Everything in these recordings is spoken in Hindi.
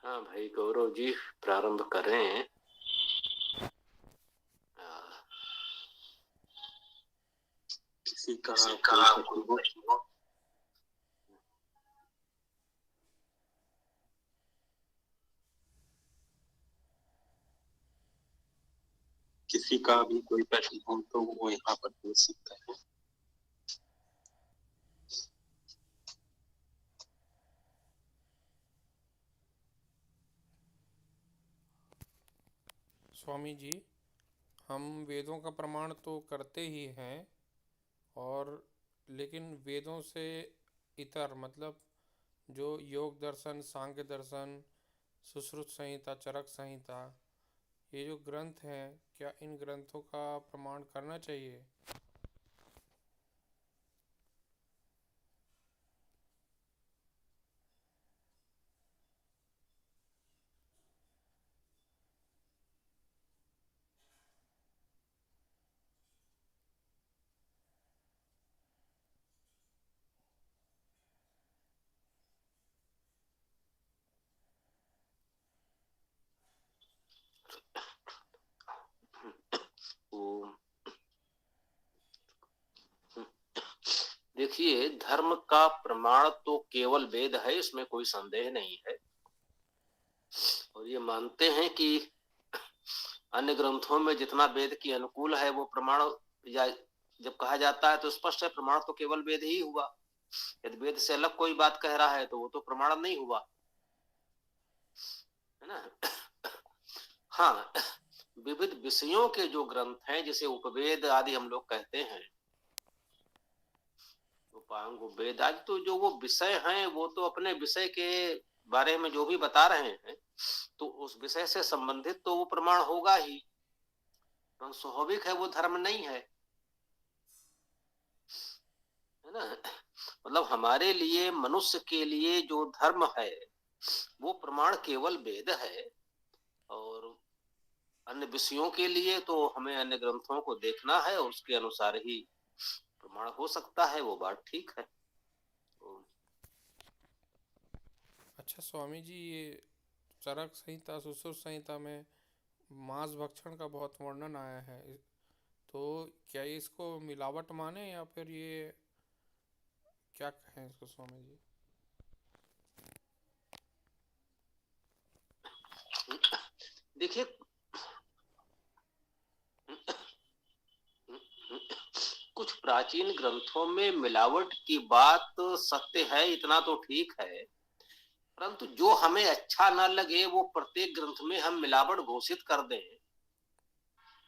हाँ भाई गौरव जी, प्रारंभ करें। किसी का कोई प्रश्न हो? किसी का भी कोई प्रश्न हो तो वो यहाँ पर पूछ सकता है। स्वामी जी, हम वेदों का प्रमाण तो करते ही हैं, और लेकिन वेदों से इतर मतलब जो योग दर्शन, सांख्य दर्शन, सुश्रुत संहिता, चरक संहिता, ये जो ग्रंथ हैं, क्या इन ग्रंथों का प्रमाण करना चाहिए? देखिए, धर्म का प्रमाण तो केवल वेद है, इसमें कोई संदेह नहीं है। और ये मानते हैं कि अन्य ग्रंथों में जितना वेद के अनुकूल है वो प्रमाण, या जब कहा जाता है तो स्पष्ट है प्रमाण तो केवल वेद ही हुआ। यदि वेद से अलग कोई बात कह रहा है तो वो तो प्रमाण नहीं हुआ, है ना। हाँ, विविध विषयों के जो ग्रंथ हैं, जिसे उपवेद आदि हम लोग कहते हैं, उपांग वेद आदि, तो जो वो विषय हैं वो तो अपने विषय के बारे में जो भी बता रहे हैं तो उस विषय से संबंधित तो वो प्रमाण होगा ही। तो स्वाभाविक है, वो धर्म नहीं है ना। मतलब हमारे लिए, मनुष्य के लिए जो धर्म है वो प्रमाण केवल वेद है, और अन्य विषयों के लिए तो हमें अन्य ग्रंथों को देखना है और उसके अनुसार ही प्रमाण हो सकता है। वो बात ठीक है। तो अच्छा स्वामी जी, ये चरक संहिता, सुश्रुत संहिता में मांस भक्षण का बहुत वर्णन आया है, तो क्या ये इसको मिलावट माने या फिर ये क्या कहें इसको स्वामी जी? देखिए, कुछ प्राचीन ग्रंथों में मिलावट की बात सत्य है, इतना तो ठीक है। परंतु जो हमें अच्छा ना लगे वो प्रत्येक ग्रंथ में हम मिलावट घोषित कर दें,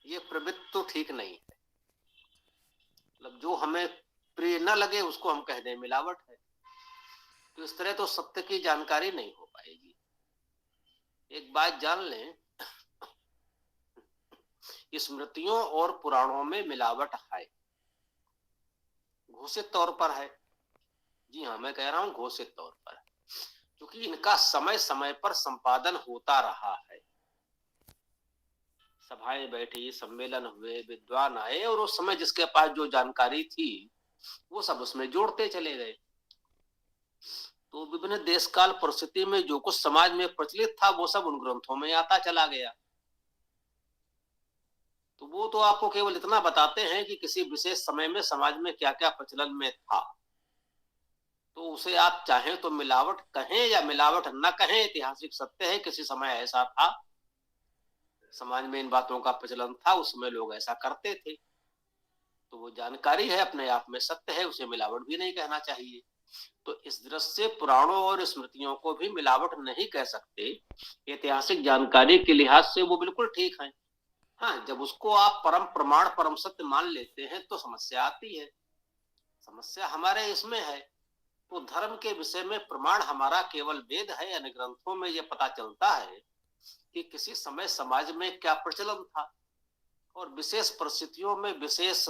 ये प्रवृत्ति तो ठीक नहीं है। मतलब जो हमें प्रिय न लगे उसको हम कह दें मिलावट है, तो इस तरह तो सत्य की जानकारी नहीं हो पाएगी। एक बात जान लें, स्मृतियों और पुराणों में मिलावट है, घोषित तौर पर है। जी हाँ, मैं कह रहा हूं घोषित तौर पर, क्योंकि इनका समय समय पर संपादन होता रहा है। सभाएं बैठी, सम्मेलन हुए, विद्वान आए, और उस समय जिसके पास जो जानकारी थी वो सब उसमें जोड़ते चले गए। तो विभिन्न देश काल परिस्थिति में जो कुछ समाज में प्रचलित था वो सब उन ग्रंथों में आता चला गया। तो वो तो आपको केवल इतना बताते हैं कि किसी विशेष समय में समाज में क्या क्या प्रचलन में था। तो उसे आप चाहें तो मिलावट कहें या मिलावट न कहें, ऐतिहासिक सत्य है किसी समय ऐसा था, समाज में इन बातों का प्रचलन था, उसमें लोग ऐसा करते थे। तो वो जानकारी है, अपने आप में सत्य है, उसे मिलावट भी नहीं कहना चाहिए। तो इस दृष्टि से पुराणों और स्मृतियों को भी मिलावट नहीं कह सकते। ऐतिहासिक जानकारी के लिहाज से वो बिल्कुल ठीक है। हाँ, जब उसको आप परम प्रमाण, परम सत्य मान लेते हैं तो समस्या आती है। समस्या हमारे इसमें है। तो धर्म के विषय में प्रमाण हमारा केवल वेद है। अन्य ग्रंथों में यह पता चलता है कि किसी समय समाज में क्या प्रचलन था, और विशेष परिस्थितियों में विशेष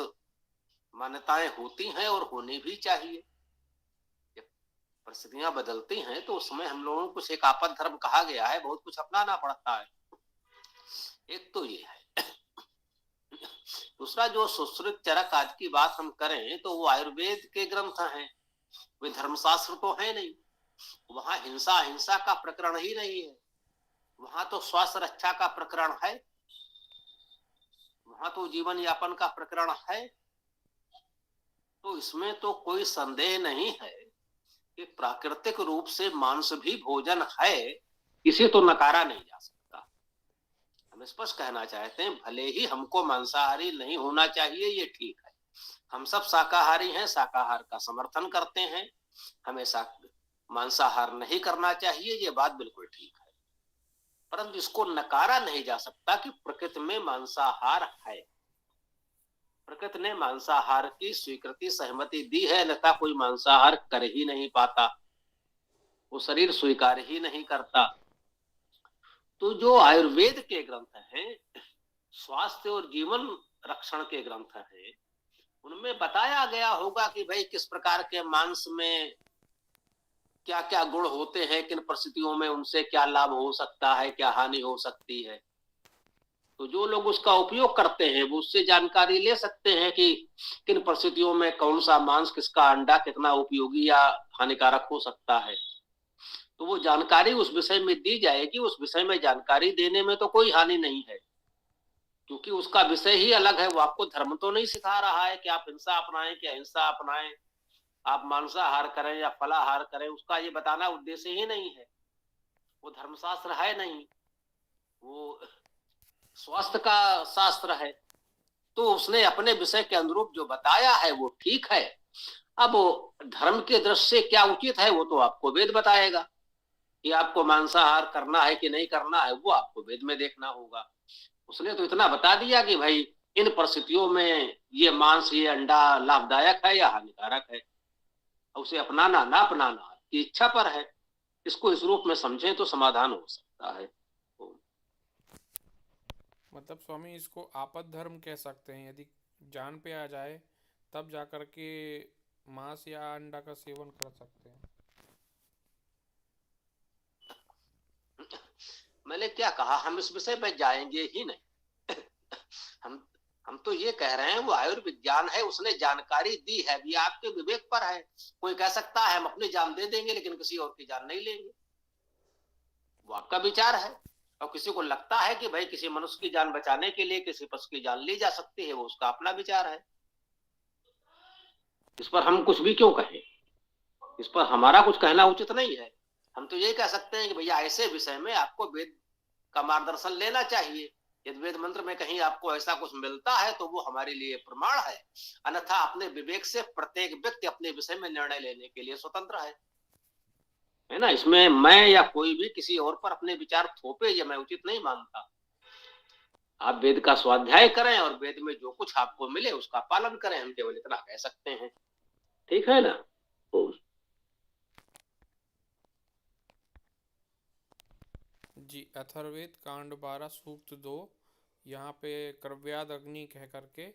मान्यताएं होती हैं और होनी भी चाहिए। जब परिस्थितियां बदलती हैं तो उसमें हम लोगों को कुछ एक आपद धर्म कहा गया है, बहुत कुछ अपनाना पड़ता है। एक तो ये है। दूसरा, जो सुश्रुत चरक आदि की बात हम करें तो वो आयुर्वेद के ग्रंथ हैं, वे धर्मशास्त्र तो है नहीं। वहां हिंसा हिंसा का प्रकरण ही नहीं है। वहां तो स्वास्थ्य रक्षा का प्रकरण है, वहां तो जीवन यापन का प्रकरण है। तो इसमें तो कोई संदेह नहीं है कि प्राकृतिक रूप से मांस भी भोजन है, इसे तो नकारा नहीं जा सकता। हम स्पष्ट कहना चाहते हैं, भले ही हमको मांसाहारी नहीं होना चाहिए, ये ठीक है, हम सब शाकाहारी हैं, शाकाहार का समर्थन करते हैं, हमेशा मांसाहार नहीं करना चाहिए, ये बात बिल्कुल ठीक है। परंतु इसको नकारा नहीं जा सकता कि प्रकृति में मांसाहार है, प्रकृति ने मांसाहार की स्वीकृति सहमति दी है, अन्यथा कोई मांसाहार कर ही नहीं पाता, वो शरीर स्वीकार ही नहीं करता। तो जो आयुर्वेद के ग्रंथ हैं, स्वास्थ्य और जीवन रक्षण के ग्रंथ हैं, उनमें बताया गया होगा कि भाई किस प्रकार के मांस में क्या क्या गुण होते हैं, किन परिस्थितियों में उनसे क्या लाभ हो सकता है, क्या हानि हो सकती है। तो जो लोग उसका उपयोग करते हैं वो उससे जानकारी ले सकते हैं कि किन परिस्थितियों में कौन सा मांस, किसका अंडा कितना उपयोगी या हानिकारक हो सकता है। तो वो जानकारी उस विषय में दी जाएगी, उस विषय में जानकारी देने में तो कोई हानि नहीं है, क्योंकि उसका विषय ही अलग है। वो आपको धर्म तो नहीं सिखा रहा है कि आप हिंसा अपनाएं कि अहिंसा अपनाएं, आप मांसाहार करें या फलाहार करें, उसका ये बताना उद्देश्य ही नहीं है। वो धर्मशास्त्र है नहीं, वो स्वास्थ्य का शास्त्र है। तो उसने अपने विषय के अनुरूप जो बताया है वो ठीक है। अब धर्म के दृष्टि से क्या उचित है वो तो आपको वेद बताएगा, कि आपको मांसाहार करना है कि नहीं करना है, वो आपको वेद में देखना होगा। उसने तो इतना बता दिया कि भाई इन परिस्थितियों में ये मांस, ये अंडा लाभदायक है या हानिकारक है, उसे अपनाना ना अपनाना आपकी इच्छा पर है। इसको इस रूप में समझें तो समाधान हो सकता है। मतलब स्वामी इसको आपद धर्म कह सकते हैं, यदि जान पे आ जाए तब जा कर के मांस या अंडा का सेवन कर सकते हैं। मैंने क्या कहा, हम इस विषय में जाएंगे ही नहीं। हम हम तो ये कह रहे हैं वो आयुर्विज्ञान है, उसने जानकारी दी है, भी आपके विवेक पर है। कोई कह सकता है हम अपनी जान दे देंगे लेकिन किसी और की जान नहीं लेंगे, वो आपका विचार है। और किसी को लगता है कि भाई किसी मनुष्य की जान बचाने के लिए किसी पशु की जान ली जा सकती है, वो उसका अपना विचार है। इस पर हम कुछ भी क्यों कहें, इस पर हमारा कुछ कहना उचित नहीं है। हम तो ये कह सकते हैं कि भैया ऐसे विषय में आपको वेद का मार्गदर्शन लेना चाहिए। यदि वेद मंत्र में कहीं आपको ऐसा कुछ मिलता है तो वो हमारे लिए प्रमाण है, अन्यथा अपने विवेक से प्रत्येक व्यक्ति अपने विषय में निर्णय लेने के लिए स्वतंत्र है ना। इसमें मैं या कोई भी किसी और पर अपने विचार थोपे, ये मैं उचित नहीं मानता। आप वेद का स्वाध्याय करें और वेद में जो कुछ आपको मिले उसका पालन करें, हम केवल इतना कह सकते हैं, ठीक है ना। तो जी, अथर्ववेद कांड 12 सूक्त 2, यहाँ पे कर्व्याद अग्नि कह करके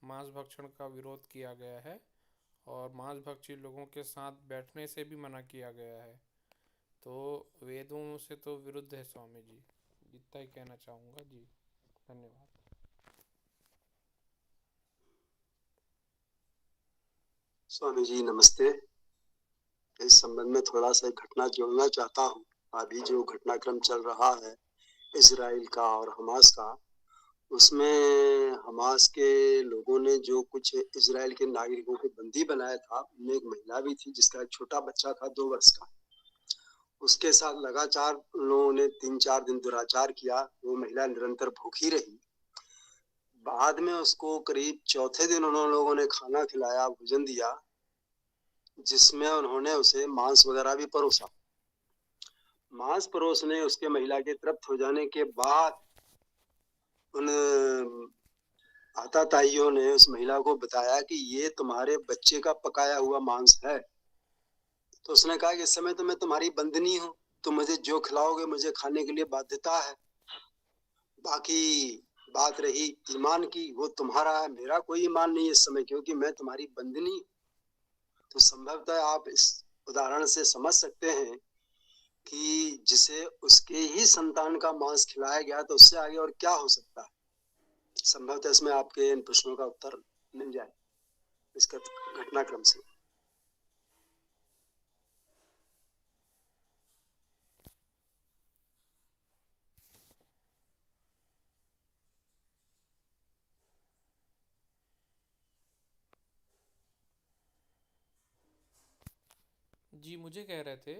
मांस भक्षण का विरोध किया गया है और मांस भक्षी लोगों के साथ बैठने से भी मना किया गया है। तो वेदों से तो विरुद्ध है स्वामी जी, इतना ही कहना चाहूँगा जी। धन्यवाद। स्वामी जी नमस्ते। इस संबंध में थोड़ा सा घटना जोड़ना चाहता हूँ। अभी जो घटनाक्रम चल रहा है इजराइल का और हमास का, उसमें हमास के लोगों ने जो कुछ इजराइल के नागरिकों को बंदी बनाया था, उनमें एक महिला भी थी जिसका एक छोटा बच्चा था 2 वर्ष का। उसके साथ लगातार उन लोगों ने 3-4 दिन दुराचार किया। वो महिला निरंतर भूखी रही। बाद में उसको करीब चौथे दिन उन लोगों ने खाना खिलाया, भोजन दिया, जिसमें उन्होंने उसे मांस वगैरह भी परोसा। मांस परोसने उसके महिला के तृप्त हो जाने के बाद उन आताताइयों ने उस महिला को बताया कि ये तुम्हारे बच्चे का पकाया हुआ मांस है। तो उसने कहा कि इस समय तो मैं तुम्हारी बंदनी हूँ, तुम मुझे जो खिलाओगे मुझे खाने के लिए बाध्यता है। बाकी बात रही ईमान की, वो तुम्हारा है, मेरा कोई ईमान नहीं इस समय, क्योंकि मैं तुम्हारी बंदनी। तो संभवतः आप इस उदाहरण से समझ सकते हैं कि जिसे उसके ही संतान का मांस खिलाया गया तो उससे आगे और क्या हो सकता है। संभवतः इसमें आपके इन प्रश्नों का उत्तर मिल जाए इसका घटनाक्रम से। जी मुझे कह रहे थे।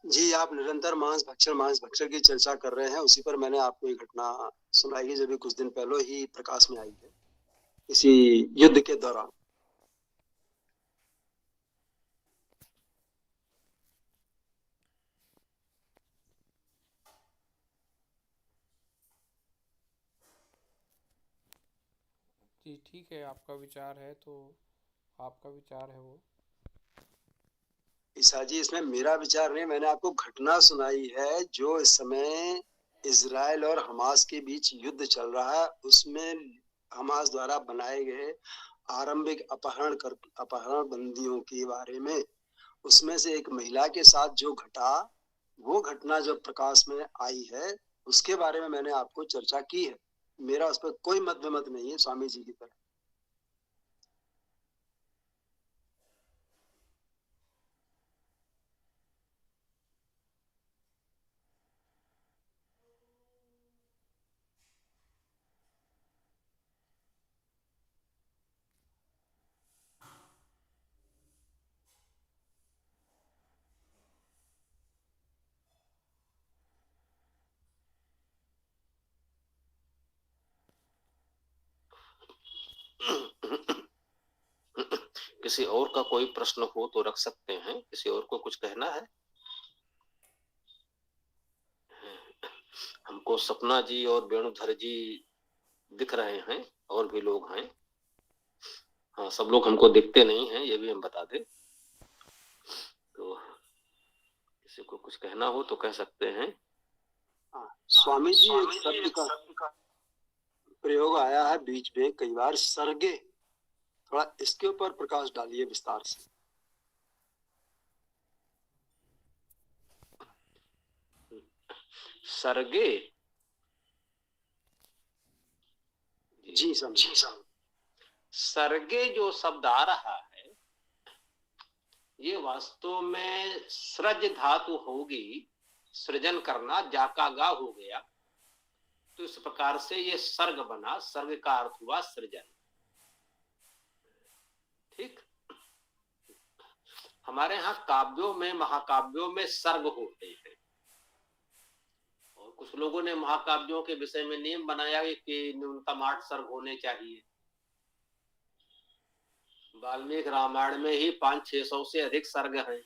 जी, आप निरंतर मांस भक्षण की चर्चा कर रहे हैं। उसी पर मैंने आपको एक घटना सुनाई है जो भी कुछ दिन पहले ही प्रकाश में आई है, इसी युद्ध के दौरान। जी ठीक है, आपका विचार है तो आपका विचार है वो। ईसा जी, इसमें मेरा विचार नहीं, मैंने आपको घटना सुनाई है जो इस समय इजराइल और हमास के बीच युद्ध चल रहा है। उसमें हमास द्वारा बनाए गए आरंभिक अपहरण बंदियों के बारे में, उसमें से एक महिला के साथ जो घटा, वो घटना जो प्रकाश में आई है, उसके बारे में मैंने आपको चर्चा की है। मेरा उस पर कोई मत नहीं है, स्वामी जी की तरह। किसी और का कोई प्रश्न हो तो रख सकते हैं। किसी और को कुछ कहना है? हमको सपना जी और वेणुधर जी दिख रहे हैं, और भी लोग हैं। हाँ, सब लोग हमको दिखते नहीं हैं, ये भी हम बता दें। तो किसी को कुछ कहना हो तो कह सकते हैं। स्वामी जी, एक शब्द का प्रयोग आया है बीच में कई बार, सर्गे। थोड़ा इसके ऊपर प्रकाश डालिए विस्तार से। सर्गे? जी समझी। सर्गे जो शब्द आ रहा है, ये वास्तव में सृज धातु होगी, सृजन करना, जाका गा हो गया, तो इस प्रकार से ये सर्ग बना। सर्ग का अर्थ हुआ सृजन। ठीक। हमारे यहाँ काव्यों में, महाकाव्यों में सर्ग होते हैं, और कुछ लोगों ने महाकाव्यों के विषय में नियम बनाया कि न्यूनतम 8 सर्ग होने चाहिए। वाल्मीकि रामायण में ही 500-600 से अधिक सर्ग हैं।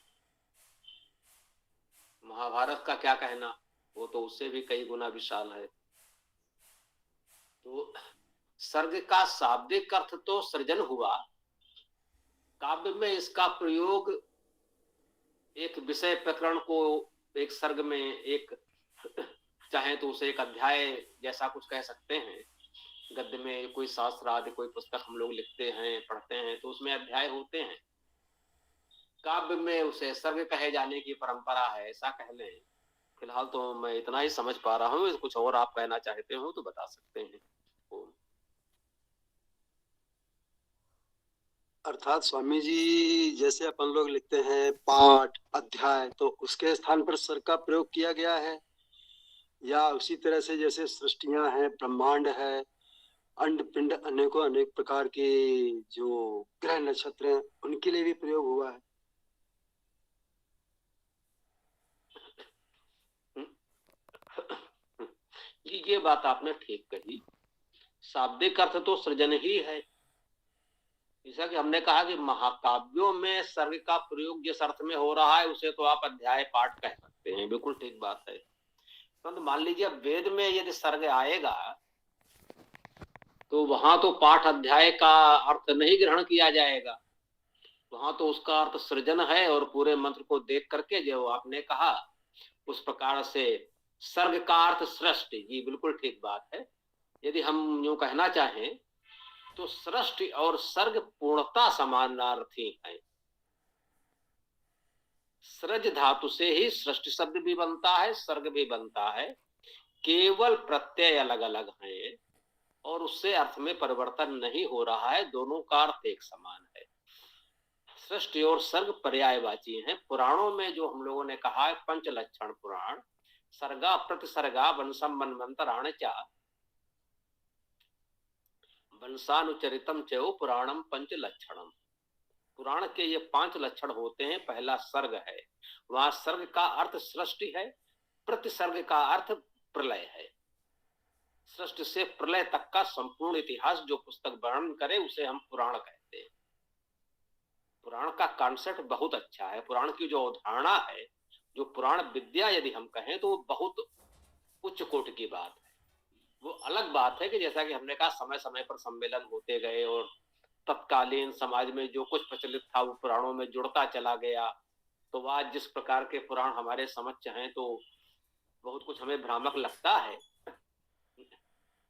महाभारत का क्या कहना, वो तो उससे भी कई गुना विशाल है। तो सर्ग का शाब्दिक अर्थ तो सृजन हुआ। काव्य में इसका प्रयोग एक विषय प्रकरण को एक सर्ग में, एक चाहे तो उसे एक अध्याय जैसा कुछ कह सकते हैं। गद्य में कोई शास्त्र आदि कोई पुस्तक हम लोग लिखते हैं, पढ़ते हैं, तो उसमें अध्याय होते हैं। काव्य में उसे सर्ग कहे जाने की परंपरा है, ऐसा कह लें। फिलहाल तो मैं इतना ही समझ पा रहा हूँ। कुछ और आप कहना चाहते हो तो बता सकते हैं। अर्थात स्वामी जी, जैसे अपन लोग लिखते हैं पाठ अध्याय, तो उसके स्थान पर सर का प्रयोग किया गया है, या उसी तरह से जैसे सृष्टियां हैं, ब्रह्मांड है, अंड पिंड, अनेकों अनेक प्रकार के जो ग्रह नक्षत्र हैं, उनके लिए भी प्रयोग हुआ है। जी, ये बात आपने ठीक कही। शाब्दिक अर्थ तो सृजन ही है। जैसा कि हमने कहा कि महाकाव्यों में सर्ग का प्रयोग जिस अर्थ में हो रहा है, उसे तो आप अध्याय पाठ कह सकते हैं, बिल्कुल ठीक बात है। परंतु मान लीजिए वेद में यदि सर्ग आएगा तो वहां तो पाठ अध्याय का अर्थ नहीं ग्रहण किया जाएगा। वहां तो उसका अर्थ सृजन है, और पूरे मंत्र को देख करके जो आपने कहा उस प्रकार से सर्ग का अर्थ सृष्टि। जी बिल्कुल ठीक बात है। यदि हम यूं कहना चाहें तो सृष्टि और सर्ग पूर्णता समानार्थी है। सृज धातु से ही सृष्टि शब्द भी बनता है, सर्ग भी बनता है। केवल प्रत्यय अलग अलग हैं, और उससे अर्थ में परिवर्तन नहीं हो रहा है। दोनों का अर्थ एक समान है। सृष्टि और सर्ग पर्यायवाची हैं। पुराणों में जो हम लोगों ने कहा है, पंचलक्षण पुराण, सर्गा प्रतिसर्गा वंशम मनवंतराण चा वंशानुचरितम चो पुराणम पंचलक्षणम। पुराण के ये 5 लक्षण होते हैं। पहला सर्ग है, वहां सर्ग का अर्थ सृष्टि है, प्रतिसर्ग का अर्थ प्रलय है। सृष्टि से प्रलय तक का संपूर्ण इतिहास जो पुस्तक वर्णन करे उसे हम पुराण कहते हैं। पुराण का कॉन्सेप्ट बहुत अच्छा है। पुराण की जो अवधारणा है, जो पुराण विद्या यदि हम कहें तो वो बहुत उच्च कोटि की बात है। वो अलग बात है कि जैसा कि हमने कहा समय समय पर सम्मेलन होते गए और तत्कालीन समाज में जो कुछ प्रचलित था वो पुराणों में जुड़ता चला गया। तो आज जिस प्रकार के पुराण हमारे समक्ष हैं तो बहुत कुछ हमें भ्रामक लगता है,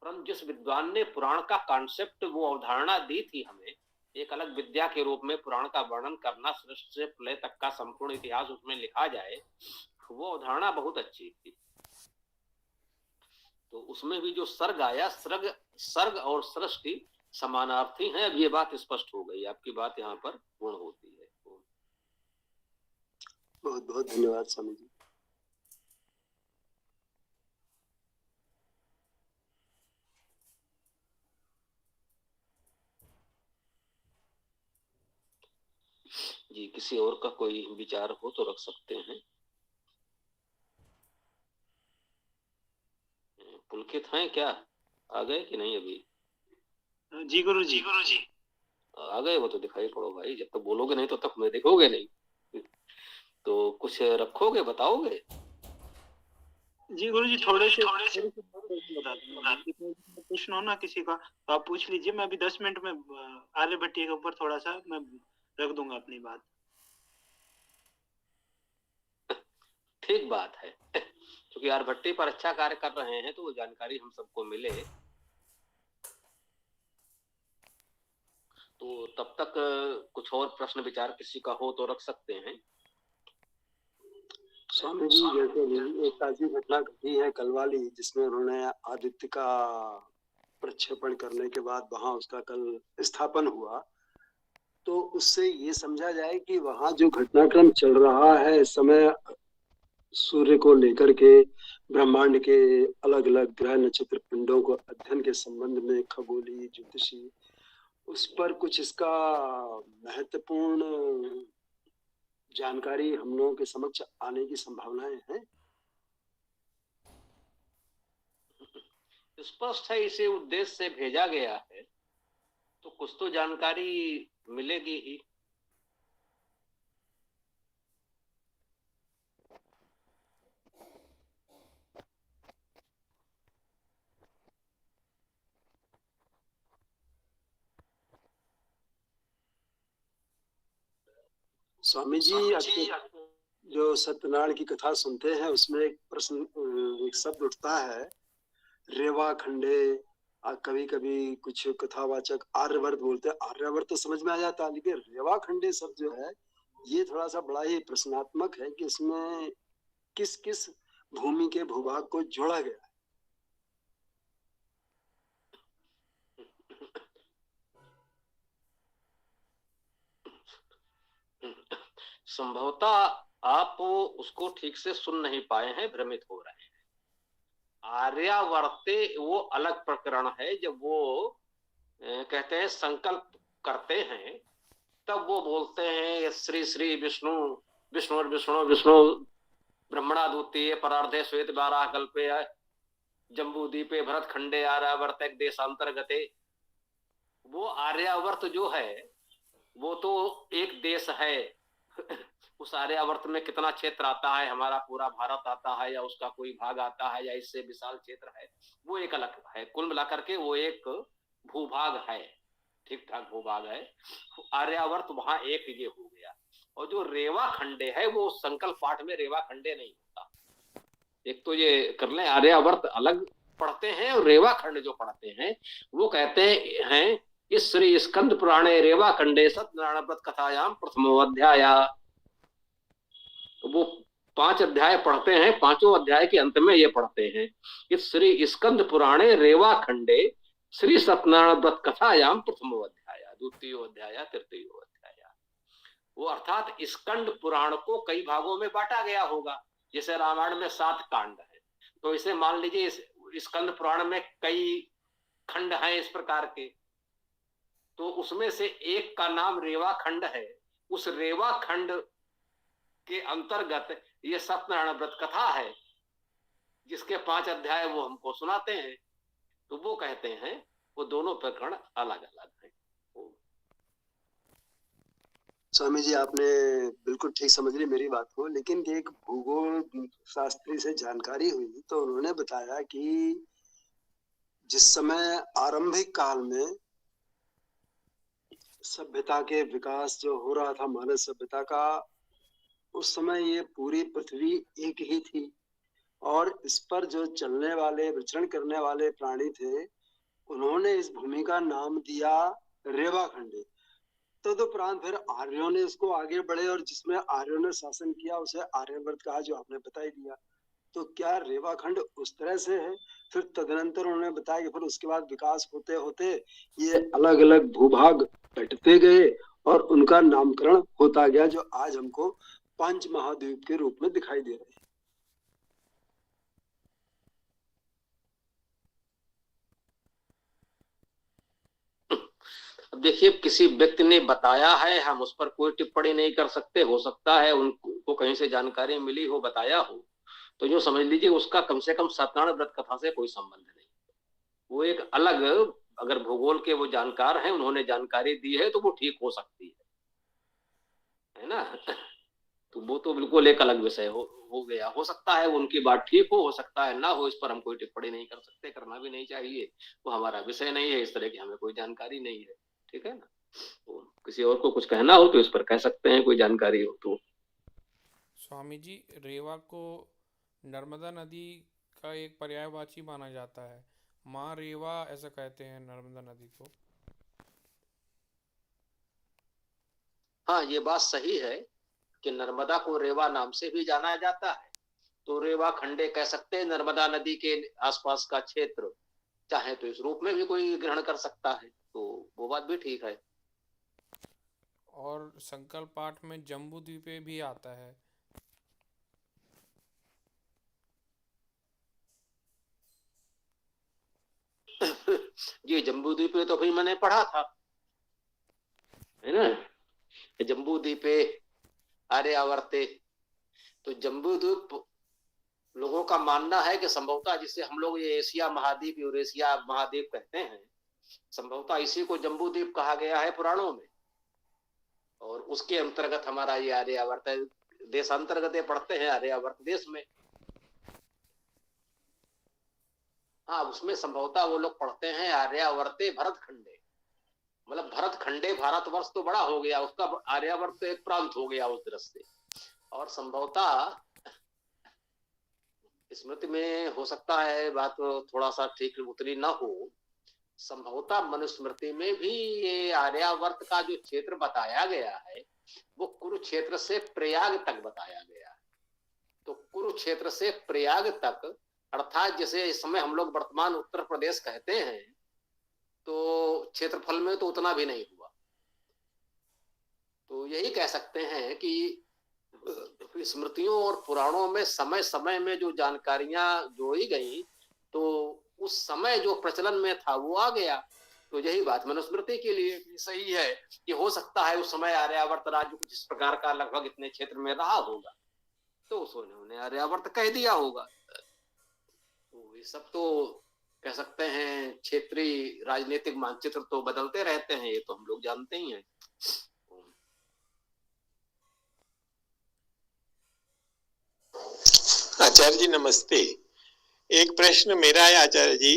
परंतु जिस विद्वान ने पुराण का कॉन्सेप्ट, वो अवधारणा दी थी हमें एक अलग विद्या के रूप में, पुराण का वर्णन करना, सृष्टि से प्रलय तक का संपूर्ण इतिहास उसमें लिखा जाए, वो अवधारणा बहुत अच्छी थी। तो उसमें भी जो सर्ग आया, सर्ग और सृष्टि समानार्थी हैं। अब ये बात स्पष्ट हो गई, आपकी बात यहाँ पर पूर्ण होती है। बहुत बहुत धन्यवाद स्वामी जी। जी, किसी और का कोई विचार हो तो रख सकते हैं। पुलकित हैं क्या? आ गए कि नहीं अभी? जी गुरु जी। आ गए हो तो दिखाई पड़ो भाई, जब तक बोलोगे नहीं तो तक मैं देखोगे नहीं। तो कुछ रखोगे, बताओगे? जी गुरु जी, थोड़े से प्रश्न हो ना किसी का तो आप पूछ लीजिए। मैं अभी 10 मिनट में आर्यभट्ट के ऊपर थोड़ा सा मैं रख दूंगा अपनी बात। ठीक बात है, क्योंकि आर्यभट्ट पर अच्छा कार्य कर रहे हैं तो वो जानकारी हम सबको मिले। तो तब तक कुछ और प्रश्न विचार किसी का हो तो रख सकते हैं। स्वामी जी, जैसे एक ताजी घटना घटी है कल वाली, जिसमें उन्होंने आदित्य का प्रक्षेपण करने के बाद वहां उसका कल स्थापन हुआ, तो उससे ये समझा जाए कि वहां जो घटनाक्रम चल रहा है इस समय, सूर्य को लेकर के ब्रह्मांड के अलग अलग ग्रह नक्षत्र पिंडों को अध्ययन के संबंध में खगोली ज्योतिषी, उस पर कुछ इसका महत्वपूर्ण जानकारी हम लोगों के समक्ष आने की संभावनाएं हैं। स्पष्ट है, इसे उद्देश्य से भेजा गया है तो कुछ तो जानकारी मिलेगी ही। स्वामी जी, जो सत्यनारायण की कथा सुनते हैं उसमें एक प्रश्न, एक शब्द उठता है रेवा खंडे। कभी कभी कुछ कथावाचक आर्यवर्त बोलते हैं। आर्यवर्त तो समझ में आ जाता है, लेकिन रेवा खंडे शब्द जो है ये थोड़ा सा बड़ा ही प्रश्नात्मक है कि इसमें किस किस भूमि के भूभाग को जोड़ा गया है। संभवतः आप उसको ठीक से सुन नहीं पाए हैं, भ्रमित हो रहे हैं। आर्यावर्ते वो अलग प्रकरण है। जब वो कहते हैं संकल्प करते हैं, तब वो बोलते हैं श्री श्री विष्णु विष्णु विष्णु विष्णु ब्रह्मणा द्वितीय परार्धे श्वेत 12 कल्पे जम्बूदीपे भरत खंडे आर्यावर्त देशांतर्गते। वो आर्यावर्त जो है वो तो एक देश है। उस आर्यावर्त में कितना क्षेत्र आता है, हमारा पूरा भारत आता है या उसका कोई भाग आता है या इससे विशाल क्षेत्र है, वो एक अलग है। कुल मिलाकर के वो एक भूभाग है, ठीक ठाक भूभाग है। आर्यावर्त वहां एक ये हो गया। और जो रेवा खंडे है वो संकल्प पाठ में रेवा खंडे नहीं होता। एक तो ये कर लें, आर्यावर्त अलग पढ़ते हैं और रेवा खंड जो पढ़ते हैं वो कहते हैं इस श्री स्कंद पुराणे रेवा खंडे सत्यनारायण व्रत कथायाम प्रथमोऽध्याय। तो वो 5 अध्याय पढ़ते हैं, 5वें अध्याय के अंत में ये पढ़ते हैं इस श्री स्कंद पुराणे रेवा खंडे श्री सत्यनारायण व्रत कथायाम प्रथमोऽध्याय द्वितीयोऽध्याय तृतीयोऽध्याय। वो अर्थात स्कंद पुराण को कई भागों में बांटा गया होगा। जैसे रामायण में 7 कांड है, तो इसे मान लीजिए स्कंद पुराण में कई खंड हैं इस प्रकार के, तो उसमें से एक का नाम रेवा खंड है उस रेवा खंड के अंतर्गत ये सत्यनारायण व्रत कथा है, जिसके 5 अध्याय वो हमको सुनाते हैं। तो वो कहते हैं वो दोनों प्रकरण अलग अलग हैं। स्वामी जी, आपने बिल्कुल ठीक समझ ली मेरी बात को, लेकिन एक भूगोल शास्त्री से जानकारी हुई तो उन्होंने बताया कि जिस समय आरंभिक काल में सभ्यता के विकास जो हो रहा था, मानव सभ्यता का, उस समय ये पूरी पृथ्वी एक ही थी और इस पर जो चलने वाले विचरण करने वाले प्राणी थे, उन्होंने इस भूमि का नाम दिया रेवाखंड। तदुपरांत फिर आर्यों ने इसको आगे बढ़े और जिसमें आर्यों ने शासन किया उसे आर्यवर्त कहा, जो आपने बता ही दिया। तो क्या रेवाखंड उस तरह से है? फिर तदनंतर उन्होंने बताया कि फिर उसके बाद विकास होते होते ये अलग अलग भूभाग बंटते गए और उनका नामकरण होता गया, जो आज हमको 5 महाद्वीप के रूप में दिखाई दे रहे हैं। अब देखिए, किसी व्यक्ति ने बताया है, हम उस पर कोई टिप्पणी नहीं कर सकते। हो सकता है उनको कहीं से जानकारी मिली हो, बताया हो, तो जो समझ लीजिए उसका कम से कम सत्यनारायण व्रत कथा से कोई संबंध नहीं। वो एक अलग, अगर भूगोल के वो जानकार हैं, उन्होंने जानकारी दी है तो वो ठीक हो सकती है ना। तो वो तो बिल्कुल एक अलग विषय हो गया। हो सकता है उनकी बात ठीक हो सकता है ना हो, इस पर हम कोई टिप्पणी नहीं कर सकते, करना भी नहीं चाहिए। वो हमारा विषय नहीं है, इस तरह की हमें कोई जानकारी नहीं है, ठीक है ना। तो किसी और को कुछ कहना हो तो इस पर कह सकते हैं, कोई जानकारी हो तो। स्वामी जी, रेवा को नर्मदा नदी का एक पर्यायवाची माना जाता है। माँ रेवा ऐसा कहते हैं नर्मदा नदी को। हाँ, ये बात सही है कि नर्मदा को रेवा नाम से भी जाना जाता है। तो रेवा खंडे कह सकते हैं, नर्मदा नदी के आसपास का क्षेत्र, चाहे तो इस रूप में भी कोई ग्रहण कर सकता है, तो वो बात भी ठीक है। और संकल्प पाठ में जम्बू द्वीपे भी आता है। ये जम्बू द्वीपे तो अभी मैंने पढ़ा था, है ना। जम्बू द्वीपे आर्यावर्ते, तो जम्बू द्वीप लोगों का मानना है कि संभवतः जिसे हम लोग ये एशिया महाद्वीप, यूरेशिया महाद्वीप कहते हैं, संभवतः इसी को जम्बू द्वीप कहा गया है पुराणों में। और उसके अंतर्गत हमारा ये आर्यावर्त देशांतर्गत पढ़ते हैं, आर्यावर्त देश में। हाँ, उसमें संभवतः वो लोग पढ़ते हैं आर्यावर्ते भरत खंडे, मतलब भरत खंडे, भारतवर्ष तो बड़ा हो गया, उसका आर्यावर्त तो एक प्रांत हो गया उस दृष्टि से। और संभवतः स्मृति में हो सकता है बात थोड़ा सा ठीक उतरी ना हो, संभवतः मनुस्मृति में भी ये आर्यावर्त का जो क्षेत्र बताया गया है वो कुरुक्षेत्र से प्रयाग तक बताया गया है। तो कुरुक्षेत्र से प्रयाग तक, अर्थात जैसे इस समय हम लोग वर्तमान उत्तर प्रदेश कहते हैं, तो क्षेत्रफल में तो उतना भी नहीं हुआ। तो यही कह सकते हैं कि स्मृतियों और पुराणों में समय समय में जो जानकारियां जोड़ी गई, तो उस समय जो प्रचलन में था वो आ गया। तो यही बात मनुस्मृति के लिए सही है कि हो सकता है उस समय आर्यावर्त राज्य कुछ इस प्रकार का लगभग इतने क्षेत्र में रहा होगा, तो उन्होंने आर्यावर्त कह दिया होगा। तो ये सब तो कह सकते हैं, क्षेत्रीय राजनीतिक मानचित्र तो बदलते रहते हैं, ये तो हम लोग जानते ही हैं। आचार्य जी नमस्ते। एक प्रश्न मेरा है आचार्य जी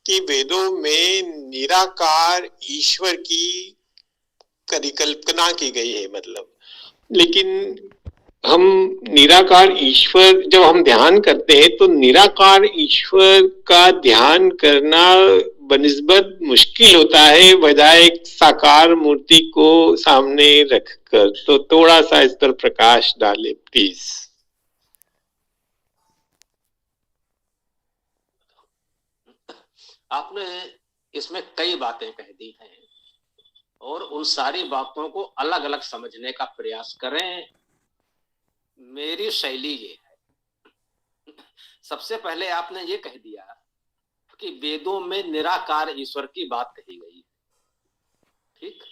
कि वेदों में निराकार ईश्वर की परिकल्पना की गई है, मतलब, लेकिन हम निराकार ईश्वर जब हम ध्यान करते हैं तो निराकार ईश्वर का ध्यान करना बनिस्बत मुश्किल होता है बजाय एक साकार मूर्ति को सामने रखकर। तो थोड़ा सा इस पर प्रकाश डालें प्लीज। आपने इसमें कई बातें कह दी हैं और उन सारी बातों को अलग अलग समझने का प्रयास करें। मेरी शैली ये है, सबसे पहले आपने ये कह दिया कि वेदों में निराकार ईश्वर की बात कही गई, ठीक।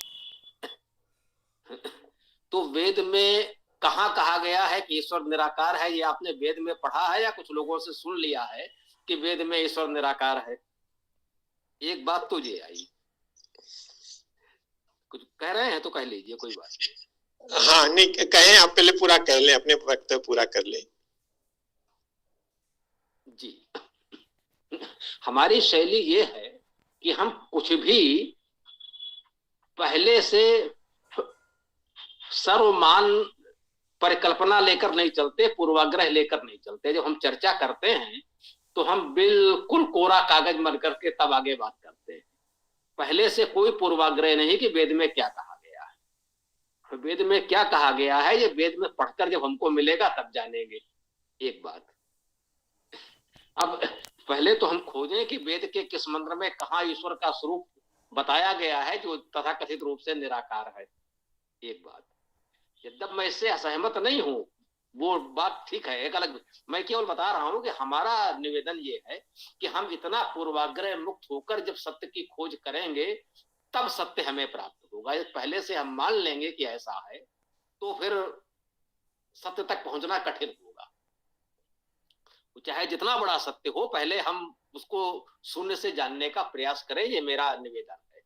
तो वेद में कहाँ कहा गया है कि ईश्वर निराकार है? ये आपने वेद में पढ़ा है या कुछ लोगों से सुन लिया है कि वेद में ईश्वर निराकार है? एक बात तो ये आई, कुछ कह रहे हैं तो कह लीजिए, कोई बात नहीं। हाँ नहीं, कहें आप, पहले पूरा कर लें, अपने वक्तव्य पूरा कर लें। जी, हमारी शैली ये है कि हम कुछ भी पहले से सर्वमान परिकल्पना लेकर नहीं चलते, पूर्वाग्रह लेकर नहीं चलते। जब हम चर्चा करते हैं तो हम बिल्कुल कोरा कागज मन करके तब आगे बात करते हैं। पहले से कोई पूर्वाग्रह नहीं कि वेद में क्या कहा गया है। वेद में क्या कहा गया है ये वेद में पढ़कर जब हमको मिलेगा तब जानेंगे। एक बात, अब पहले तो हम खोजें कि वेद के किस मंत्र में कहा ईश्वर का स्वरूप बताया गया है जो तथाकथित रूप से निराकार है। एक बात, यद्यप मैं इससे असहमत नहीं हूं, वो बात ठीक है, एक अलग, मैं केवल बता रहा हूं कि हमारा निवेदन ये है कि हम इतना पूर्वाग्रह मुक्त होकर जब सत्य की खोज करेंगे तब सत्य हमें प्राप्त होगा। पहले से हम मान लेंगे कि ऐसा है तो फिर सत्य तक पहुंचना कठिन होगा। चाहे जितना बड़ा सत्य हो, पहले हम उसको शून्य से जानने का प्रयास करें, ये मेरा निवेदन है।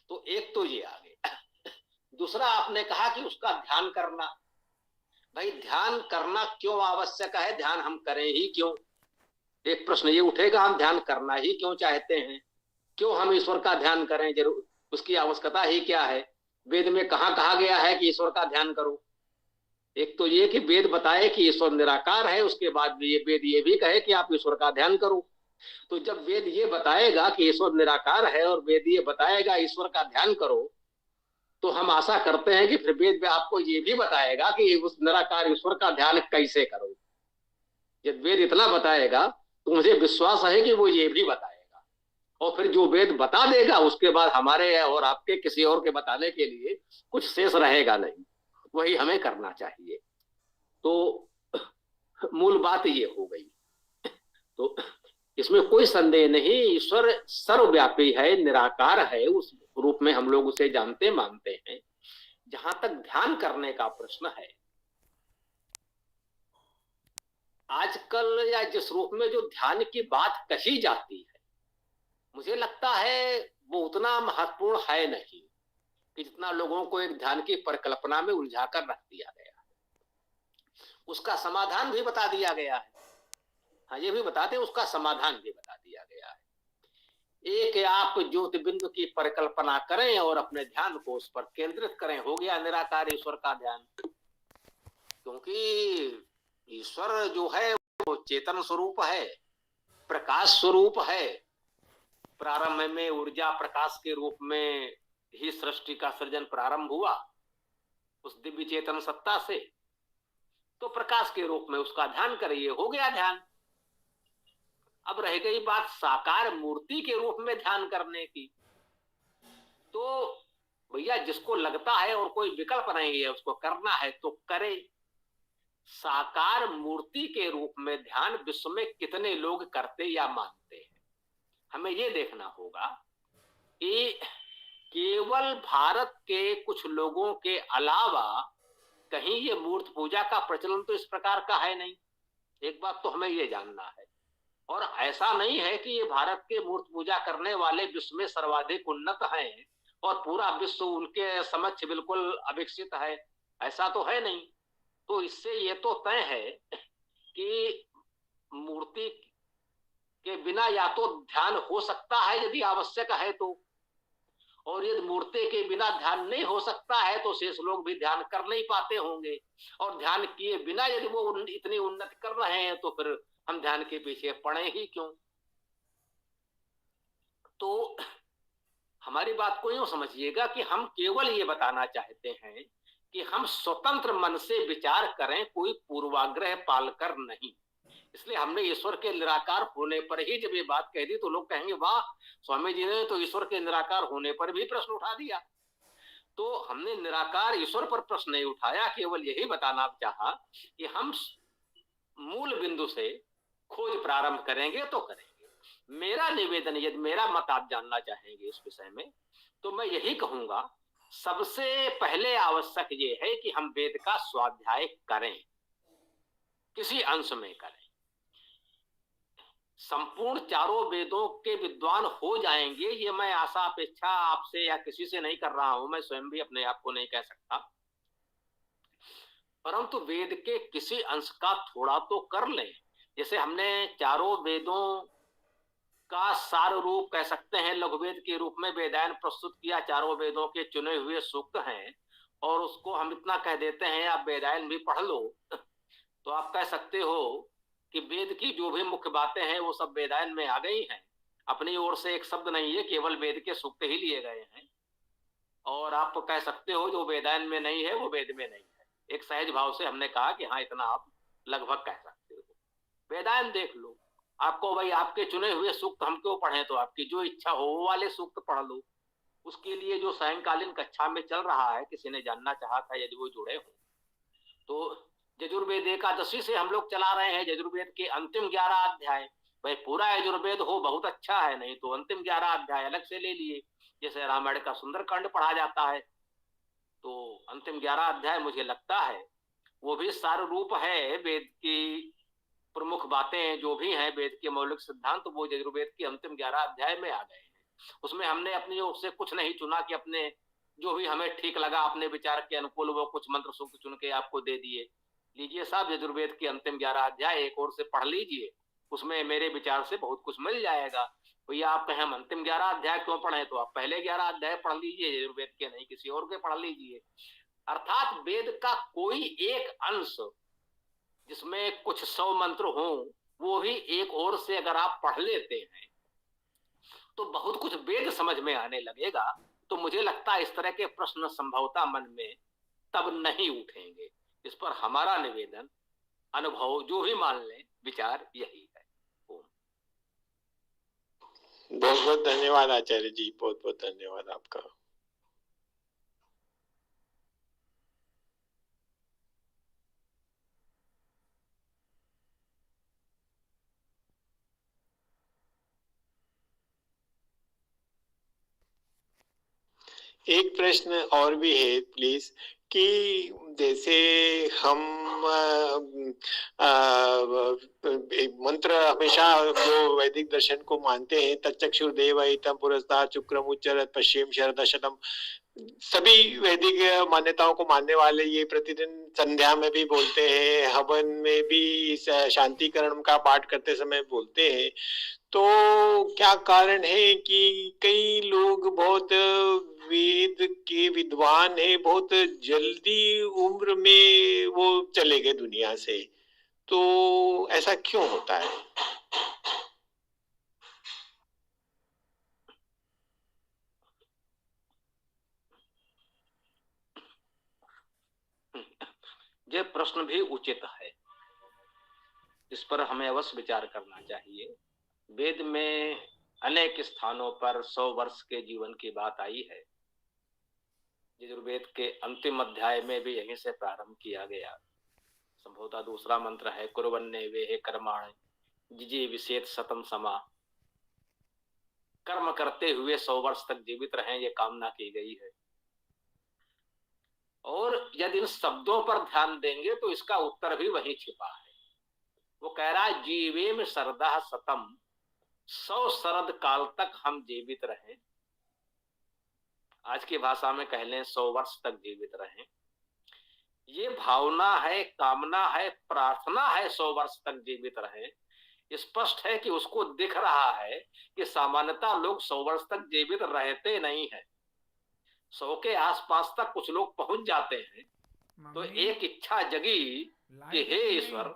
तो एक तो ये आगे। दूसरा, आपने कहा कि उसका ध्यान करना। भाई ध्यान करना क्यों आवश्यक है? ध्यान हम करें ही क्यों? एक प्रश्न ये उठेगा, हम ध्यान करना ही क्यों चाहते हैं? क्यों हम ईश्वर का ध्यान करें? जरूर उसकी आवश्यकता ही क्या है? वेद में कहाँ कहा गया है कि ईश्वर का ध्यान करो? एक तो ये कि वेद बताए कि ईश्वर निराकार है, उसके बाद ये वेद ये भी कहे कि आप ईश्वर का ध्यान करो। तो जब वेद ये बताएगा कि ईश्वर निराकार है और वेद ये बताएगा ईश्वर का ध्यान करो, तो हम आशा करते हैं कि फिर वेद में आपको ये भी बताएगा कि उस निराकार ईश्वर का ध्यान कैसे करो। जब वेद इतना बताएगा तो मुझे विश्वास है कि वो ये भी बताएगा, और फिर जो वेद बता देगा उसके बाद हमारे और आपके किसी और के बताने के लिए कुछ शेष रहेगा नहीं, वही हमें करना चाहिए। तो मूल बात ये हो गई। तो इसमें कोई संदेह नहीं, ईश्वर सर्वव्यापी है, निराकार है, उस रूप में हम लोग उसे जानते मानते हैं। जहां तक ध्यान करने का प्रश्न है, आजकल या जिस रूप में जो ध्यान की बात कही जाती है, मुझे लगता है वो उतना महत्वपूर्ण है नहीं कि जितना लोगों को एक ध्यान की परिकल्पना में उलझाकर रख दिया गया है। उसका समाधान भी बता दिया गया है। हाँ, ये भी बताते हैं, उसका समाधान भी बता दिया गया है। एक, आप ज्योतिबिंदु की परिकल्पना करें और अपने ध्यान को उस पर केंद्रित करें, हो गया निराकार ईश्वर का ध्यान। क्योंकि ईश्वर जो है वो चेतन स्वरूप है, प्रकाश स्वरूप है। प्रारंभ में ऊर्जा प्रकाश के रूप में ही सृष्टि का सृजन प्रारंभ हुआ उस दिव्य चेतन सत्ता से, तो प्रकाश के रूप में उसका ध्यान करिए, हो गया ध्यान। अब रह गई बात साकार मूर्ति के रूप में ध्यान करने की, तो भैया जिसको लगता है और कोई विकल्प नहीं है उसको करना है तो करे। साकार मूर्ति के रूप में ध्यान विश्व में कितने लोग करते या मानते हैं, हमें ये देखना होगा। कि केवल भारत के कुछ लोगों के अलावा कहीं ये मूर्ति पूजा का प्रचलन तो इस प्रकार का है नहीं। एक बात तो हमें ये जानना है। और ऐसा नहीं है कि ये भारत के मूर्ति पूजा करने वाले विश्व में सर्वाधिक उन्नत हैं और पूरा विश्व उनके समक्ष बिल्कुल अविकसित है, ऐसा तो है नहीं। तो इससे ये तो तय है कि मूर्ति के बिना या तो ध्यान हो सकता है यदि आवश्यक है तो, और यदि मूर्ति के बिना ध्यान नहीं हो सकता है तो शेष लोग भी ध्यान कर नहीं पाते होंगे। और ध्यान किए बिना यदि वो इतनी उन्नति कर रहे हैं तो फिर हम ध्यान के पीछे पड़े ही क्यों? तो हमारी बात को यूं समझिएगा कि हम केवल ये बताना चाहते हैं कि हम स्वतंत्र मन से विचार करें, कोई पूर्वाग्रह पालकर नहीं। इसलिए हमने ईश्वर के निराकार होने पर ही जब ये बात कह दी तो लोग कहेंगे वाह, स्वामी जी ने तो ईश्वर के निराकार होने पर भी प्रश्न उठा दिया। तो हमने निराकार ईश्वर पर प्रश्न नहीं उठाया, केवल यही बताना चाहा कि हम मूल बिंदु से खोज प्रारंभ करेंगे तो करेंगे। मेरा निवेदन, यदि मेरा मत आप जानना चाहेंगे इस विषय में, तो मैं यही कहूंगा सबसे पहले आवश्यक ये है कि हम वेद का स्वाध्याय करें, किसी अंश में करें। संपूर्ण चारों वेदों के विद्वान हो जाएंगे ये मैं आशा अपेक्षा आपसे या किसी से नहीं कर रहा हूं, मैं स्वयं भी अपने आप को नहीं कह सकता, परंतु वेद के किसी अंश का थोड़ा तो कर लें। जैसे हमने चारों वेदों का सार रूप कह सकते हैं लघुवेद के रूप में वेदायन प्रस्तुत किया, चारों वेदों के चुने हुए सूक्त हैं, और उसको हम इतना कह देते हैं आप वेदायन भी पढ़ लो, तो आप कह सकते हो कि वेद की जो भी मुख्य बातें हैं वो सब वेदायन में आ गई हैं। अपनी ओर से एक शब्द नहीं है, केवल वेद के सूक्त ही लिए गए हैं, और आप कह सकते हो जो वेदायन में नहीं है वो वेद में नहीं है। एक सहज भाव से हमने कहा कि हाँ इतना आप लगभग कह सकते हो। वेदायन देख लो, आपको भाई आपके चुने हुए सूक्त हम क्यों पढ़े, तो आपकी जो इच्छा हो वो वाले सूक्त पढ़ लो। उसके लिए जो सायंकालीन कक्षा में चल रहा है, किसी ने जानना चाहा था यदि वो जुड़े हो, तो यजुर्वेद एकादशी से हम लोग चला रहे हैं, यजुर्वेद के अंतिम 11 अध्याय। भाई पूरा यजुर्वेद हो बहुत अच्छा है, नहीं तो अंतिम 11 अध्याय अलग से ले लिए, जैसे रामायण का सुंदरकांड पढ़ा जाता है, तो अंतिम 11 अध्याय मुझे लगता है वो भी सार रूप है वेद की प्रमुख बातें जो भी हैं, वेद के मौलिक सिद्धांत, वो यजुर्वेद के अंतिम 11 अध्याय में आ गए हैं। उसमें हमने अपनी ओर से कुछ नहीं चुना कि अपने जो भी हमें ठीक लगा अपने विचार के अनुकूल वो कुछ मंत्र सूक्त चुन के आपको दे दिए। लीजिए साहब यजुर्वेद के अंतिम 11 अध्याय एक ओर से पढ़ लीजिए, उसमें मेरे विचार से बहुत कुछ मिल जाएगा। भैया आप कहें हम अंतिम 11 अध्याय क्यों पढ़े, तो आप पहले 11 अध्याय पढ़ लीजिए, यजुर्वेद के नहीं किसी और के पढ़ लीजिए। अर्थात वेद का कोई एक अंश जिसमें कुछ 100 मंत्र हो वो ही एक ओर से अगर आप पढ़ लेते हैं तो बहुत कुछ वेद समझ में आने लगेगा। तो मुझे लगता है इस तरह के प्रश्न संभवतः मन में तब नहीं उठेंगे। इस पर हमारा निवेदन, अनुभव जो भी मान लें, विचार यही है। बहुत बहुत धन्यवाद आचार्य जी, बहुत बहुत धन्यवाद आपका। एक प्रश्न और भी है प्लीज, कि जैसे हम एक मंत्र हमेशा जो वैदिक दर्शन को मानते हैं, तच्चक्षुर्देव इतम पुरस्तात् शुक्रम उच्चरत् पश्चिम शरदशतम, सभी वैदिक मान्यताओं को मानने वाले ये प्रतिदिन संध्या में भी बोलते हैं, हवन में भी शांतिकरण का पाठ करते समय बोलते हैं। तो क्या कारण है कि कई लोग बहुत वेद के विद्वान हैं, बहुत जल्दी उम्र में वो चले गए दुनिया से, तो ऐसा क्यों होता है? ये प्रश्न भी उचित है, इस पर हमें अवश्य विचार करना चाहिए। वेद में अनेक स्थानों पर 100 वर्ष के जीवन की बात आई है। यजुर्वेद के अंतिम अध्याय में भी यहीं से प्रारंभ किया गया। संभवतः दूसरा मंत्र है कुर्वन्नेवेह कर्माणि जिजीविषेत शतम समा, कर्म करते हुए 100 वर्ष तक जीवित रहें, ये कामना की गई है। और यदि इन शब्दों पर ध्यान देंगे तो इसका उत्तर भी वहीं छिपा है। वो कह रहा है जीवेम शरदः शतम, 100 शरद काल तक हम जीवित रहें। आज की भाषा में कह लें 100 वर्ष तक जीवित रहें। ये भावना है, कामना है, प्रार्थना है 100 वर्ष तक जीवित रहें। स्पष्ट है कि उसको दिख रहा है कि सामान्यतः लोग 100 वर्ष तक जीवित रहते नहीं है, 100 के आसपास तक कुछ लोग पहुंच जाते हैं। तो एक इच्छा जगी कि हे ईश्वर,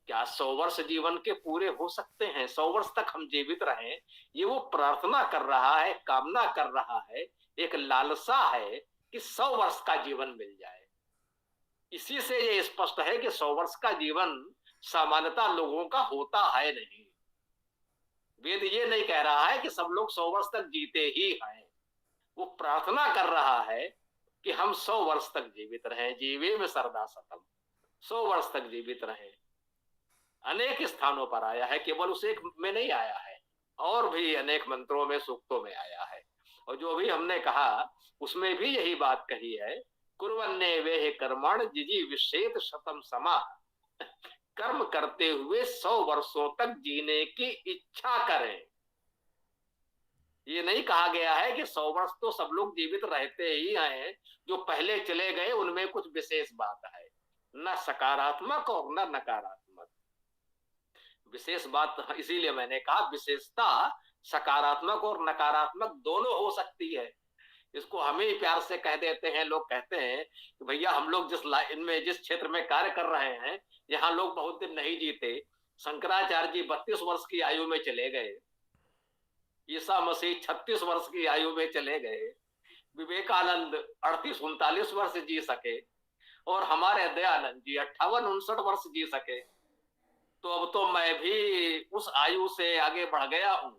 क्या 100 वर्ष जीवन के पूरे हो सकते हैं, 100 वर्ष तक हम जीवित रहें। ये वो प्रार्थना कर रहा है, कामना कर रहा है, एक लालसा है कि 100 वर्ष का जीवन मिल जाए। इसी से ये स्पष्ट है कि 100 वर्ष का जीवन सामान्यतः लोगों का होता है नहीं। वेद ये नहीं कह रहा है कि सब लोग 100 वर्ष तक जीते ही हैं, वो प्रार्थना कर रहा है कि हम 100 वर्ष तक जीवित रहें। जीवे में शरदः शतम, 100 वर्ष तक जीवित रहें। अनेक स्थानों पर आया है, केवल उस एक में नहीं आया है, और भी अनेक मंत्रों में, सूक्तों में आया है। और जो भी हमने कहा उसमें भी यही बात कही है, कुर्वन्ने वे कर्मण जिजी विशेत शतम समा, कर्म करते हुए 100 वर्षों तक जीने की इच्छा करें। ये नहीं कहा गया है कि 100 वर्ष तो सब लोग जीवित रहते ही हैं, जो पहले चले गए उनमें कुछ विशेष बात है, न सकारात्मक और न नकारात्मक। विशेष बात इसीलिए मैंने कहा विशेषता सकारात्मक और नकारात्मक दोनों हो सकती है। इसको हम ही प्यार से कह देते हैं, लोग कहते हैं कि भैया हम लोग जिस लाइन में जिस क्षेत्र में कार्य कर रहे हैं यहाँ लोग बहुत दिन नहीं जीते। शंकराचार्य जी 32 वर्ष की आयु में चले गए, ईसा मसीह 36 वर्ष की आयु में चले गए, विवेकानंद 38-39 वर्ष जी सके, और हमारे दयानंद जी 58-59 वर्ष जी सके। तो अब तो मैं भी उस आयु से आगे बढ़ गया हूं।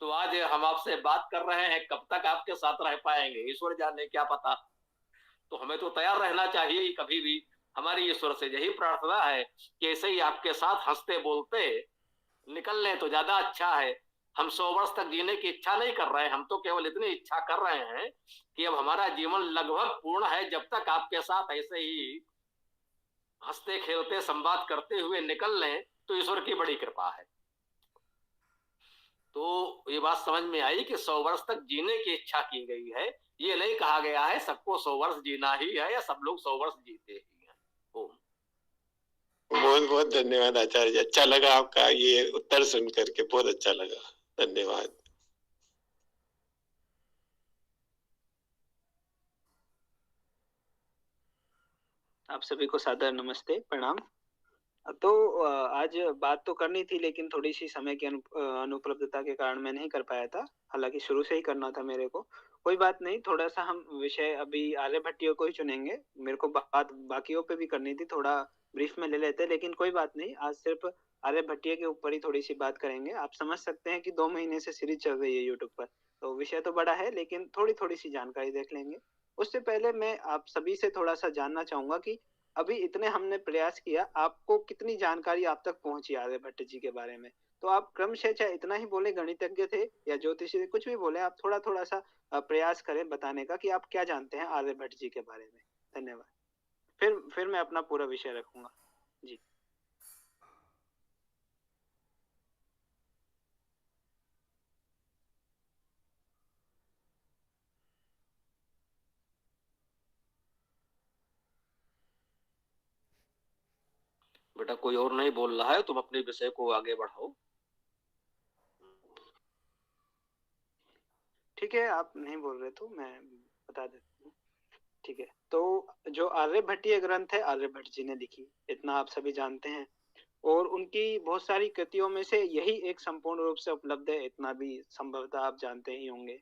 तो आज हम आपसे बात कर रहे हैं, कब तक आपके साथ रह पाएंगे ईश्वर जाने, क्या पता। तो हमें तो तैयार रहना चाहिए कभी भी। हमारी ईश्वर से यही प्रार्थना है कि ऐसे ही आपके साथ हंसते बोलते निकल लें तो ज्यादा अच्छा है। हम 100 वर्ष तक जीने की इच्छा नहीं कर रहे हैं, हम तो केवल इतनी इच्छा कर रहे हैं कि अब हमारा जीवन लगभग पूर्ण है। जब तक आपके साथ ऐसे ही हंसते खेलते संवाद करते हुए निकल लें तो ईश्वर की बड़ी कृपा है। तो ये बात समझ में आई कि 100 वर्ष तक जीने की इच्छा की गई है। ये नहीं कहा गया है सबको 100 वर्ष जीना ही है या सब लोग 100 वर्ष जीते ही हैं। ओम। बहुत बहुत धन्यवाद आचार्य जी, अच्छा लगा आपका ये उत्तर सुन करके, बहुत अच्छा लगा, धन्यवाद। आप सभी को सादर नमस्ते, प्रणाम। तो आज बात तो करनी थी लेकिन थोड़ी सी समय की अनुपलब्धता के कारण मैं नहीं कर पाया था, हालांकि शुरू से ही करना था मेरे को। कोई बात नहीं, थोड़ा सा हम विषय अभी आर्यभट्टियों को ही चुनेंगे। मेरे को बात बाकियों पे भी करनी थी, थोड़ा ब्रीफ में ले लेते, लेकिन कोई बात नहीं, आज सिर्फ आर्यभट्टिया के ऊपर ही थोड़ी सी बात करेंगे। आप समझ सकते हैं कि 2 महीने से सीरीज चल रही है यूट्यूब पर, तो विषय तो बड़ा है लेकिन थोड़ी थोड़ी सी जानकारी देख लेंगे। उससे पहले मैं आप सभी से थोड़ा सा जानना चाहूंगा कि अभी इतने हमने प्रयास किया, आपको कितनी जानकारी आप तक पहुंची आर्यभट्ट जी के बारे में? तो आप क्रमशः चाहे इतना ही बोले, गणितज्ञ थे या ज्योतिषी थे, कुछ भी बोले, आप थोड़ा थोड़ा सा प्रयास करें बताने का कि आप क्या जानते हैं आर्यभट्ट जी के बारे में। धन्यवाद। फिर मैं अपना पूरा विषय रखूंगा जी। बेटा कोई और नहीं बोल रहा है, तुम अपने विषय को आगे बढ़ाओ। ठीक है, आप नहीं बोल रहे तो मैं बता देता हूँ। ठीक है, तो जो आर्यभट्टीय ग्रंथ है आर्यभट्ट जी ने लिखी, इतना आप सभी जानते हैं, और उनकी बहुत सारी कृतियों में से यही एक संपूर्ण रूप से उपलब्ध है, इतना भी संभवतः आप जानते ही होंगे।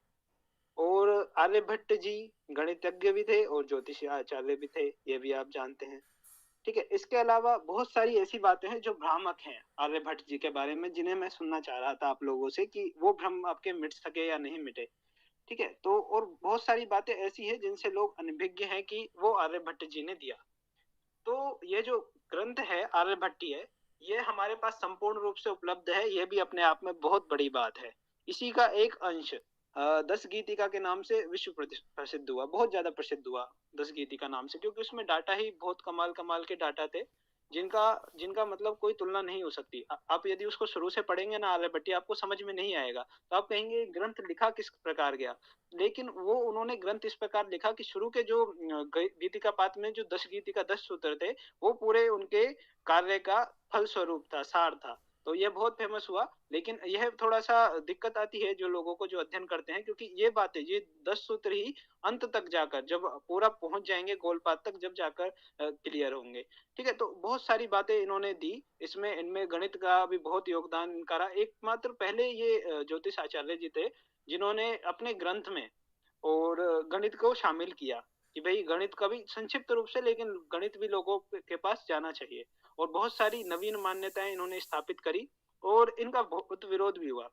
और आर्यभट्ट जी गणितज्ञ भी थे और ज्योतिषी आचार्य भी थे, ये भी आप जानते हैं। ठीक है, इसके अलावा बहुत सारी ऐसी बातें हैं जो भ्रामक हैं आर्यभट्ट जी के बारे में, जिन्हें मैं सुनना चाह रहा था आप लोगों से कि वो भ्रम आपके मिट सके या नहीं मिटे। ठीक है, तो और बहुत सारी बातें ऐसी हैं जिनसे लोग अनभिज्ञ हैं कि वो आर्यभट्ट जी ने दिया। तो ये जो ग्रंथ है आर्यभट्टीय है, ये हमारे पास संपूर्ण रूप से उपलब्ध है, ये भी अपने आप में बहुत बड़ी बात है। इसी का एक अंश 10 गीतिका के नाम से विश्व प्रसिद्ध हुआ, बहुत ज्यादा प्रसिद्ध हुआ 10 गीतिका नाम से, क्योंकि उसमें डाटा ही बहुत कमाल कमाल के डाटा थे, जिनका जिनका मतलब कोई तुलना नहीं हो सकती। आप यदि उसको शुरू से पढ़ेंगे ना आर्यभट्टी, आपको समझ में नहीं आएगा, तो आप कहेंगे ग्रंथ लिखा किस प्रकार गया। लेकिन वो उन्होंने ग्रंथ इस प्रकार लिखा कि शुरू के जो गीतिका पाठ में जो 10 गीतिका 10 सूत्र थे, वो पूरे उनके कार्य का फल स्वरूप था, सार था। तो ये बहुत फेमस हुआ। लेकिन यह थोड़ा सा दिक्कत आती है जो लोगों को, जो अध्ययन करते हैं, क्योंकि ये बातें, ये 10 सूत्र ही अंत तक जाकर, जब पूरा पहुंच जाएंगे गोलपात तक, जब जाकर क्लियर होंगे। ठीक है, तो बहुत सारी बातें इन्होंने दी इसमें, इनमें गणित का भी बहुत योगदान करा। एकमात्र पहले ये ज्योतिष आचार्य जी थे जिन्होंने अपने ग्रंथ में और गणित को शामिल किया कि भाई गणित का भी संक्षिप्त रूप से, लेकिन गणित भी लोगों के पास जाना चाहिए। और बहुत सारी नवीन मान्यताएं इन्होंने स्थापित करी और इनका बहुत विरोध भी हुआ।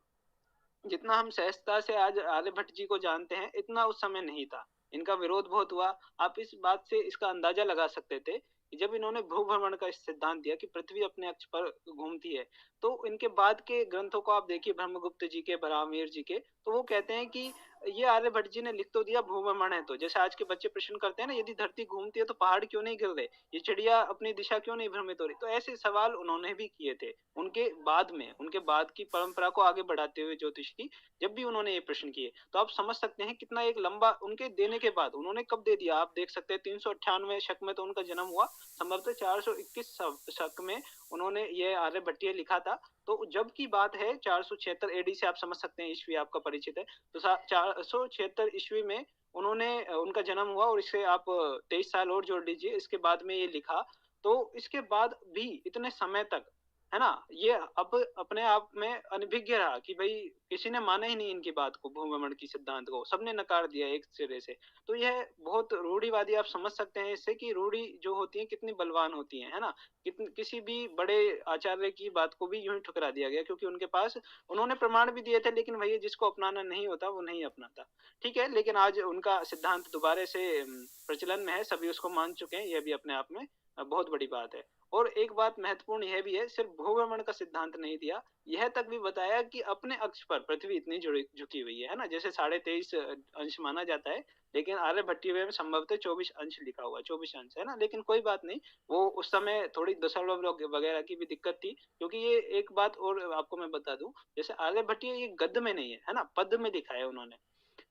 जितना हम सहजता से आज आर्यभट्ट जी को जानते हैं, इतना उस समय नहीं था। इनका विरोध बहुत हुआ। आप इस बात से इसका अंदाजा लगा सकते थे कि जब इन्होंने भ्रूभ्रमण का सिद्धांत दिया कि पृथ्वी अपने अक्ष पर घूमती है, तो इनके बाद के ग्रंथों को आप देखिए, ब्रह्मगुप्त जी के, बराहमीर जी के, तो वो कहते हैं कि ये आर्यभट्ट जी ने लिख तो दिया भूभ्रमण है, तो जैसे आज के बच्चे प्रश्न करते हैं ना, यदि धरती घूमती है तो पहाड़ क्यों नहीं गिर रहे, ये चिड़िया अपनी दिशा क्यों नहीं भ्रमित हो रही, तो ऐसे सवाल उन्होंने भी किए थे उनके बाद में, उनके बाद की परंपरा को आगे बढ़ाते हुए ज्योतिष की, जब भी उन्होंने ये प्रश्न किए। तो आप समझ सकते हैं कितना एक लंबा उनके देने के बाद उन्होंने कब दे दिया, आप देख सकते हैं 398 शक में तो उनका जन्म हुआ, संभवतः 421 शक में उन्होंने ये आर्यभट्टीय लिखा था। तो जब की बात है 476 एडी से, आप समझ सकते हैं ईस्वी आपका परिचित है, तो 476 ईस्वी में उन्होंने उनका जन्म हुआ, और इससे आप 23 साल और जोड़ लीजिए, इसके बाद में ये लिखा। तो इसके बाद भी इतने समय तक, है ना, ये अब अपने आप में अनभिज्ञ रहा कि भाई किसी ने माना ही नहीं इनकी बात को, भूभ्रमण की सिद्धांत को सबने नकार दिया एक सिरे से। तो यह बहुत रूढ़िवादी, आप समझ सकते हैं इससे कि रूढ़ी जो होती है कितनी बलवान होती है ना, किसी भी बड़े आचार्य की बात को भी यूं ही ठुकरा दिया गया, क्योंकि उनके पास उन्होंने प्रमाण भी दिए थे, लेकिन भैया जिसको अपनाना नहीं होता वो नहीं अपनाता। ठीक है, लेकिन आज उनका सिद्धांत दोबारा से प्रचलन में है, सभी उसको मान चुके हैं, यह भी अपने आप में बहुत बड़ी बात है। और एक बात महत्वपूर्ण यह भी है, सिर्फ भूभ्रमण का सिद्धांत नहीं दिया, यह तक भी बताया कि अपने अक्ष पर पृथ्वी इतनी झुकी हुई है ना, जैसे 23.5 अंश माना जाता है, लेकिन आर्यभट्टीय में संभवतः 24 अंश लिखा हुआ, 24 अंश है ना, लेकिन कोई बात नहीं, वो उस समय थोड़ी दशमलव वगैरह की भी दिक्कत थी, क्योंकि ये एक बात और आपको मैं बता दूं, जैसे आर्यभट्टीय ये गद्य में नहीं है ना, पद में लिखा है उन्होंने,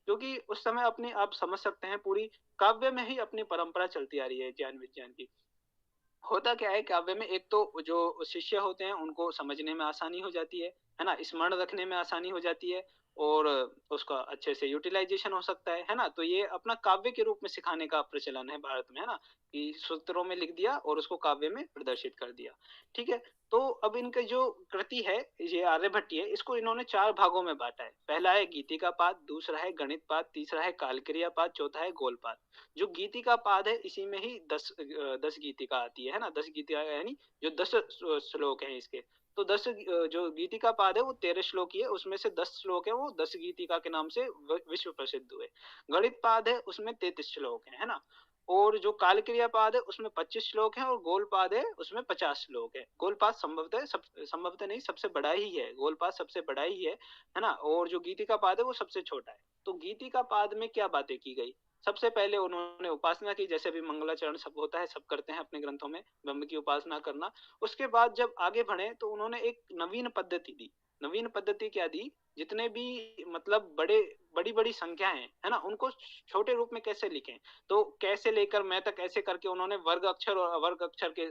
क्योंकि उस समय अपनी, आप समझ सकते हैं, पूरी काव्य में ही अपनी परंपरा चलती आ रही है ज्ञान विज्ञान की। होता क्या है काव्य में, एक तो जो शिष्य होते हैं उनको समझने में आसानी हो जाती है ना, स्मरण रखने में आसानी हो जाती है, और उसका अच्छे से यूटिलाइजेशन हो सकता है ना, तो ये अपना काव्य के रूप में सिखाने का प्रचलन है भारत में, है ना, कि सूत्रों में लिख दिया और उसको काव्य में प्रदर्शित कर दिया। ठीक है, तो अब इनका जो कृति है ये आर्यभट्टीय, इसको इन्होंने 4 भागों में बांटा है। पहला है गीतिका पाद, दूसरा है गणित पाद, तीसरा है कालक्रिया पाद, चौथा है गोल पाद। जो गीतिका पाद है इसी में ही 10 गीतिका आती है ना, 10 गीतिका यानी जो 10 श्लोक हैं इसके, तो 10 जो गीतिका पाद है वो 13 श्लोक ही है, उसमें से 10 श्लोक है वो 10 गीतिका के नाम से विश्व प्रसिद्ध हुए। गणित पाद है उसमें 33 श्लोक है ना, और जो काल क्रिया पाद है उसमें 25 श्लोक है, और गोल पाद है उसमें 50 श्लोक है। गोल पाद संभवतः नहीं, सबसे बड़ा ही है, गोल पाद सबसे बड़ा ही है ना, और जो गीतिका पाद है वो सबसे छोटा है। तो गीतिका पाद में क्या बातें की गई, सबसे पहले उन्होंने उपासना की, जैसे भी मंगलाचरण सब होता है, सब करते हैं अपने ग्रंथों में, ब्रह्म की उपासना करना। उसके बाद जब आगे बढ़े तो उन्होंने एक नवीन पद्धति दी। नवीन पद्धति क्या दी, जितने भी मतलब बड़ी बड़ी संख्या है ना, उनको छोटे रूप में कैसे लिखें, तो कैसे लेकर मैं तक ऐसे करके उन्होंने वर्ग अक्षर और अवर्ग अक्षर के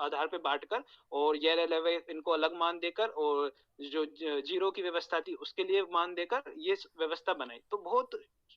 आधार पे बांटकर, और ये लेवे इनको अलग मान देकर, और जो जीरो की व्यवस्था थी उसके लिए मान देकर ये व्यवस्था बनाई। तो बहुत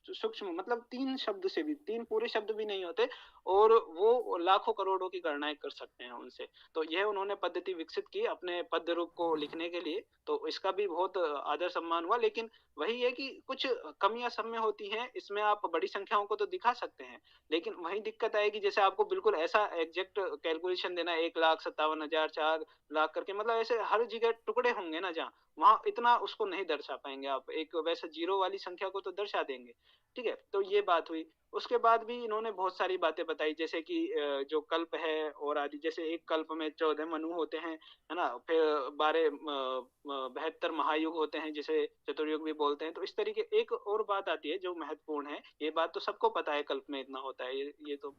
सूक्ष्म, मतलब 3 शब्द से भी, 3 पूरे शब्द भी नहीं होते, और वो लाखों करोड़ों की गणनाएं कर सकते हैं उनसे। तो यह उन्होंने पद्धति विकसित की अपने पद्य रूप को लिखने के लिए, तो इसका भी बहुत आदर सम्मान हुआ। लेकिन वही है कि कुछ कमियां सब में होती हैं, इसमें आप बड़ी संख्याओं को तो दिखा सकते हैं, लेकिन वही दिक्कत आएगी, जैसे आपको बिल्कुल ऐसा एग्जैक्ट कैलकुलेशन देना 1,57,000 4 लाख करके, मतलब ऐसे हर जगह टुकड़े होंगे ना, जहाँ वहां इतना उसको नहीं दर्शा पाएंगे आप, एक वैसे जीरो वाली संख्या को तो दर्शा देंगे। ठीक है, तो ये बात हुई। उसके बाद भी इन्होंने बहुत सारी बातें बताई, जैसे कि जो कल्प है और आदि, जैसे एक कल्प में 14 मनु होते हैं, है ना, फिर 72 महायुग होते हैं, जिसे चतुर्युग भी बोलते हैं। तो इस तरीके एक और बात आती है जो महत्वपूर्ण है, ये बात तो सबको पता है कल्प में इतना होता है, ये तो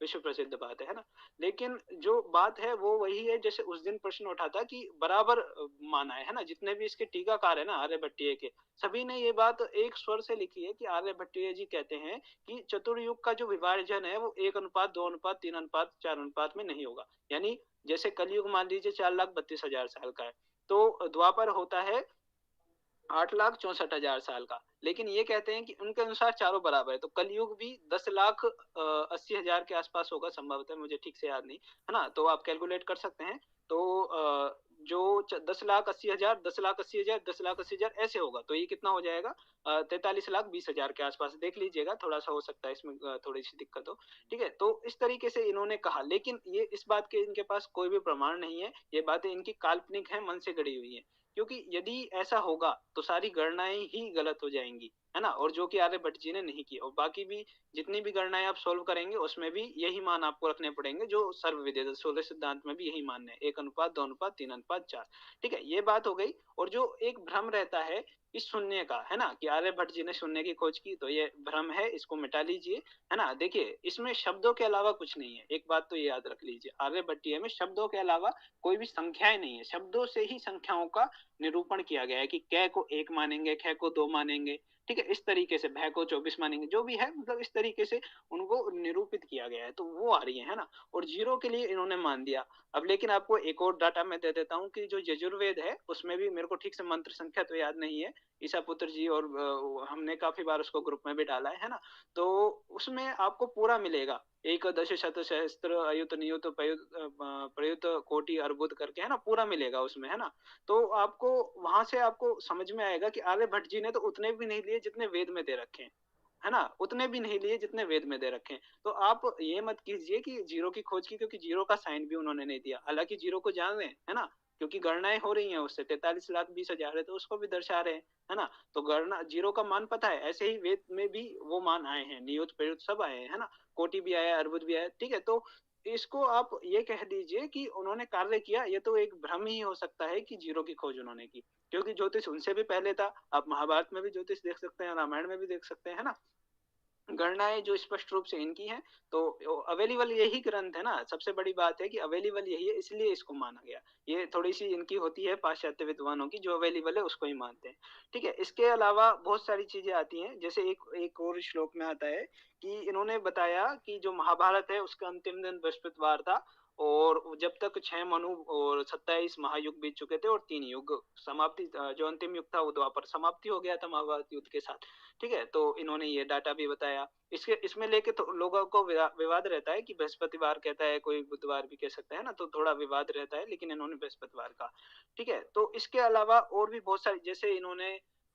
विश्व प्रसिद्ध बात है ना, लेकिन जो बात है वो वही है, जैसे उस दिन प्रश्न उठा था कि बराबर माना है ना, जितने भी इसके टीकाकार है ना आर्यभट्टीय के, सभी ने ये बात एक स्वर से लिखी है कि आर्यभट्टीय जी कहते हैं कि चतुर्युग का जो विभाजन है वो 1:2:3:4 में नहीं होगा। यानी जैसे कलयुग मान लीजिए 4,32,000 साल का है, तो द्वापर होता है 8,64,000 साल का, लेकिन ये कहते हैं कि उनके अनुसार चारों बराबर है, तो कलयुग भी 10,80,000 के आसपास होगा संभवतः, मुझे ठीक से याद नहीं है ना, तो आप कैलकुलेट कर सकते हैं। तो जो 10,80,000 10,80,000 10,80,000 ऐसे होगा, तो ये कितना हो जाएगा 43,20,000 के आसपास, देख लीजिएगा, थोड़ा सा हो सकता है इसमें थोड़ी सी दिक्कत हो। ठीक है, तो इस तरीके से इन्होंने कहा, लेकिन ये इस बात के इनके पास कोई भी प्रमाण नहीं है, ये बातें इनकी काल्पनिक है, मन से गढ़ी हुई है, क्योंकि यदि ऐसा होगा तो सारी गणनाएं ही गलत हो जाएंगी, है ना, और जो कि आर्यभट्ट जी ने नहीं की। और बाकी भी जितनी भी गणनाएं आप सोल्व करेंगे उसमें भी यही मान आपको रखने पड़ेंगे जो सर्वविदित सोलर सिद्धांत में भी यही मान है, 1:2:3:4। ठीक है, ये बात हो गई। और जो एक भ्रम रहता है इस शून्य का, है ना, कि आर्यभट्ट जी ने शून्य की खोज की, तो ये भ्रम है, इसको मिटा लीजिए, है ना। देखिए इसमें शब्दों के अलावा कुछ नहीं है, एक बात तो ये याद रख लीजिए, आर्यभट्टीय में शब्दों के अलावा कोई भी संख्याएं नहीं है, शब्दों से ही संख्याओं का निरूपण किया गया है कि कै को 1 मानेंगे, ख को 2 मानेंगे, ठीक है, इस तरीके से भय को 24 मानेंगे, जो भी है मतलब इस तरीके से उनको निरूपित किया गया है, तो वो आ रही है ना। और जीरो के लिए इन्होंने मान दिया। अब लेकिन आपको एक और डाटा मैं दे देता हूँ कि जो यजुर्वेद है उसमें भी, मेरे को ठीक से मंत्र संख्या तो याद नहीं है, ईसा पुत्र जी और हमने काफी बार उसको ग्रुप में भी डाला है ना, तो उसमें आपको पूरा मिलेगा, एकदश शत सहस्त्र अयुत नियुत प्रयुत कोटि अर्बुद करके, है ना, पूरा मिलेगा उसमें, है ना। तो आपको वहां से आपको समझ में आएगा कि आर्यभट्ट जी ने तो उतने भी नहीं लिए जितने वेद में दे रखे हैं, है ना, उतने भी नहीं लिए जितने वेद में दे रखे हैं। तो आप ये मत कीजिए कि जीरो की खोज की, क्योंकि जीरो का साइन भी उन्होंने नहीं दिया, हालांकि जीरो को जान रहे हैं, है ना, क्योंकि गणनाएं हो रही हैं उससे 43,20,000 है, तो उसको भी दर्शा रहे हैं, है ना। तो गणना जीरो का मान पता है, ऐसे ही वेद में भी वो मान आए हैं, नियुत प्रयुत सब आए हैं, है ना, कोटि भी आया, अर्बुद भी आया, ठीक है। तो इसको आप ये कह दीजिए कि उन्होंने कार्य किया, ये तो एक भ्रम ही हो सकता है कि जीरो की खोज उन्होंने की, क्योंकि ज्योतिष उनसे भी पहले था। आप महाभारत में भी ज्योतिष देख सकते हैं, रामायण में भी देख सकते हैं, है ना। गणनाएं जो स्पष्ट रूप से इनकी हैं, तो अवेलेबल यही ग्रंथ है ना, सबसे बड़ी बात है कि अवेलेबल यही है, इसलिए इसको माना गया। ये थोड़ी सी इनकी होती है पाश्चात्य विद्वानों की, जो अवेलेबल है उसको ही मानते हैं, ठीक है। इसके अलावा बहुत सारी चीजें आती हैं, जैसे एक और श्लोक में आता है कि इन्होंने बताया कि जो महाभारत है उसका अंतिम दिन बृहस्पतिवार था, और जब तक 6 मनु और 27 महायुग बीत चुके थे और 3 युग समाप्ति, जो अंतिम युग था वो द्वापर समाप्ति हो गया था महाभारत युद्ध के साथ, ठीक है। तो इन्होंने ये डाटा भी बताया। इसमें लेके तो लोगों को विवाद रहता है कि बृहस्पतिवार कहता है, कोई बुधवार भी कह सकता है ना, तो थोड़ा विवाद रहता है, लेकिन इन्होंने बृहस्पतिवार कहा, ठीक है। तो इसके अलावा और भी बहुत सारी, जैसे इन्होंने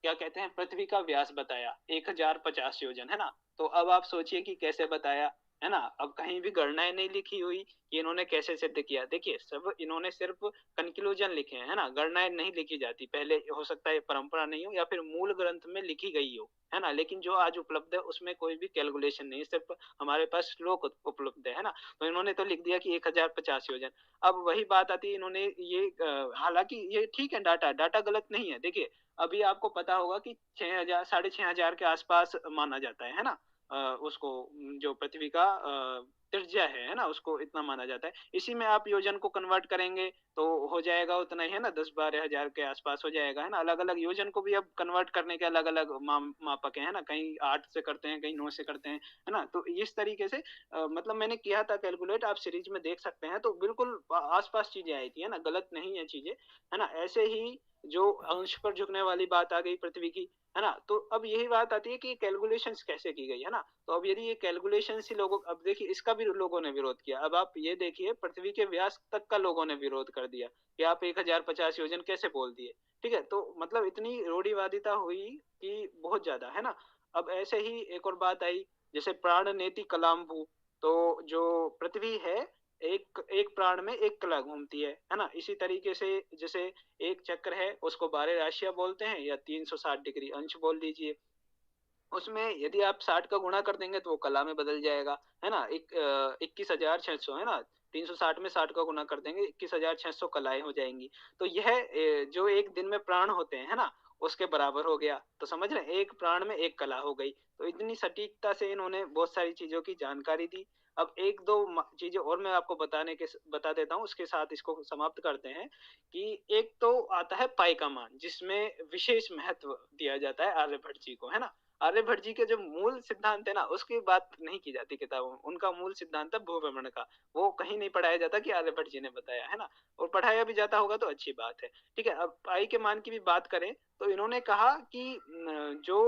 क्या कहते हैं, पृथ्वी का व्यास बताया 1050 योजन, है ना। तो अब आप सोचिए कि कैसे बताया, है ना। अब कहीं भी गणनाएं नहीं लिखी हुई कि इन्होंने कैसे सिद्ध किया, देखिए सब इन्होंने सिर्फ कंक्लूजन लिखे हैं, है ना, गणनाएं नहीं लिखी जाती, पहले हो सकता है परंपरा नहीं हो या फिर मूल ग्रंथ में लिखी गई हो, है ना, लेकिन जो आज उपलब्ध है उसमें कोई भी कैलकुलेशन नहीं, सिर्फ हमारे पास श्लोक उपलब्ध है ना। तो इन्होंने तो लिख दिया कि 1050 योजन। अब वही बात आती है, इन्होंने ये हालांकि ये ठीक है, डाटा गलत नहीं है। देखिए अभी आपको पता होगा कि 6,000 6,500 के आसपास माना जाता है ना, उसको, जो पृथ्वी का त्रिज्या है ना, उसको इतना माना जाता है। इसी में आप योजन को कन्वर्ट करेंगे तो हो जाएगा उतना ही, है ना, 10-12 हजार के आसपास हो जाएगा, है ना। अलग अलग योजन को भी अब कन्वर्ट करने के अलग अलग मापक है ना, कहीं 8 से करते हैं, कहीं 9 से करते हैं, है ना। तो इस तरीके से मतलब मैंने किया था कैलकुलेट, आप सीरीज में देख सकते हैं, तो बिल्कुल आसपास चीजें आई थी, है ना, गलत नहीं है चीजें, है ना। ऐसे ही जो अंश पर झुकने वाली बात आ गई पृथ्वी की, है ना, तो अब यही बात आती है कि कैलकुलेशंस कैसे की गई, है ना। तो अब यदि ये कैलकुलेशंस ही लोगों, अब देखिए इसका भी लोगों ने विरोध किया। अब आप ये देखिए पृथ्वी के व्यास तक का लोगों ने विरोध कर दिया कि आप 1050 योजन कैसे बोल दिए, ठीक है। तो मतलब इतनी रूढ़िवादिता हुई कि बहुत ज्यादा, है ना। अब ऐसे ही एक और बात आई, जैसे प्राण नेति कलाम्बु, तो जो पृथ्वी है, एक एक प्राण में एक कला घूमती है ना। इसी तरीके से जैसे एक चक्र है उसको 12 राशियां बोलते हैं, या 360 डिग्री अंश बोल लीजिए, उसमें यदि आप 60 का गुणा कर देंगे तो वो कला में बदल जाएगा, है ना। 21,600, है ना, 360 में 60 का गुना कर देंगे, 21,600 कलाएं हो जाएंगी। तो यह जो एक दिन में प्राण होते हैं, है ना, उसके बराबर हो गया। तो समझ रहे हैं, एक प्राण में एक कला हो गई। तो इतनी सटीकता से इन्होंने बहुत सारी चीजों की जानकारी दी। अब एक दो चीजें और मैं आपको बता देता हूँ, उसके साथ इसको समाप्त करते हैं। कि एक तो आता है पाई का मान, जिसमें विशेष महत्व दिया जाता है आर्यभट्ट जी को, है ना। आर्यभट्ट जी के जो मूल सिद्धांत है ना, उसकी बात नहीं की जाती किताबों में। उनका मूल सिद्धांत है भूभ्रमण का, वो कहीं नहीं पढ़ाया जाता कि आर्यभट्ट जी ने बताया, है ना। और पढ़ाया भी जाता होगा तो अच्छी बात है, ठीक है। अब पाई के मान की भी बात करें तो इन्होंने कहा कि जो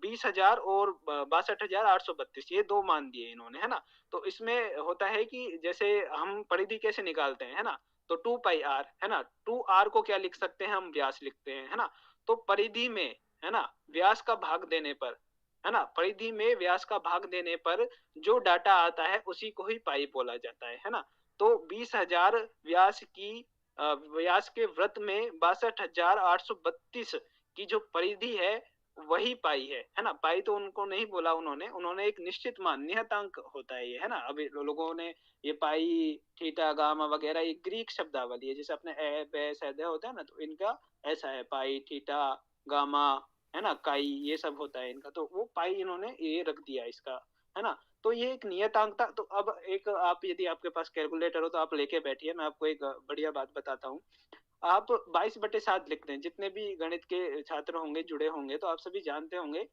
20,000 और 62,832, ये दो मान दिए इन्होंने, है ना। तो इसमें होता है कि जैसे हम परिधि कैसे निकालते हैं, है ना, तो 2πr, है ना, 2r को क्या लिख सकते हैं हम, व्यास लिखते हैं, है ना। तो परिधि में, है ना, व्यास का भाग देने पर, है ना, परिधि में व्यास का भाग देने पर जो डाटा आता है उसी को ही पाई बोला जाता है ना। तो 20,000 व्यास के वृत्त में 62,832 की जो परिधि है वही पाई है ना। पाई तो उनको नहीं बोला उन्होंने एक निश्चित मान, नियतांक होता है ये, है ना। अभी लोगों ने ये पाई, थीटा, गामा वगैरह ये ग्रीक शब्दावली है, जैसे अपने ए बे सैदे होता है ना, तो इनका ऐसा है पाई, थीटा, गामा, है ना, काई, ये सब होता है इनका। तो वो पाई इन्होंने ये रख दिया इसका, है ना। तो ये एक नियतांक था। तो अब एक आप, यदि आपके पास कैलकुलेटर हो तो आप लेके बैठिए, मैं आपको एक बढ़िया बात बताता हूँ। आप 22/7 लिखते हैं, जितने भी गणित के छात्र होंगे जुड़े होंगे तो आप सभी जानते होंगे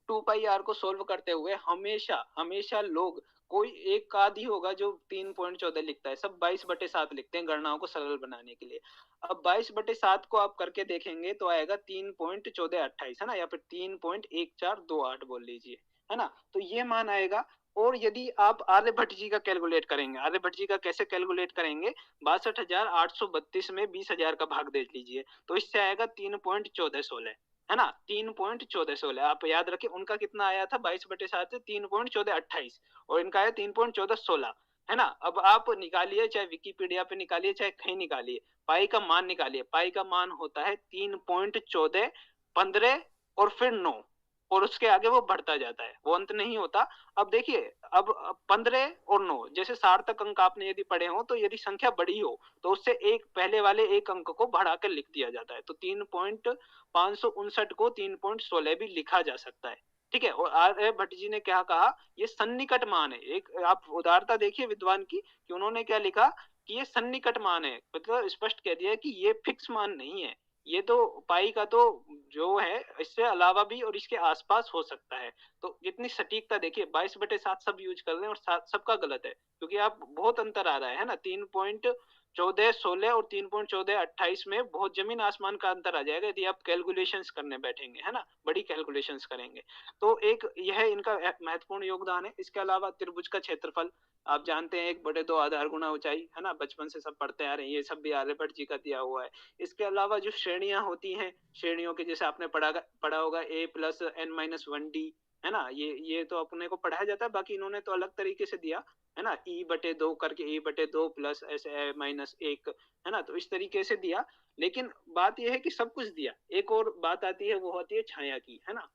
2πr को सोल्व करते हुए हमेशा हमेशा लोग, कोई एक आदि होगा जो 3.14 लिखता है, सब 22/7 लिखते हैं गणनाओं को सरल बनाने के लिए। अब 22/7 को आप करके देखेंगे तो आएगा 3.1428, है ना, या फिर 3.1428 बोल लीजिए, है ना। तो ये मान आएगा। और यदि आप आर्यभट्ट जी का कैलकुलेट करेंगे, आर्यभट्ट जी का कैसे कैलकुलेट करेंगे, 62,832 में 20,000 का भाग दे लीजिए, तो इससे आएगा 3.1416, है ना। 3.1416 आप याद रखें, उनका कितना आया था 22/7 से 3.1428, और इनका आया 3.1416, है ना। अब आप निकालिए, चाहे विकिपीडिया पे निकालिए चाहे कहीं निकालिए, पाई का मान निकालिए। पाई का मान होता है 3.1415 और फिर 9, और उसके आगे वो बढ़ता जाता है, वो अंत नहीं होता। अब देखिए, अब 15 और 9 जैसे सार्थक अंक आपने यदि पढ़े हो, तो यदि संख्या बड़ी हो तो उससे एक पहले वाले एक अंक को बढ़ाकर लिख दिया जाता है। तो 3.559 को 3.16 भी लिखा जा सकता है, ठीक है। और आर्यभट्ट जी ने क्या कहा, ये सन्निकट मान है। एक आप उदारता देखिए विद्वान की, कि उन्होंने क्या लिखा कि ये सन्निकट मान है, मतलब स्पष्ट कह दिया कि ये फिक्स मान नहीं है, ये तो पाई का तो जो है इससे अलावा भी और इसके आसपास हो सकता है। तो कितनी सटीकता देखिए, 22/7 सब यूज कर रहे हैं और सबका गलत है, क्योंकि आप बहुत अंतर आ रहा है ना। 3.1416 और 3.1428 में बहुत जमीन आसमान का अंतर आ जाएगा यदि आप कैलकुलेशंस करने बैठेंगे, है ना, बड़ी कैलकुलेशंस करेंगे। तो एक यह इनका महत्वपूर्ण योगदान है। इसके अलावा त्रिभुज का क्षेत्रफल आप जानते हैं 1/2 आधार गुणा ऊंचाई, है ना, बचपन से सब पढ़ते आ रहे हैं, ये सब भी आर्यभट्ट जी का दिया हुआ है। इसके अलावा जो श्रेणियां होती हैं, श्रेणियों के जैसे आपने पढ़ा होगा a+n-1d, है ना, ये तो अपने को पढ़ाया जाता है, बाकी इन्होंने तो अलग तरीके से दिया, है ना, e/2 करके e/2 प्लस ऐसे -1, है ना। तो इस तरीके से दिया। लेकिन बात यह है कि सब कुछ दिया। एक और बात आती है, वो होती है छाया की, है ना,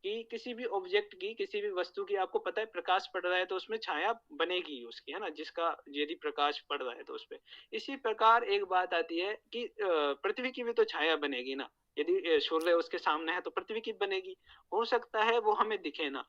कि किसी भी ऑब्जेक्ट की, किसी भी वस्तु की, आपको पता है प्रकाश पड़ रहा है तो उसमें छाया बनेगी उसकी, है ना, जिसका यदि प्रकाश पड़ रहा है तो उसपे। इसी प्रकार एक बात आती है कि पृथ्वी की भी तो छाया बनेगी ना, यदि सूर्य उसके सामने है तो पृथ्वी की बनेगी। हो सकता है वो हमें दिखे ना,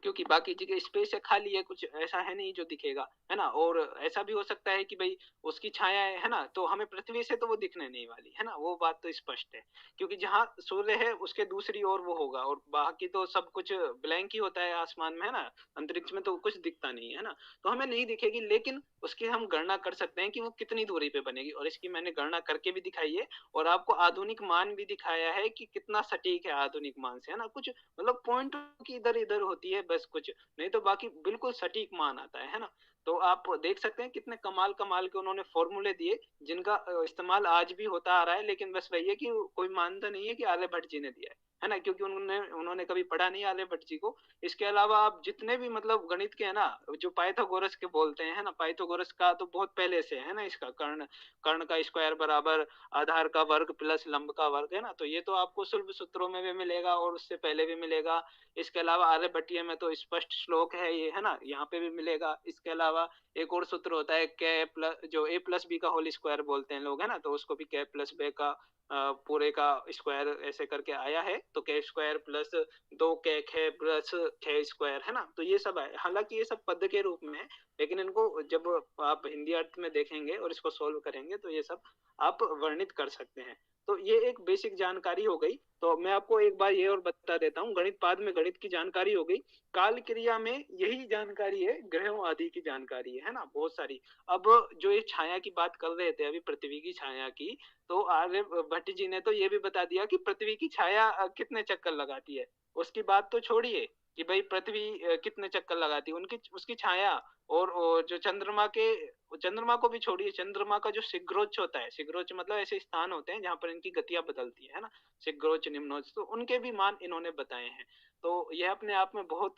क्योंकि बाकी जगह स्पेस है, खाली है, कुछ ऐसा है नहीं जो दिखेगा, है ना। और ऐसा भी हो सकता है कि भाई उसकी छाया है ना, तो हमें पृथ्वी से तो वो दिखने नहीं वाली, है ना, वो बात तो स्पष्ट है, क्योंकि जहाँ सूर्य है उसके दूसरी ओर वो होगा, और बाकी तो सब कुछ ब्लैंक ही होता है आसमान में, है ना, अंतरिक्ष में तो कुछ दिखता नहीं है ना, तो हमें नहीं दिखेगी। लेकिन उसकी हम गणना कर सकते हैं कि वो कितनी दूरी पे बनेगी, और इसकी मैंने गणना करके भी दिखाई है, और आपको आधुनिक मान भी दिखाया है कि कितना सटीक है आधुनिक मान से, है ना। कुछ मतलब पॉइंट की इधर इधर होती है बस, कुछ नहीं तो बाकी बिल्कुल सटीक मान आता है ना। तो आप देख सकते हैं कितने कमाल कमाल के उन्होंने फॉर्मूले दिए, जिनका इस्तेमाल आज भी होता आ रहा है। लेकिन बस वही है कि कोई मानता नहीं है कि आर्यभट्ट जी ने दिया है ना, क्योंकि उन्होंने कभी पढ़ा नहीं आर्यभट्ट जी को। इसके अलावा आप जितने भी मतलब गणित के, है ना, जो पाइथागोरस के बोलते हैं, है ना, पाइथागोरस का तो बहुत पहले से है ना, इसका कर्ण का स्क्वायर बराबर आधार का वर्ग प्लस लंब का वर्ग, है ना। तो ये तो आपको सुलभ सूत्रों में भी मिलेगा और उससे पहले भी मिलेगा। इसके अलावा आर्यभट्टीय में तो स्पष्ट श्लोक है ये, है ना, यहाँ पे भी मिलेगा। इसके अलावा एक और सूत्र होता है के प्लस, जो a+b का होल स्क्वायर बोलते हैं लोग, है ना, तो उसको भी k+b का पूरे का स्क्वायर ऐसे करके आया है, तो k² plus 2k plus k², है ना। तो ये सब है, हालांकि ये सब पद के रूप में है, लेकिन इनको जब आप हिंदी अर्थ में देखेंगे और इसको सोल्व करेंगे तो ये सब आप वर्णित कर सकते हैं। तो ये एक बेसिक जानकारी हो गई। तो मैं आपको एक बार ये और बता देता हूँ, गणित पाद में गणित की जानकारी हो गई, काल क्रिया में यही जानकारी है, ग्रहों आदि की जानकारी है ना, बहुत सारी। अब जो ये छाया की बात कर रहे थे अभी, पृथ्वी की छाया की, तो आर्यभट्ट जी ने तो ये भी बता दिया कि पृथ्वी की छाया कितने चक्कर लगाती है। उसकी बात तो छोड़िए, कि भाई पृथ्वी कितने चक्कर लगाती है, उनकी उसकी छाया और जो चंद्रमा को भी छोड़िए, चंद्रमा का जो शिग्रोच होता है, शिग्रोच मतलब ऐसे स्थान होते हैं जहाँ पर इनकी गतियां बदलती है ना, शिग्रोच निम्नोच, तो उनके भी मान इन्होंने बताए हैं। तो यह अपने आप में बहुत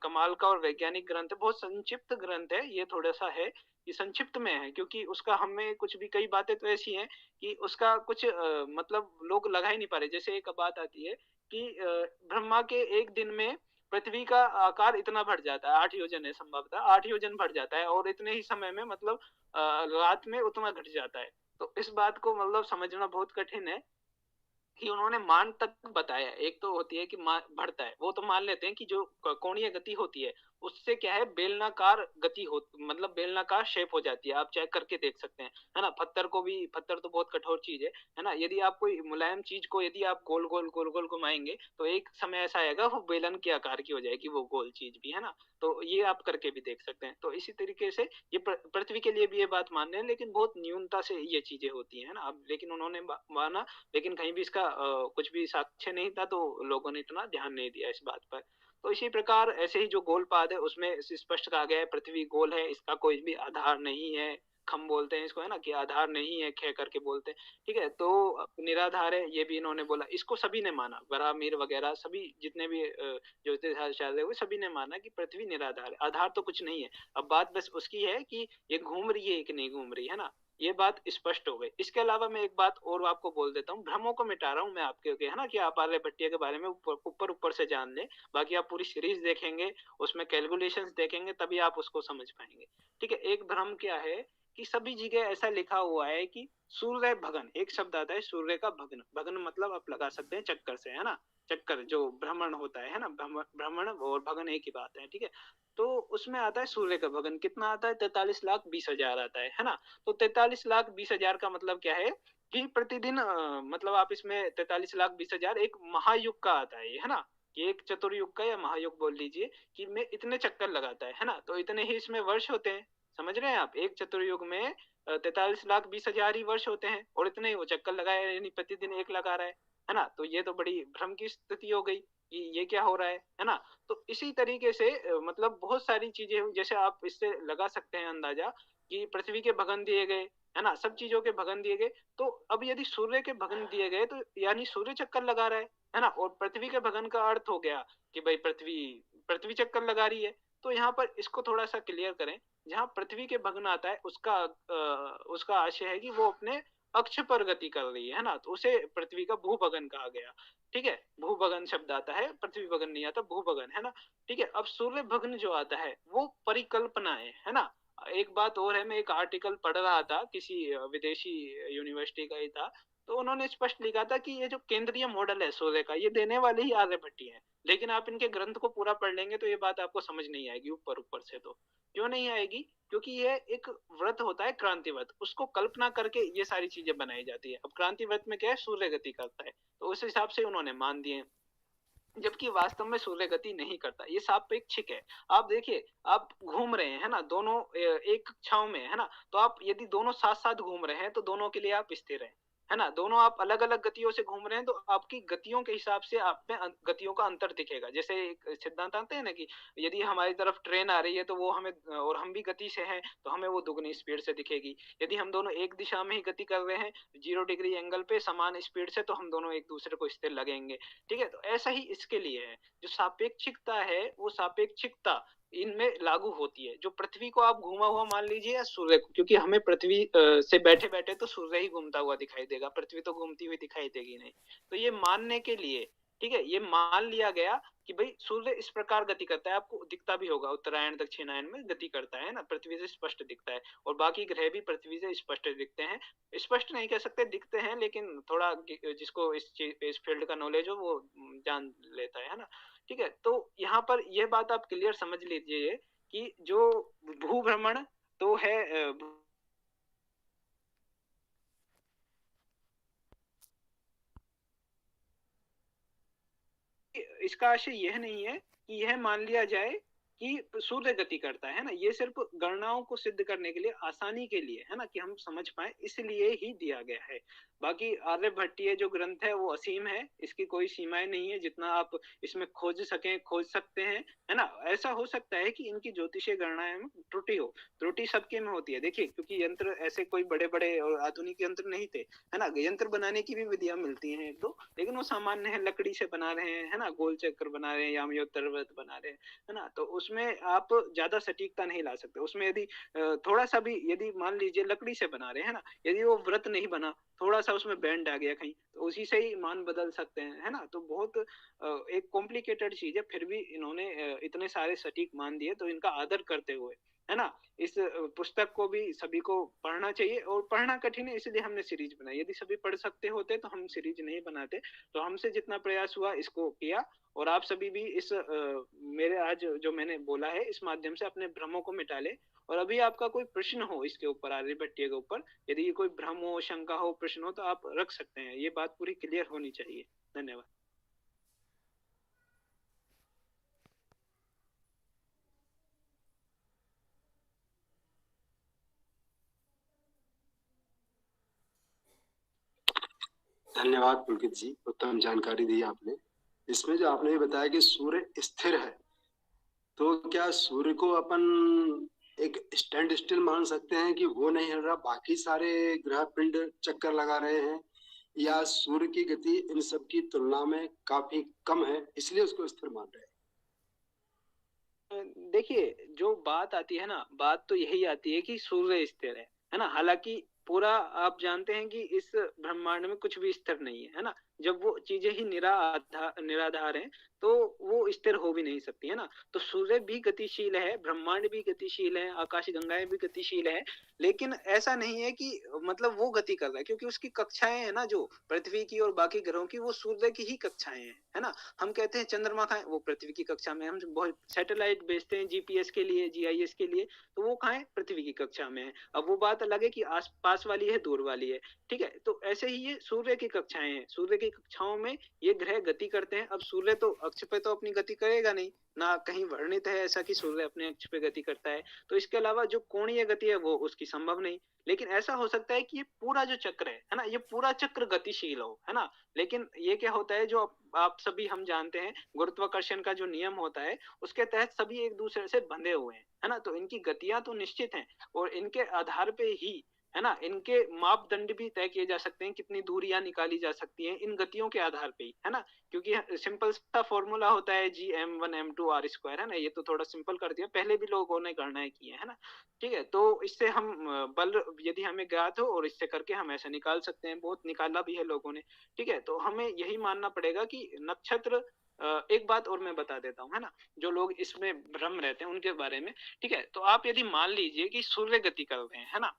कमाल का और वैज्ञानिक ग्रंथ है, बहुत संक्षिप्त ग्रंथ है, ये थोड़ा सा है ये संक्षिप्त में है, क्योंकि उसका हमें कुछ भी, कई बातें तो ऐसी हैं कि उसका कुछ मतलब लोग लगा ही नहीं पा रहे। जैसे एक बात आती है कि ब्रह्मा के एक दिन में पृथ्वी का आकार इतना बढ़ जाता है, 8 योजन है संभवतः, 8 योजन बढ़ जाता है, और इतने ही समय में मतलब रात में उतना घट जाता है। तो इस बात को मतलब समझना बहुत कठिन है कि उन्होंने मान तक बताया। एक तो होती है कि बढ़ता है, वो तो मान लेते हैं कि जो कोणीय गति होती है उससे क्या है, बेलनाकार गति हो, मतलब बेलनाकार शेप हो जाती है, आप चेक करके देख सकते हैं, है ना। पत्थर को भी, पत्थर तो बहुत कठोर चीज है ना, यदि आप कोई मुलायम चीज को यदि आप गोल गोल गोल गोल घुमाएंगे तो एक समय ऐसा आएगा वो बेलन के आकार की हो जाएगी, वो गोल चीज भी, है ना। तो ये आप करके भी देख सकते हैं। तो इसी तरीके से ये पृथ्वी के लिए भी ये बात मान रहे हैं, लेकिन बहुत न्यूनता से ये चीजें होती है ना। अब लेकिन उन्होंने माना, लेकिन कहीं भी इसका कुछ भी साक्ष्य नहीं था, तो लोगों ने इतना ध्यान नहीं दिया इस बात पर। तो इसी प्रकार ऐसे ही जो गोलपाद है उसमें स्पष्ट कहा गया है पृथ्वी गोल है, इसका कोई भी आधार नहीं है, खम बोलते हैं इसको, है ना, कि आधार नहीं है, खे करके बोलते हैं, ठीक है। तो निराधार है, ये भी इन्होंने बोला, इसको सभी ने माना, बरामीर वगैरह सभी जितने भी ज्योतिषाचार्य है वो सभी ने माना कि पृथ्वी निराधार है, आधार तो कुछ नहीं है। अब बात बस उसकी है कि ये घूम रही है कि नहीं घूम रही, है ना, ये बात स्पष्ट हो गई। इसके अलावा मैं एक बात और आपको बोल देता हूँ, भ्रमों को मिटा रहा हूँ मैं आपके, है ना, कि आप आर्यभट्टीय के बारे में ऊपर ऊपर से जान लें, बाकी आप पूरी सीरीज देखेंगे, उसमें कैलकुलेशंस देखेंगे, तभी आप उसको समझ पाएंगे, ठीक है। एक भ्रम क्या है कि सभी जगह ऐसा लिखा हुआ है कि सूर्य भगन, एक शब्द आता है सूर्य का भगन, भगन मतलब आप लगा सकते हैं चक्कर से, है ना, चक्कर जो भ्रमण होता है ना, भ्रमण और भगन एक ही बात है, ठीक है। तो उसमें आता है सूर्य का भगन, कितना आता है, 43,20,000 आता है ना। तो 43,20,000 का मतलब क्या है कि प्रतिदिन मतलब आप इसमें 43,20,000 एक महायुग का आता है, है ना, कि एक चतुर्युग का या महायुग बोल लीजिए, कि में इतने चक्कर लगाता है ना। तो इतने ही इसमें वर्ष होते हैं, समझ रहे हैं आप, एक चतुर्युग में 43,20,000 ही वर्ष होते हैं, और इतने ही वो चक्कर लगाए, यानी प्रतिदिन एक लगा रहा है ना। तो ये तो बड़ी भ्रम की स्थिति हो गई कि ये क्या हो रहा है ना। तो इसी तरीके से मतलब बहुत सारी चीजें, जैसे आप इससे लगा सकते हैं अंदाजा कि पृथ्वी के भगन दिए गए, है ना, सब चीजों के भगन दिए गए। तो अब यदि सूर्य के भगन दिए गए तो यानी सूर्य चक्कर लगा रहा है ना, और पृथ्वी के भगन का अर्थ हो गया कि भाई पृथ्वी पृथ्वी चक्कर लगा रही है। तो यहाँ पर इसको थोड़ा सा क्लियर करें, जहाँ पृथ्वी के भगन आता है उसका आशय है कि वो अपने अक्ष पर गति कर रही है ना, तो उसे पृथ्वी का भूभगन कहा गया, ठीक है। भूभगन शब्द आता है, पृथ्वी भगन नहीं आता, भूभगन, है ना, ठीक है। अब सूर्य भगन जो आता है वो परिकल्पना है ना। एक बात और है, मैं एक आर्टिकल पढ़ रहा था, किसी विदेशी यूनिवर्सिटी का ही था, तो उन्होंने स्पष्ट लिखा था कि ये जो केंद्रीय मॉडल है सूर्य का, ये देने वाले ही आर्यभट्टी है। लेकिन आप इनके ग्रंथ को पूरा पढ़ लेंगे तो ये बात आपको समझ नहीं आएगी ऊपर ऊपर से। तो क्यों नहीं आएगी, क्योंकि ये एक व्रत होता है क्रांति व्रत, उसको कल्पना करके ये सारी चीजें बनाई जाती है। अब क्रांति व्रत में क्या है, सूर्य गति करता है, तो उस हिसाब से उन्होंने मान दिए, जबकि वास्तव में सूर्य गति नहीं करता, ये सापेक्षिक है। आप देखिए, आप घूम रहे हैं ना दोनों एक छाव में, है ना, तो आप यदि दोनों साथ साथ घूम रहे हैं तो दोनों के लिए आप स्थिर हैं, है ना। दोनों आप अलग अलग गतियों से घूम रहे हैं तो आपकी गतियों के हिसाब से आप में गतियों का अंतर दिखेगा। जैसे एक सिद्धांत आते हैं ना कि यदि हमारी तरफ ट्रेन आ रही है तो वो हमें, और हम भी गति से हैं, तो हमें वो दुगनी स्पीड से दिखेगी। यदि हम दोनों एक दिशा में ही गति कर रहे हैं 0 डिग्री एंगल पे समान स्पीड से, तो हम दोनों एक दूसरे को स्थिर लगेंगे, ठीक है। तो ऐसा ही इसके लिए है, जो सापेक्षिकता है वो सापेक्षिकता इनमें लागू होती है। जो पृथ्वी को आप घूमा हुआ मान लीजिए या सूर्य को, क्योंकि हमें पृथ्वी से बैठे बैठे तो सूर्य ही घूमता हुआ दिखाई देगा, पृथ्वी तो घूमती हुई दिखाई देगी नहीं। तो ये मानने के लिए, ठीक है, ये मान लिया गया कि भाई सूर्य इस प्रकार गति करता है, आपको दिखता भी होगा उत्तरायण दक्षिणायन में गति करता है ना, पृथ्वी से स्पष्ट दिखता है, और बाकी ग्रह भी पृथ्वी से स्पष्ट दिखते हैं। स्पष्ट नहीं कह सकते, दिखते हैं, लेकिन थोड़ा जिसको इस फील्ड का नॉलेज हो वो जान लेता है ना, ठीक है। तो यहाँ पर यह बात आप क्लियर समझ लीजिए कि जो भूभ्रमण तो है इसका आशय यह नहीं है कि यह मान लिया जाए कि सूर्य गति करता है ना, ये सिर्फ गणनाओं को सिद्ध करने के लिए, आसानी के लिए, है ना, कि हम समझ पाए, इसलिए ही दिया गया है। बाकी आर्यभट्टीय जो ग्रंथ है वो असीम है, इसकी कोई सीमाएं नहीं है, जितना आप इसमें खोज सकते हैं, है ना। ऐसा हो सकता है कि इनकी ज्योतिषीय गणनाएं में त्रुटि सबके में होती है। देखिए, क्योंकि यंत्र ऐसे कोई बड़े बड़े और आधुनिक यंत्र नहीं थे, है ना। यंत्र बनाने की भी विधियां मिलती हैं एक दो, लेकिन वो सामान्य है, लकड़ी से बना रहे हैं, है ना, गोल चक्कर बना रहे हैं, यामयोत्तर व्रत बना रहे हैं, है ना। तो उसमें आप ज्यादा सटीकता नहीं ला सकते। उसमें यदि थोड़ा सा भी, यदि मान लीजिए लकड़ी से बना रहे हैं ना, यदि वो व्रत नहीं बना, थोड़ा सा उसमें बैंड आ गया कहीं, तो उसी से ही मान बदल सकते हैं, है ना। तो बहुत एक कॉम्प्लिकेटेड चीज है, फिर भी इन्होंने इतने सारे सटीक मान दिए, तो इनका आदर करते हुए, है ना, इस पुस्तक को भी सभी को पढ़ना चाहिए। और पढ़ना कठिन है, इसलिए हमने सीरीज बनाई। यदि सभी पढ़ सकते होते तो हम सीरीज नहीं बनाते। तो हमसे जितना प्रयास हुआ इसको किया, और आप सभी भी इस मेरे आज जो मैंने बोला है इस माध्यम से अपने भ्रमों को मिटा ले। और अभी आपका कोई प्रश्न हो इसके ऊपर, आर्यभट्टीय के ऊपर, यदि कोई भ्रम हो, शंका हो, प्रश्न हो, तो आप रख सकते हैं। ये बात पूरी क्लियर होनी चाहिए। धन्यवाद। धन्यवाद पुलकित जी, उत्तम जानकारी दी आपने। इसमें जो आपने ये बताया कि सूर्य स्थिर है, तो क्या सूर्य को अपन एक स्टैंड स्टिल मान सकते हैं कि वो नहीं हिल रहा, बाकी सारे ग्रह पिंड चक्कर लगा रहे हैं, या सूर्य की गति इन सब की तुलना में काफी कम है इसलिए उसको स्थिर मान रहे हैं? देखिए, जो बात आती है ना, बात तो यही आती है कि सूर्य स्थिर है ना। हालांकि पूरा आप जानते हैं कि इस ब्रह्मांड में कुछ भी स्थिर नहीं है ना। जब वो चीजें ही निराधार हैं, तो वो स्थिर हो भी नहीं सकती, है ना। तो सूर्य भी गतिशील है, ब्रह्मांड भी गतिशील है, आकाश गंगाएं भी गतिशील है, लेकिन ऐसा नहीं है कि मतलब वो गति कर रहा है, क्योंकि उसकी कक्षाएं है ना, जो पृथ्वी की और बाकी ग्रहों की, वो सूर्य की ही कक्षाएं हैं, है ना। हम कहते हैं चंद्रमा कहाँ है, वो पृथ्वी की कक्षा में। हम बहुत सैटेलाइट भेजते हैं जीपीएस के लिए, जीआईएस के लिए, तो वो कहाँ है, पृथ्वी की कक्षा में है। अब वो बात अलग है कि आस पास वाली है, दूर वाली है, ठीक है। तो ऐसे ही ये सूर्य की कक्षाएं हैं, सूर्य की कक्षाओं में ये ग्रह गति करते हैं। अब सूर्य तो अक्ष पे तो अपनी गति करेगा नहीं, ना कहीं वर्णित है ऐसा कि सूर्य अपने अक्ष पे गति करता है। तो इसके अलावा जो कोणीय गति है वो उसकी संभव नहीं। लेकिन ऐसा हो सकता है कि ये पूरा जो चक्र है ना, ये पूरा चक्र गतिशील हो, है ना। लेकिन ये क्या होता है, जो आप सभी हम जानते हैं, गुरुत्वाकर्षण का जो नियम होता है, उसके तहत सभी एक दूसरे से बंधे हुए हैं, है ना। तो इनकी गतियां तो निश्चित हैं, और इनके आधार पे ही, है ना, इनके मापदंड भी तय किए जा सकते हैं, कितनी दूरियां निकाली जा सकती हैं इन गतियों के आधार पे ही, है ना। क्योंकि सिंपल सा फॉर्मूला होता है G m1 m2 r², है ना। ये तो थोड़ा सिंपल कर दिया, पहले भी लोगों ने गणनाएं की है ना। ठीक है, तो इससे हम बल यदि हमें ज्ञात हो, और इससे करके हम ऐसा निकाल सकते हैं, बहुत निकाला भी है लोगों ने। ठीक है, तो हमें यही मानना पड़ेगा कि नक्षत्र, एक बात और मैं बता देता हूँ, है ना, जो लोग इसमें भ्रम रहते हैं उनके बारे में। ठीक है, तो आप यदि मान लीजिए कि सूर्य गति कर रहे हैं, है ना,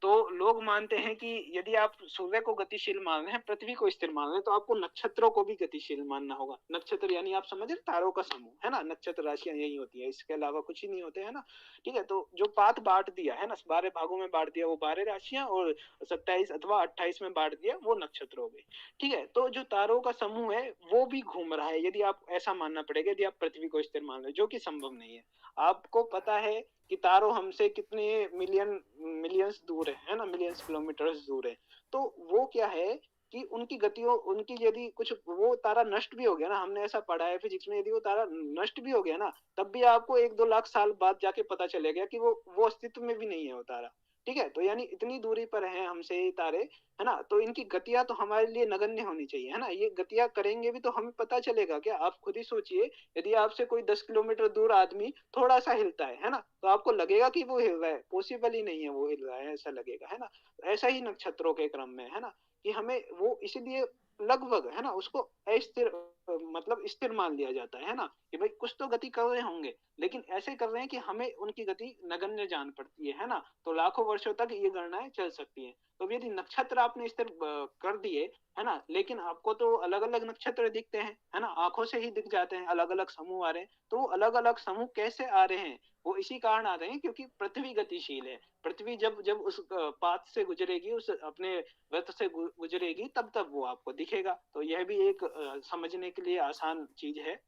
तो लोग मानते हैं कि यदि आप सूर्य को गतिशील मान रहे हैं, पृथ्वी को स्थिर मान रहे हैं, तो आपको नक्षत्रों को भी गतिशील मानना होगा। नक्षत्र यानी आप समझ रहे, तारों का समूह, है ना। नक्षत्र राशियां यही होती है, इसके अलावा कुछ ही नहीं होते, है ना। ठीक है, तो जो पात बांट दिया है ना, 12 भागों में बांट दिया, वो 12 राशियां, और 27 अथवा 28 में बांट दिया, वो नक्षत्र हो गए। ठीक है, तो जो तारों का समूह है वो भी घूम रहा है, यदि आप ऐसा मानना पड़ेगा, यदि आप पृथ्वी को स्थिर मान रहे हो, जो कि संभव नहीं है। आपको पता है कि तारों हमसे कितने मिलियंस दूर है ना, मिलियंस किलोमीटर्स दूर है। तो वो क्या है कि उनकी गतियों, उनकी यदि कुछ वो तारा नष्ट भी हो गया ना, हमने ऐसा पढ़ा है फिजिक्स में, यदि वो तारा नष्ट भी हो गया ना, तब भी आपको 1-2 लाख साल बाद जाके पता चलेगा कि वो अस्तित्व में भी नहीं है वो तारा। ठीक है, तो यानी इतनी दूरी पर है हमसे ये तारे, है ना। तो इनकी गतियां तो हमारे लिए नगण्य होनी चाहिए, है ना। ये गतियां करेंगे भी तो हमें पता चलेगा क्या, आप खुद ही सोचिए। यदि आपसे कोई 10 किलोमीटर दूर आदमी थोड़ा सा हिलता है ना, तो आपको लगेगा कि वो हिल रहा है, पॉसिबल ही नहीं है वो हिल रहा है, ऐसा लगेगा, है ना। ऐसा ही नक्षत्रों के क्रम में, है ना, कि हमें वो इसीलिए लगभग, है ना, उसको अस्थिर, मतलब स्थिर मान लिया जाता है ना, कि भाई कुछ तो गति कर रहे होंगे, लेकिन ऐसे कर रहे हैं कि हमें उनकी गति नगण्य जान पड़ती है ना। तो लाखों वर्षों तक ये गणनाएं चल सकती हैं। तो यदि नक्षत्र आपने स्थिर कर दिए, है ना, लेकिन आपको तो अलग अलग नक्षत्र दिखते हैं, है ना, आंखों से ही दिख जाते हैं, अलग अलग समूह आ रहे हैं। तो अलग अलग समूह कैसे आ रहे हैं, वो इसी कारण आ रहे हैं क्योंकि पृथ्वी गतिशील है। पृथ्वी जब जब उस पाथ से गुजरेगी, उस अपने वृत्त से गुजरेगी, तब तब वो आपको दिखेगा। तो यह भी एक समझने के लिए आसान चीज है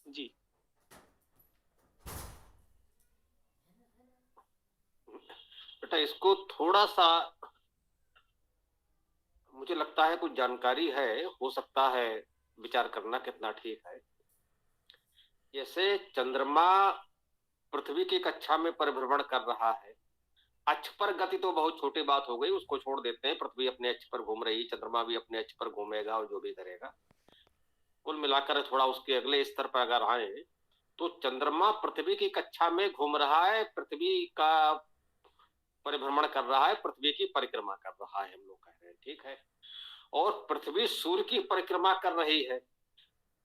जी। बेटा इसको थोड़ा सा मुझे लगता है कुछ जानकारी है, हो सकता है विचार करना कितना ठीक है। जैसे चंद्रमा पृथ्वी की कक्षा में परिभ्रमण कर रहा है, अक्ष पर गति तो बहुत छोटी बात हो गई, उसको छोड़ देते हैं। पृथ्वी अपने अक्ष पर घूम रही, चंद्रमा भी अपने अक्ष पर घूमेगा और जो भी करेगा। कुल मिलाकर थोड़ा उसके अगले स्तर पर अगर आए तो चंद्रमा पृथ्वी की कक्षा में घूम रहा है, पृथ्वी का परिभ्रमण कर रहा है, पृथ्वी की परिक्रमा कर रहा है, हम लोग कह रहे हैं, ठीक है। और पृथ्वी सूर्य की परिक्रमा कर रही है।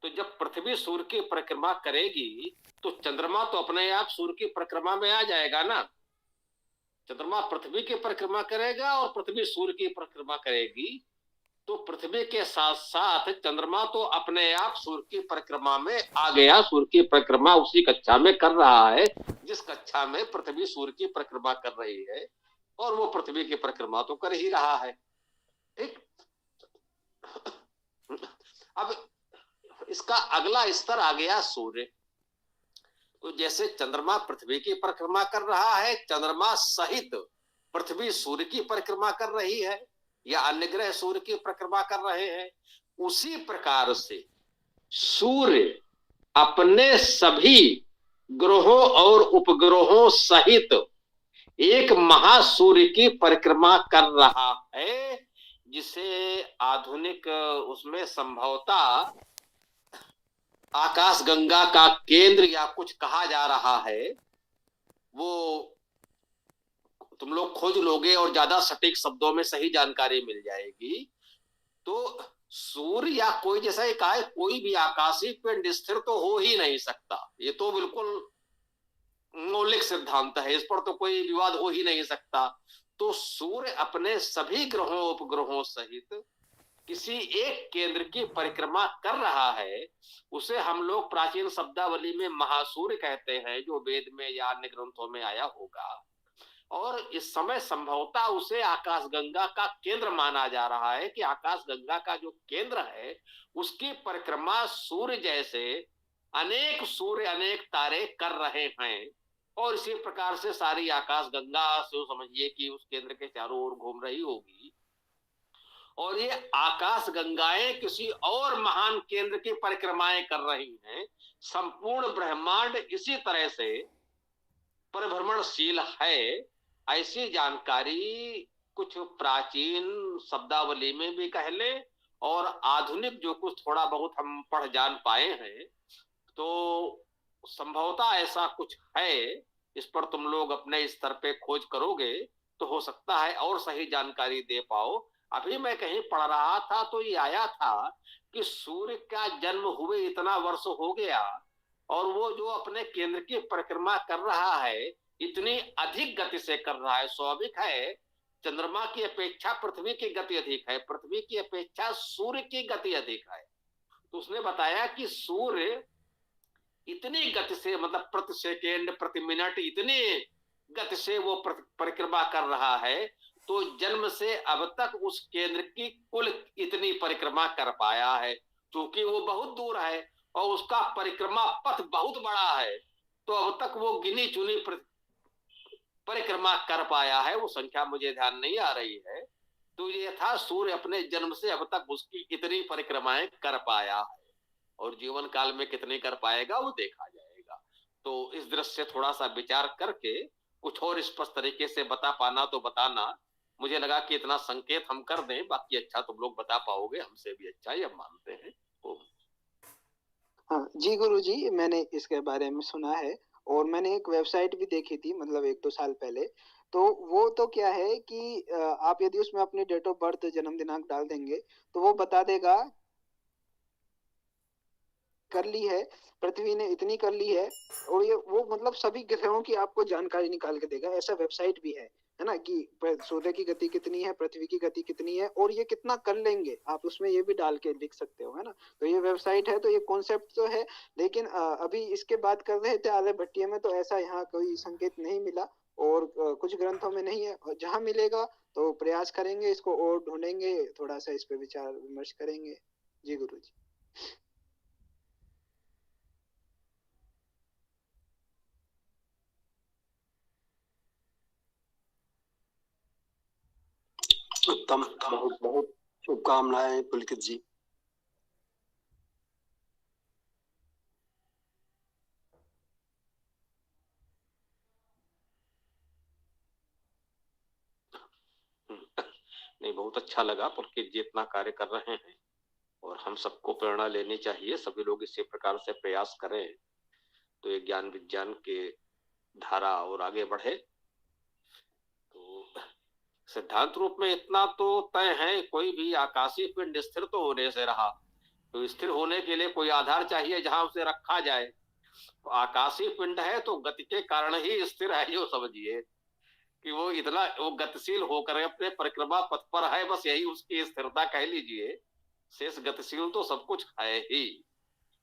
तो जब पृथ्वी सूर्य की परिक्रमा करेगी तो चंद्रमा तो अपने आप सूर्य की परिक्रमा में आ जाएगा ना। चंद्रमा पृथ्वी की परिक्रमा करेगा और पृथ्वी सूर्य की परिक्रमा करेगी, तो पृथ्वी के साथ साथ चंद्रमा तो अपने आप सूर्य की परिक्रमा में आ गया। सूर्य की परिक्रमा उसी कक्षा में कर रहा है जिस कक्षा में पृथ्वी सूर्य की परिक्रमा कर रही है, और वो पृथ्वी की परिक्रमा तो कर ही रहा है, ठीक। अब इसका अगला स्तर आ गया सूर्य। तो जैसे चंद्रमा पृथ्वी की परिक्रमा कर रहा है, चंद्रमा सहित पृथ्वी सूर्य की परिक्रमा कर रही है, या अन्य ग्रह सूर्य की परिक्रमा कर रहे हैं, उसी प्रकार से सूर्य अपने सभी ग्रहों और उपग्रहों सहित एक महासूर्य की परिक्रमा कर रहा है, जिसे आधुनिक उसमें संभवतः आकाश गंगा का केंद्र या कुछ कहा जा रहा है। वो तुम लोग खोज लोगे और ज्यादा सटीक शब्दों में सही जानकारी मिल जाएगी। तो सूर्य या कोई, जैसा एक है, कोई भी आकाशीय पिंड स्थिर तो हो ही नहीं सकता, ये तो बिल्कुल मौलिक सिद्धांत है, इस पर तो कोई विवाद हो ही नहीं सकता। तो सूर्य अपने सभी ग्रहों उपग्रहों सहित किसी एक केंद्र की परिक्रमा कर रहा है, उसे हम लोग प्राचीन शब्दावली में महासूर्य कहते हैं, जो वेद में या अन्य ग्रंथों में आया होगा। और इस समय संभवतः उसे आकाशगंगा का केंद्र माना जा रहा है कि आकाशगंगा का जो केंद्र है उसकी परिक्रमा सूर्य जैसे अनेक सूर्य अनेक तारे कर रहे हैं, और इसी प्रकार से सारी आकाशगंगा से समझिए कि उस केंद्र के चारों ओर घूम रही होगी। और ये आकाश गंगाएं किसी और महान केंद्र की परिक्रमाएं कर रही हैं। संपूर्ण ब्रह्मांड इसी तरह से परिभ्रमणशील है, ऐसी जानकारी कुछ प्राचीन शब्दावली में भी कह लें, और आधुनिक जो कुछ थोड़ा बहुत हम पढ़ जान पाए हैं, तो संभवतः ऐसा कुछ है। इस पर तुम लोग अपने स्तर पे खोज करोगे तो हो सकता है और सही जानकारी दे पाओ। अभी मैं कहीं पढ़ रहा था तो ये आया था कि सूर्य का जन्म हुए इतना वर्ष हो गया, और वो जो अपने केंद्र की परिक्रमा कर रहा है इतनी अधिक गति से कर रहा है। स्वाभाविक है, चंद्रमा की अपेक्षा पृथ्वी की गति अधिक है, पृथ्वी की अपेक्षा सूर्य की गति अधिक है। तो उसने बताया कि सूर्य इतनी गति से, मतलब प्रति सेकेंड प्रति मिनट इतनी गति से वो परिक्रमा कर रहा है, तो जन्म से अब तक उस केंद्र की कुल इतनी परिक्रमा कर पाया है। क्योंकि वो बहुत दूर है और उसका परिक्रमा पथ बहुत बड़ा है, तो अब तक वो गिनी चुनी परिक्रमा कर पाया है। वो संख्या मुझे ध्यान नहीं आ रही है। तो ये था सूर्य अपने जन्म से अब तक उसकी इतनी परिक्रमाएं कर पाया है, और जीवन काल में कितनी कर पाएगा वो देखा जाएगा। तो इस दृश्य से थोड़ा सा विचार करके कुछ और स्पष्ट तरीके से बता पाना तो बताना। मुझे लगा कि इतना संकेत हम कर दें, बाकी अच्छा तुम लोग बता पाओगे, हमसे भी अच्छा ही हम मानते हैं। हाँ जी गुरु जी, मैंने इसके बारे में सुना है, और मैंने एक वेबसाइट भी देखी थी, मतलब 1-2 साल पहले। तो वो तो क्या है कि आप यदि उसमें अपनी डेट ऑफ बर्थ, जन्म दिनांक डाल देंगे तो वो बता देगा कर ली है, पृथ्वी ने इतनी कर ली है, और ये वो मतलब सभी ग्रहों की आपको जानकारी निकाल के देगा। ऐसा वेबसाइट भी है ना, कि सूर्य की गति कितनी है, पृथ्वी की गति कितनी है, और ये कितना कर लेंगे, आप उसमें ये भी डाल के लिख सकते हो, है ना। तो ये वेबसाइट है, तो ये कॉन्सेप्ट तो है, लेकिन अभी इसके बात कर रहे थे आर्यभट्टीय में, तो ऐसा यहाँ कोई संकेत नहीं मिला, और कुछ ग्रंथों में नहीं है। जहां मिलेगा तो प्रयास करेंगे, इसको और ढूंढेंगे, थोड़ा सा इस पे विचार विमर्श करेंगे। जी गुरु जी। उत्तम, बहुत बहुत शुभकामनाएं पुलकित जी। नहीं, बहुत अच्छा लगा पुलकित जी इतना कार्य कर रहे हैं और हम सबको प्रेरणा लेनी चाहिए, सभी लोग इसी प्रकार से प्रयास करें तो ये ज्ञान विज्ञान के धारा और आगे बढ़े। तो सिद्धांत रूप में इतना तो तय है, कोई भी आकाशीय पिंड स्थिर तो होने से रहा, तो स्थिर होने के लिए कोई आधार चाहिए जहां उसे रखा जाए। तो आकाशीय पिंड है तो गति के कारण ही स्थिर है, जो समझिए कि वो गतिशील होकर अपने परिक्रमा पथ पर है, बस यही उसकी स्थिरता कह लीजिए। शेष गतिशील तो सब कुछ है ही।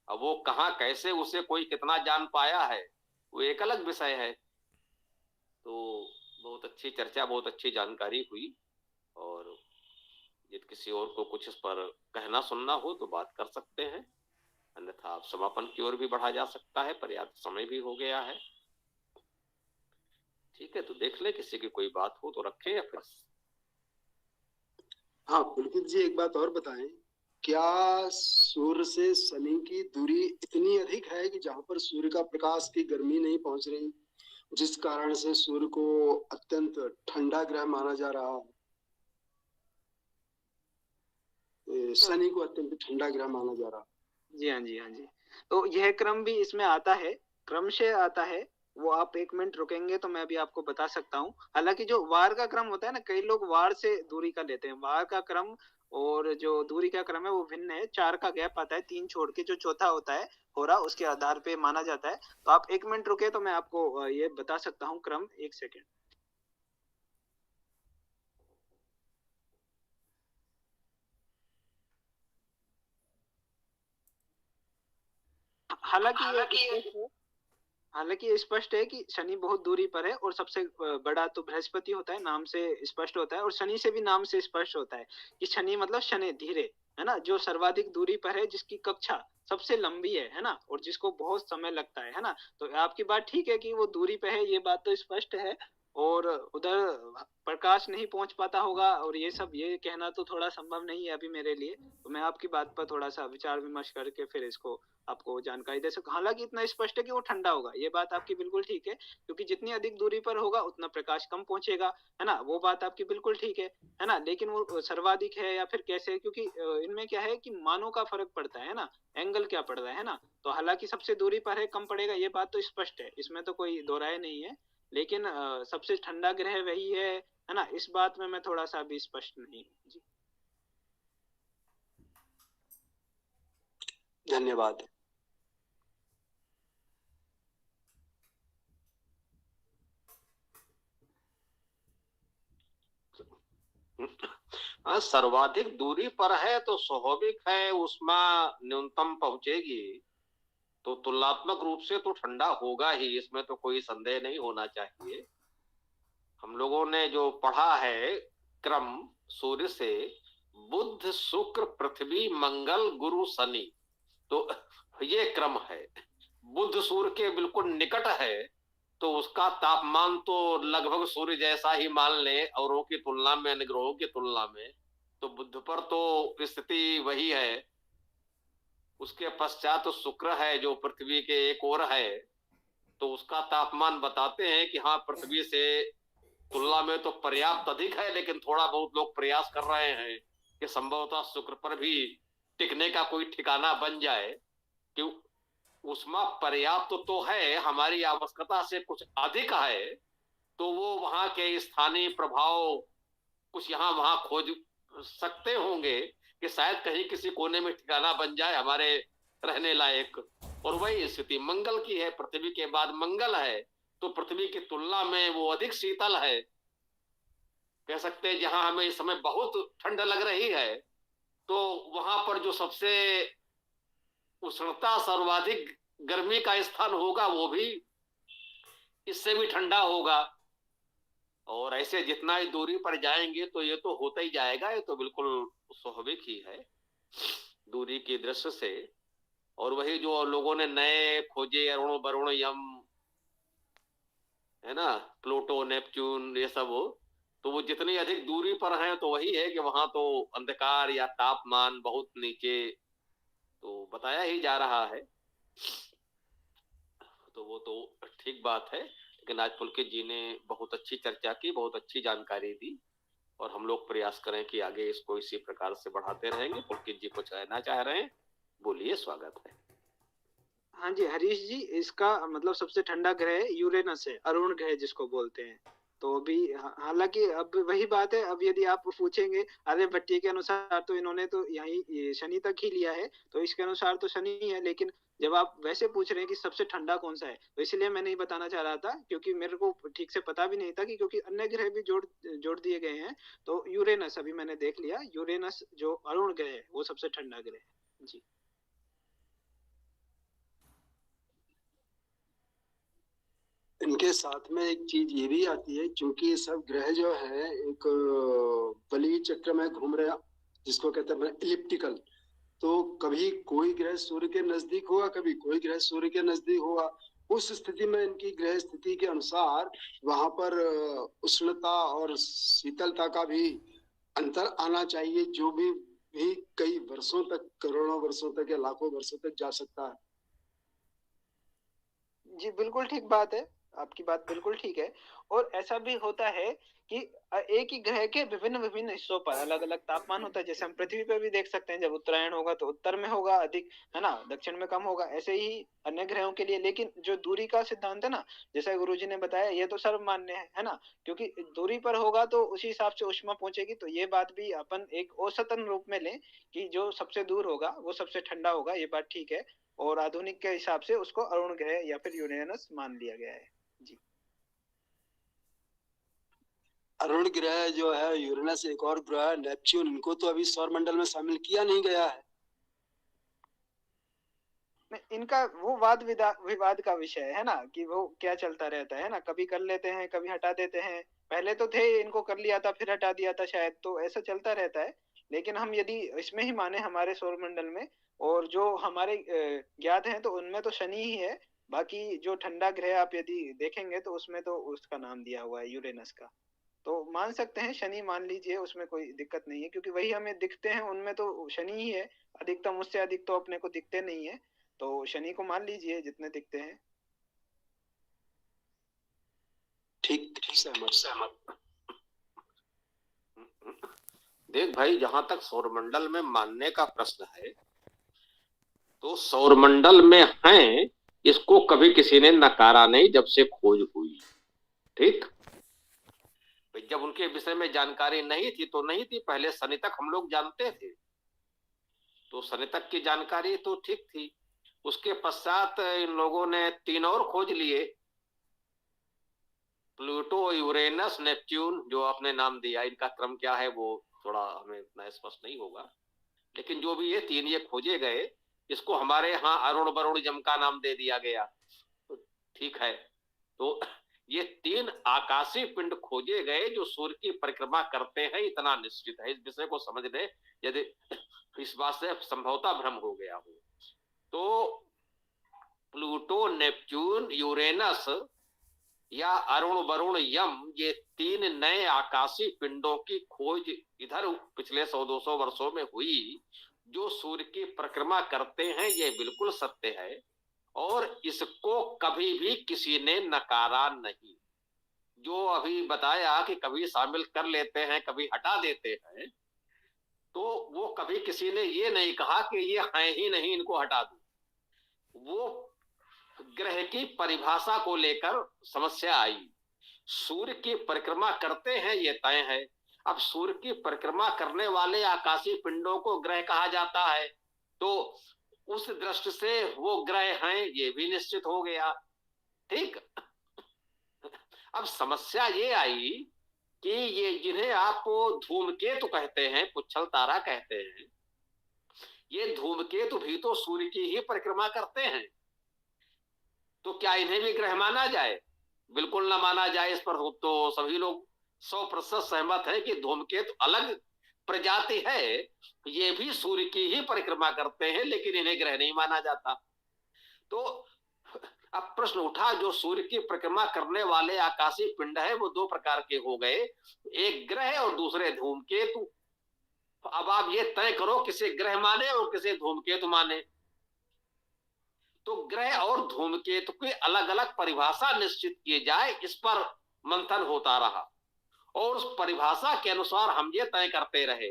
अब वो कहाँ कैसे उसे कोई कितना जान पाया है वो एक अलग विषय है। तो बहुत अच्छी चर्चा, बहुत अच्छी जानकारी हुई, और यदि किसी और को कुछ इस पर कहना सुनना हो तो बात कर सकते हैं, अन्यथा आप समापन की ओर भी बढ़ा जा सकता है, पर्याप्त समय भी हो गया है। ठीक है, तो देख ले किसी की कोई बात हो तो रखें या फिर। हाँ पुलकित जी, एक बात और बताएं, क्या सूर्य से शनि की दूरी इतनी अधिक है कि जहां पर सूर्य का प्रकाश की गर्मी नहीं पहुंच रही, जिस कारण से सूर्य को अत्यंत ठंडा ग्रह माना जा रहा है, शनि को अत्यंत ठंडा ग्रह माना जा रहा है? जी हाँ, जी हाँ जी। तो यह क्रम भी इसमें आता है, क्रम से आता है। वो आप 1 मिनट रुकेंगे तो मैं अभी आपको बता सकता हूँ। हालांकि जो वार का क्रम होता है ना, कई लोग वार से दूरी का लेते हैं। वार का क्रम और जो दूरी का क्रम है वो भिन्न है। 4 का गैप आता है, 3 छोड़ के जो चौथा होता है हो रहा, उसके आधार पे माना जाता है। तो आप 1 मिनट रुके तो मैं आपको ये बता सकता हूँ क्रम। 1 सेकेंड। हालांकि ये स्पष्ट है कि शनि बहुत दूरी पर है, और सबसे बड़ा तो बृहस्पति होता है, नाम से स्पष्ट होता है। और शनि से भी नाम से स्पष्ट होता है कि शनि मतलब शनि धीरे, है ना, जो सर्वाधिक दूरी पर है, जिसकी कक्षा सबसे लंबी है ना, और जिसको बहुत समय लगता है ना। तो आपकी बात ठीक है कि वो दूरी पे है, ये बात तो स्पष्ट है। और उधर प्रकाश नहीं पहुंच पाता होगा, और ये सब ये कहना तो थोड़ा संभव नहीं है अभी मेरे लिए। तो मैं आपकी बात पर थोड़ा सा विचार विमर्श करके फिर इसको आपको जानकारी दे सकूं। हालांकि इतना स्पष्ट है कि वो ठंडा होगा, ये बात आपकी बिल्कुल ठीक है, क्योंकि जितनी अधिक दूरी पर होगा उतना प्रकाश कम पहुंचेगा, है ना, वो बात आपकी बिल्कुल ठीक है ना। लेकिन वो सर्वाधिक है या फिर कैसे, क्योंकि इनमें क्या है कि मानों का फर्क पड़ता है ना, एंगल क्या पड़ रहा है ना। तो हालांकि सबसे दूरी पर है, कम पड़ेगा, ये बात तो स्पष्ट है, इसमें तो कोई दो राय नहीं है। लेकिन सबसे ठंडा ग्रह वही है ना, इस बात में मैं थोड़ा सा भी स्पष्ट नहीं हूँ जी। धन्यवाद। सर्वाधिक दूरी पर है तो स्वाभाविक है ऊष्मा न्यूनतम पहुंचेगी, तो तुलनात्मक रूप से तो ठंडा होगा ही, इसमें तो कोई संदेह नहीं होना चाहिए। हम लोगों ने जो पढ़ा है क्रम, सूर्य से बुध शुक्र पृथ्वी मंगल गुरु शनि, तो ये क्रम है। बुध सूर्य के बिल्कुल निकट है तो उसका तापमान तो लगभग सूर्य जैसा ही मान ले, औरों की तुलना में, अन्य ग्रहों की तुलना में। तो बुध पर तो स्थिति वही है। उसके पश्चात तो शुक्र है जो पृथ्वी के एक ओर है, तो उसका तापमान बताते हैं कि हाँ पृथ्वी से तुलना में तो पर्याप्त अधिक है, लेकिन थोड़ा बहुत लोग प्रयास कर रहे हैं कि संभवतः शुक्र पर भी टिकने का कोई ठिकाना बन जाए, कि उष्मा पर्याप्त तो है, हमारी आवश्यकता से कुछ अधिक है, तो वो वहां के स्थानीय प्रभाव कुछ यहाँ वहां खोज सकते होंगे कि शायद कहीं किसी कोने में ठिकाना बन जाए हमारे रहने लायक। और वही स्थिति मंगल की है, पृथ्वी के बाद मंगल है, तो पृथ्वी की तुलना में वो अधिक शीतल है, कह सकते हैं। जहां हमें इस समय बहुत ठंड लग रही है, तो वहां पर जो सबसे उष्णता सर्वाधिक गर्मी का स्थान होगा वो भी इससे भी ठंडा होगा। और ऐसे जितना ही दूरी पर जाएंगे तो ये तो होता ही जाएगा, ये तो बिल्कुल स्वाभाविक ही है दूरी की दृष्टि से। और वही जो लोगों ने नए खोजे, अरुण वरुण यम, है ना, प्लूटो नेपच्यून, ये सब, तो वो जितनी अधिक दूरी पर हैं तो वही है कि वहां तो अंधकार या तापमान बहुत नीचे तो बताया ही जा रहा है। तो वो तो ठीक बात है, लेकिन आज पुलकित जी ने बहुत अच्छी चर्चा की, बहुत अच्छी जानकारी दी, और हम लोग प्रयास करें कि आगे इसको इसी प्रकार से बढ़ाते रहेंगे। पुलकित जी कुछ कहना चाह रहे हैं, बोलिए, स्वागत है। हाँ जी हरीश जी, इसका मतलब सबसे ठंडा ग्रह यूरेनस है, अरुण ग्रह जिसको बोलते हैं। तो अभी हालांकि अब वही बात है, अब यदि आप पूछेंगे आर्यभट्टीय के अनुसार तो इन्होंने तो यही शनि तक ही लिया है, तो इसके अनुसार तो शनि है। लेकिन जब आप वैसे पूछ रहे हैं कि सबसे ठंडा कौन सा है, तो इसलिए मैं नहीं बताना चाह रहा था, क्योंकि मेरे को ठीक से पता भी नहीं था कि क्योंकि अन्य ग्रह भी जोड़ दिए गए हैं। तो यूरेनस अभी मैंने देख लिया, यूरेनस जो अरुण ग्रह है वो सबसे ठंडा ग्रह है जी। इनके साथ में एक चीज ये भी आती है, क्योंकि ये सब ग्रह जो है एक बली चक्र में घूम रहे हैं, जिसको कहते हैं इलिप्टिकल। तो कभी कोई ग्रह सूर्य के नजदीक होगा, कभी कोई ग्रह सूर्य के नजदीक होगा। उस स्थिति में इनकी ग्रह स्थिति के अनुसार वहां पर उष्णता और शीतलता का भी अंतर आना चाहिए, जो भी कई वर्षों तक, करोड़ों वर्षों तक या लाखों वर्षों तक जा सकता है। जी बिल्कुल ठीक बात है, आपकी बात बिल्कुल ठीक है। और ऐसा भी होता है कि एक ही ग्रह के विभिन्न विभिन्न हिस्सों पर अलग अलग तापमान होता है। जैसे हम पृथ्वी पर भी देख सकते हैं, जब उत्तरायण होगा तो उत्तर में होगा अधिक, है ना, दक्षिण में कम होगा। ऐसे ही अन्य ग्रहों के लिए। लेकिन जो दूरी का सिद्धांत है ना, जैसा गुरुजी ने बताया, ये तो सर्वमान्य है ना, क्योंकि दूरी पर होगा तो उसी हिसाब से ऊष्मा पहुंचेगी। तो ये बात भी अपन एक औसतन रूप में लें कि जो सबसे दूर होगा वो सबसे ठंडा होगा, ये बात ठीक है। और आधुनिक के हिसाब से उसको अरुण ग्रह या फिर यूरेनस मान लिया गया है जी। अरुण ग्रह जो है यूरेनस, एक और ग्रह है नेपच्यून, इनको तो अभी सौर मंडल में शामिल किया नहीं गया है। इनका वो वाद विवाद का विषय है ना, कि वो क्या चलता रहता है ना, कभी कर लेते हैं कभी हटा देते हैं। पहले तो थे, इनको कर लिया था फिर हटा दिया था शायद, तो ऐसा चलता रहता है। लेकिन हम यदि इसमें ही माने हमारे सौर मंडल में, और जो हमारे ज्ञात हैं, तो उनमें तो शनि ही है। बाकी जो ठंडा ग्रह आप यदि देखेंगे तो उसमें तो उसका नाम दिया हुआ है यूरेनस का। तो मान सकते हैं, शनि मान लीजिए, उसमें कोई दिक्कत नहीं है, क्योंकि वही हमें दिखते हैं, उनमें तो शनि ही है अधिकतम। उससे अधिक तो अपने को दिखते नहीं है, तो शनि को मान लीजिए जितने दिखते हैं। ठीक, सहमत। देख भाई, जहां तक सौरमंडल में मानने का प्रश्न है, तो सौरमंडल में हैं, इसको कभी किसी ने नकारा नहीं जब से खोज हुई। ठीक, जब उनके विषय में जानकारी नहीं थी तो नहीं थी, पहले शनि तक हम लोग जानते थे, तो शनि तक की जानकारी तो ठीक थी। उसके पश्चात इन लोगों ने 3 और खोज लिए, प्लूटो, यूरेनस, नेपच्यून, जो आपने नाम दिया। इनका क्रम क्या है वो थोड़ा हमें इतना स्पष्ट नहीं होगा, लेकिन जो भी ये 3 ये खोजे गए, इसको हमारे यहाँ अरुण वरुण यम का नाम दे दिया गया, तो ठीक है। तो ये 3 आकाशीय पिंड खोजे गए जो सूर्य की परिक्रमा करते हैं, इतना निश्चित है। इस विषय को समझने यदि इस बात से संभवतः भ्रम हो गया हो, तो प्लूटो, नेपच्यून, यूरेनस या अरुण वरुण यम, ये 3 नए आकाशीय पिंडों की खोज इधर पिछले 100-200 वर्षों में हुई, जो सूर्य की परिक्रमा करते हैं। ये बिल्कुल सत्य है, और इसको कभी भी किसी ने नकारा नहीं। जो अभी बताया कि कभी शामिल कर लेते हैं कभी हटा देते हैं, तो वो कभी किसी ने ये नहीं कहा कि ये हैं ही नहीं, इनको हटा दो। वो ग्रह की परिभाषा को लेकर समस्या आई। सूर्य की परिक्रमा करते हैं ये तय है, अब सूर्य की परिक्रमा करने वाले आकाशीय पिंडों को ग्रह कहा जाता है, तो उस दृष्टि से वो ग्रह हैं, ये भी निश्चित हो गया। ठीक, अब समस्या ये आई कि ये जिन्हें आप धूमकेतु कहते हैं, पुच्छल तारा कहते हैं, ये धूमकेतु भी तो सूर्य की ही परिक्रमा करते हैं, तो क्या इन्हें भी ग्रह माना जाए? बिल्कुल ना माना जाए। इस पर तो सभी लोग 100% सहमत है कि धूमकेतु अलग प्रजाति है, ये भी सूर्य की ही परिक्रमा करते हैं, लेकिन इन्हें ग्रह नहीं माना जाता। तो अब प्रश्न उठा, जो सूर्य की परिक्रमा करने वाले आकाशीय पिंड है वो दो प्रकार के हो गए, एक ग्रह और दूसरे धूमकेतु। अब आप ये तय करो किसे ग्रह माने और किसे धूमकेतु माने। तो ग्रह और धूमकेतु की अलग अलग परिभाषा निश्चित की जाए, इस पर मंथन होता रहा और उस परिभाषा के अनुसार हम ये तय करते रहे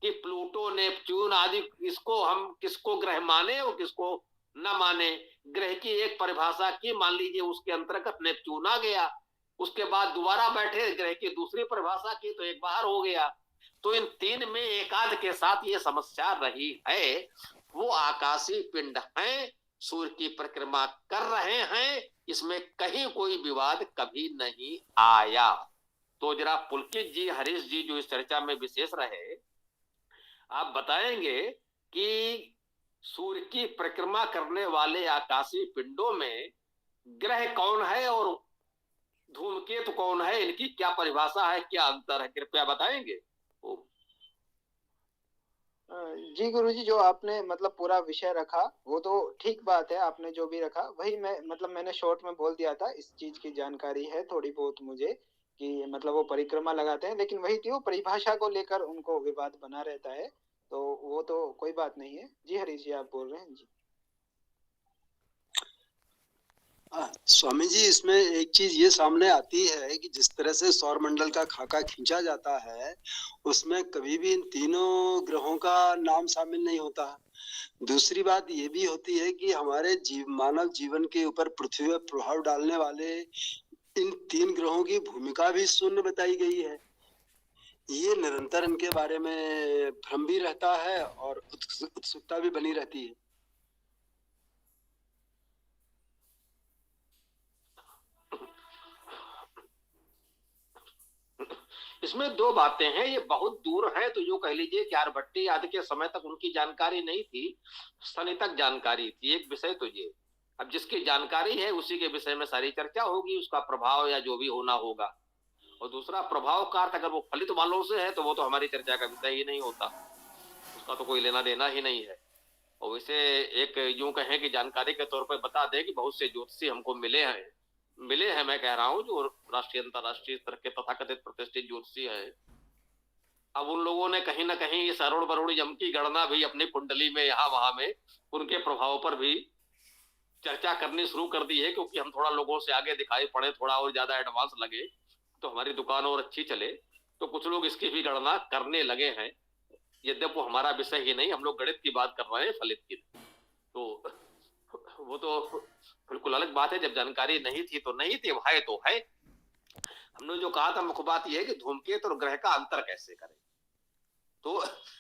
कि प्लूटो, नेपच्यून आदि, इसको हम किसको ग्रह माने और किसको न माने। ग्रह की एक परिभाषा की, मान लीजिए उसके अंतर्गत नेपच्यून आ गया, उसके बाद दोबारा बैठे ग्रह की दूसरी परिभाषा की तो एक बाहर हो गया। तो इन तीन में एकाध के साथ ये समस्या रही है। वो आकाशीय पिंड हैं, सूर्य की परिक्रमा कर रहे हैं, इसमें कहीं कोई विवाद कभी नहीं आया। तो जरा पुलकित जी, हरीश जी जो इस चर्चा में विशेष रहे, आप बताएंगे कि सूर्य की परिक्रमा करने वाले आकाशीय पिंडों में ग्रह कौन है और धूमकेतु कौन है, इनकी क्या परिभाषा है, क्या अंतर है, कृपया बताएंगे। जी गुरुजी, जो आपने मतलब पूरा विषय रखा वो तो ठीक बात है, आपने जो भी रखा वही मैंने शॉर्ट में बोल दिया था। इस चीज की जानकारी है थोड़ी बहुत मुझे कि मतलब वो परिक्रमा लगाते हैं, लेकिन वही थी वो परिभाषा को लेकर उनको विवाद बना रहता है, तो वो तो कोई बात नहीं है। जी हरीश जी, आप बोल रहे हैं जी। स्वामी जी, इसमें एक चीज ये सामने आती है कि जिस तरह से सौर मंडल का खाका खींचा जाता है उसमें कभी भी इन तीनों ग्रहों का नाम शामिल नहीं होता। दूसरी बात ये भी होती है कि हमारे मानव जीवन के ऊपर पृथ्वी पर प्रभाव डालने वाले इन तीन ग्रहों की भूमिका भी शून्य बताई गई है। ये निरंतर इनके बारे में भ्रम भी रहता है और उत्सुकता भी बनी रहती है। इसमें दो बातें हैं, ये बहुत दूर है, तो जो कह लीजिए कि आर्यभट्ट आदि के समय तक उनकी जानकारी नहीं थी, शनि तक जानकारी थी। एक विषय तो ये, अब जिसकी जानकारी है उसी के विषय में सारी चर्चा होगी, उसका प्रभाव या जो भी होना होगा। और दूसरा, प्रभाव का अर्थ अगर वो फलित वालों से है तो वो तो हमारी चर्चा का विषय ही नहीं होता, उसका तो कोई लेना देना ही नहीं है। और वैसे एक यूं कहें कि जानकारी के तौर पर बता दें कि बहुत से ज्योतिषी हमको मिले हैं, मैं कह रहा हूं, जो राष्ट्रीय अंतर्राष्ट्रीय स्तर के तथाकथित प्रतिष्ठित ज्योतिषी हैं। अब उन लोगों ने कहीं ना कहीं इस अरुण बरुण यम की गणना भी अपनी कुंडली में यहाँ वहां में उनके प्रभाव पर भी चर्चा करनी शुरू कर दी है, क्योंकि हम थोड़ा लोगों से आगे दिखाई पड़े, थोड़ा और ज्यादा एडवांस लगे तो हमारी दुकान और अच्छी चले, तो कुछ लोग इसकी भी गणना करने लगे हैं। यद्यप वो हमारा विषय ही नहीं, हम लोग गणित की बात कर रहे हैं, फलित की। तो वो तो बिल्कुल अलग बात है, जब जानकारी नहीं थी तो नहीं थी, है तो है। हमने जो कहा था मुख्य बात यह है कि धूमकेतु और ग्रह का अंतर कैसे करें। तो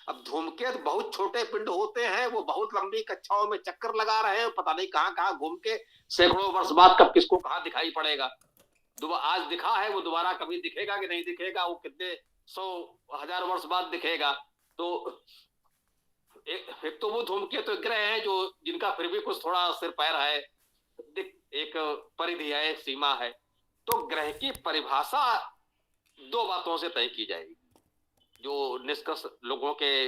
अब धूमकेतु बहुत छोटे पिंड होते हैं, वो बहुत लंबी कक्षाओं में चक्कर लगा रहे हैं, पता नहीं कहां कहां घूम के सैकड़ों वर्ष बाद कब किसको कहां दिखाई पड़ेगा। आज दिखा है, वो दोबारा कभी दिखेगा कि नहीं दिखेगा, वो कितने 100,000 वर्ष बाद दिखेगा। तो एक तो वो धूमकेतु ग्रह है जो जिनका फिर भी कुछ थोड़ा सिर पैर है, एक परिधि है, सीमा है। तो ग्रह की परिभाषा दो बातों से तय की जाएगी, जो निष्कर्ष लोगों के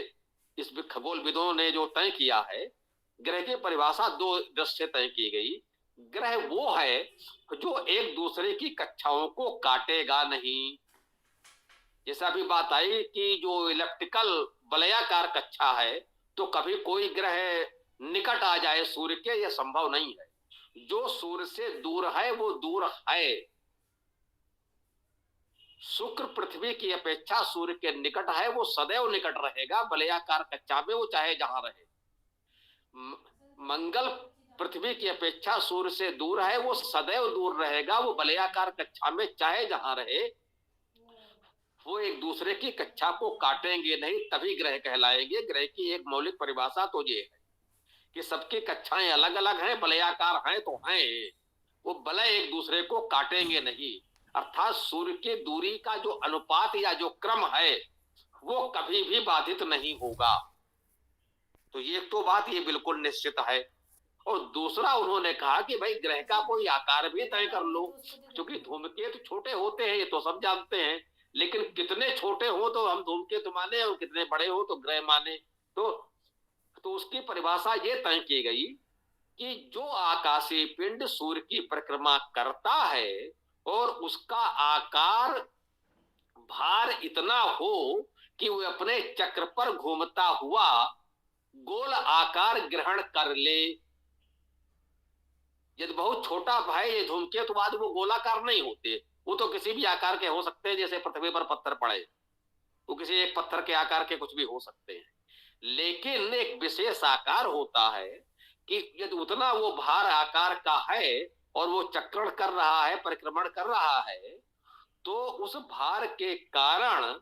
इस खगोलविदों ने जो तय किया है। ग्रह की परिभाषा दो दृष्टि से तय की गई। ग्रह वो है जो एक दूसरे की कक्षाओं को काटेगा नहीं। जैसा भी बात आई कि जो इलेक्ट्रिकल वलयाकार कक्षा है, तो कभी कोई ग्रह निकट आ जाए सूर्य के, यह संभव नहीं है। जो सूर्य से दूर है वो दूर है। शुक्र पृथ्वी की अपेक्षा सूर्य के निकट है, वो सदैव निकट रहेगा वलयाकार कक्षा में, वो चाहे जहां रहे। मंगल पृथ्वी की अपेक्षा सूर्य से दूर है, वो सदैव दूर रहेगा, वो वलयाकार कक्षा में चाहे जहां रहे। वो एक दूसरे की कक्षा को काटेंगे नहीं, तभी ग्रह कहलाएंगे। ग्रह की एक मौलिक परिभाषा तो ये है कि सबकी कक्षाएं अलग अलग हैं, वलयाकार हैं तो हैं, वो वलय एक दूसरे को काटेंगे नहीं। अर्थात सूर्य की दूरी का जो अनुपात या जो क्रम है वो कभी भी बाधित नहीं होगा। तो ये तो बात ये बिल्कुल निश्चित है। और दूसरा उन्होंने कहा कि भाई ग्रह का कोई आकार भी तय कर लो, क्योंकि धूमकेतु छोटे होते हैं, ये तो सब जानते हैं, लेकिन कितने छोटे हो तो हम धूमकेतु माने और कितने बड़े हो तो ग्रह माने। तो उसकी परिभाषा ये तय की गई कि जो आकाशीय पिंड सूर्य की परिक्रमा करता है और उसका आकार भार इतना हो कि वह अपने चक्र पर घूमता हुआ गोल आकार ग्रहण कर ले। यदि बहुत छोटा है ये धूमकेतु बाद वो गोलाकार नहीं होते, वो तो किसी भी आकार के हो सकते हैं, जैसे पृथ्वी पर पत्थर पड़े वो किसी एक पत्थर के आकार के कुछ भी हो सकते हैं। लेकिन एक विशेष आकार होता है कि यदि उतना वो भार आकार का है और वो चक्रण कर रहा है, परिक्रमण कर रहा है, तो उस भार के कारण,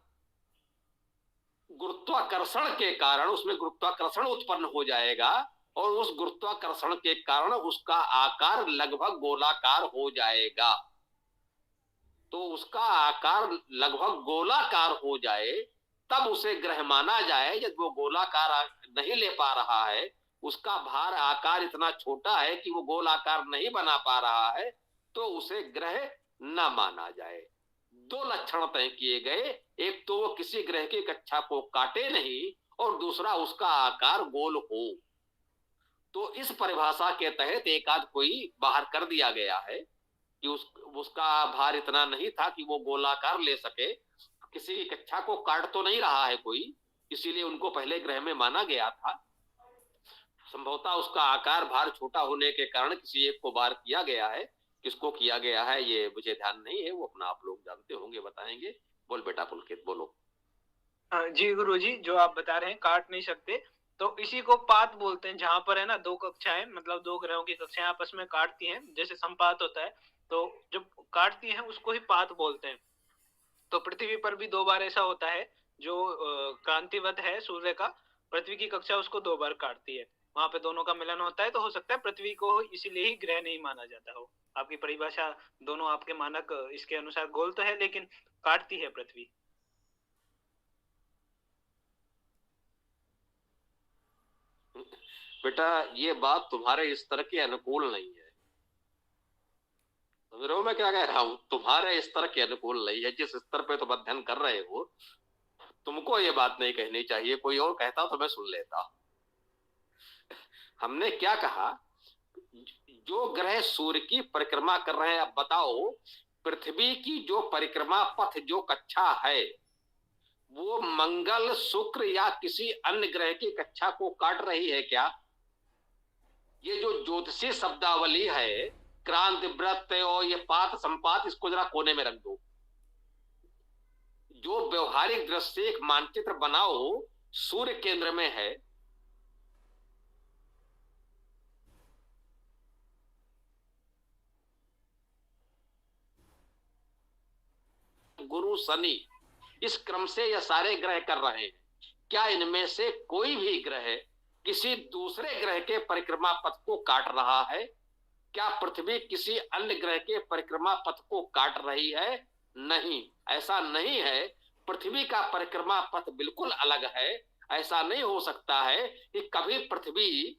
गुरुत्वाकर्षण के कारण उसमें गुरुत्वाकर्षण उत्पन्न हो जाएगा और उस गुरुत्वाकर्षण के कारण उसका आकार लगभग गोलाकार हो जाएगा। तो उसका आकार लगभग गोलाकार हो जाए तब उसे ग्रह माना जाए। यदि वो गोलाकार नहीं ले पा रहा है, उसका भार आकार इतना छोटा है कि वो गोलाकार नहीं बना पा रहा है, तो उसे ग्रह न माना जाए। दो लक्षण तय किए गए, एक तो वो किसी ग्रह की कक्षा को काटे नहीं और दूसरा उसका आकार गोल हो। तो इस परिभाषा के तहत एक आध कोई बाहर कर दिया गया है कि उसका भार इतना नहीं था कि वो गोलाकार ले सके, किसी की कक्षा को काट तो नहीं रहा है कोई, इसीलिए उनको पहले ग्रह में माना गया था। संभवतः उसका आकार भार छोटा होने के कारण किसी एक को बाहर किया गया है, किसको किया गया है ये मुझे ध्यान नहीं है, वो अपना आप लोग जानते होंगे, बताएंगे। बोल बेटा पुलकित, बोलो। जी गुरुजी, जो आप बता रहे हैं काट नहीं सकते, तो इसी को पात बोलते हैं। जहां पर है ना दो कक्षाएं, मतलब दो ग्रहों की कक्षाएं आपस में काटती हैं, जैसे संपात होता है, तो जब काटती हैं उसको ही पात बोलते हैं। तो पृथ्वी पर भी 2 बार ऐसा होता है, जो क्रांतिवत है सूर्य का, पृथ्वी की कक्षा उसको 2 बार काटती है, वहां पे दोनों का मिलन होता है। तो हो सकता है पृथ्वी को इसीलिए ही ग्रह नहीं माना जाता हो। आपकी परिभाषा दोनों आपके मानक इसके अनुसार गोल तो है, लेकिन काटती है पृथ्वी। बेटा ये बात तुम्हारे स्तर के अनुकूल नहीं है, समझ रहे हो मैं क्या कह रहा हूं? तुम्हारे स्तर के अनुकूल नहीं है। जिस स्तर पे तुम अध्ययन कर रहे हो, तुमको ये बात नहीं कहनी चाहिए। कोई और कहता तो मैं सुन लेता। हमने क्या कहा, जो ग्रह सूर्य की परिक्रमा कर रहे हैं, अब बताओ पृथ्वी की जो परिक्रमा पथ, जो कक्षा है, वो मंगल, शुक्र या किसी अन्य ग्रह की कक्षा को काट रही है क्या? ये जो ज्योतिषी शब्दावली है, क्रांति, व्रत और ये पात संपात, इसको जरा कोने में रख दो। जो व्यवहारिक दृष्टि से एक मानचित्र बनाओ, सूर्य केंद्र में है, गुरु, शनि, इस क्रम से ये सारे ग्रह कर रहे हैं। क्या इनमें से कोई भी ग्रह किसी दूसरे ग्रह के परिक्रमा पथ को काट रहा है? क्या पृथ्वी किसी अन्य ग्रह के परिक्रमा पथ को काट रही है? नहीं, ऐसा नहीं है। पृथ्वी का परिक्रमा पथ बिल्कुल अलग है। ऐसा नहीं हो सकता है कि कभी पृथ्वी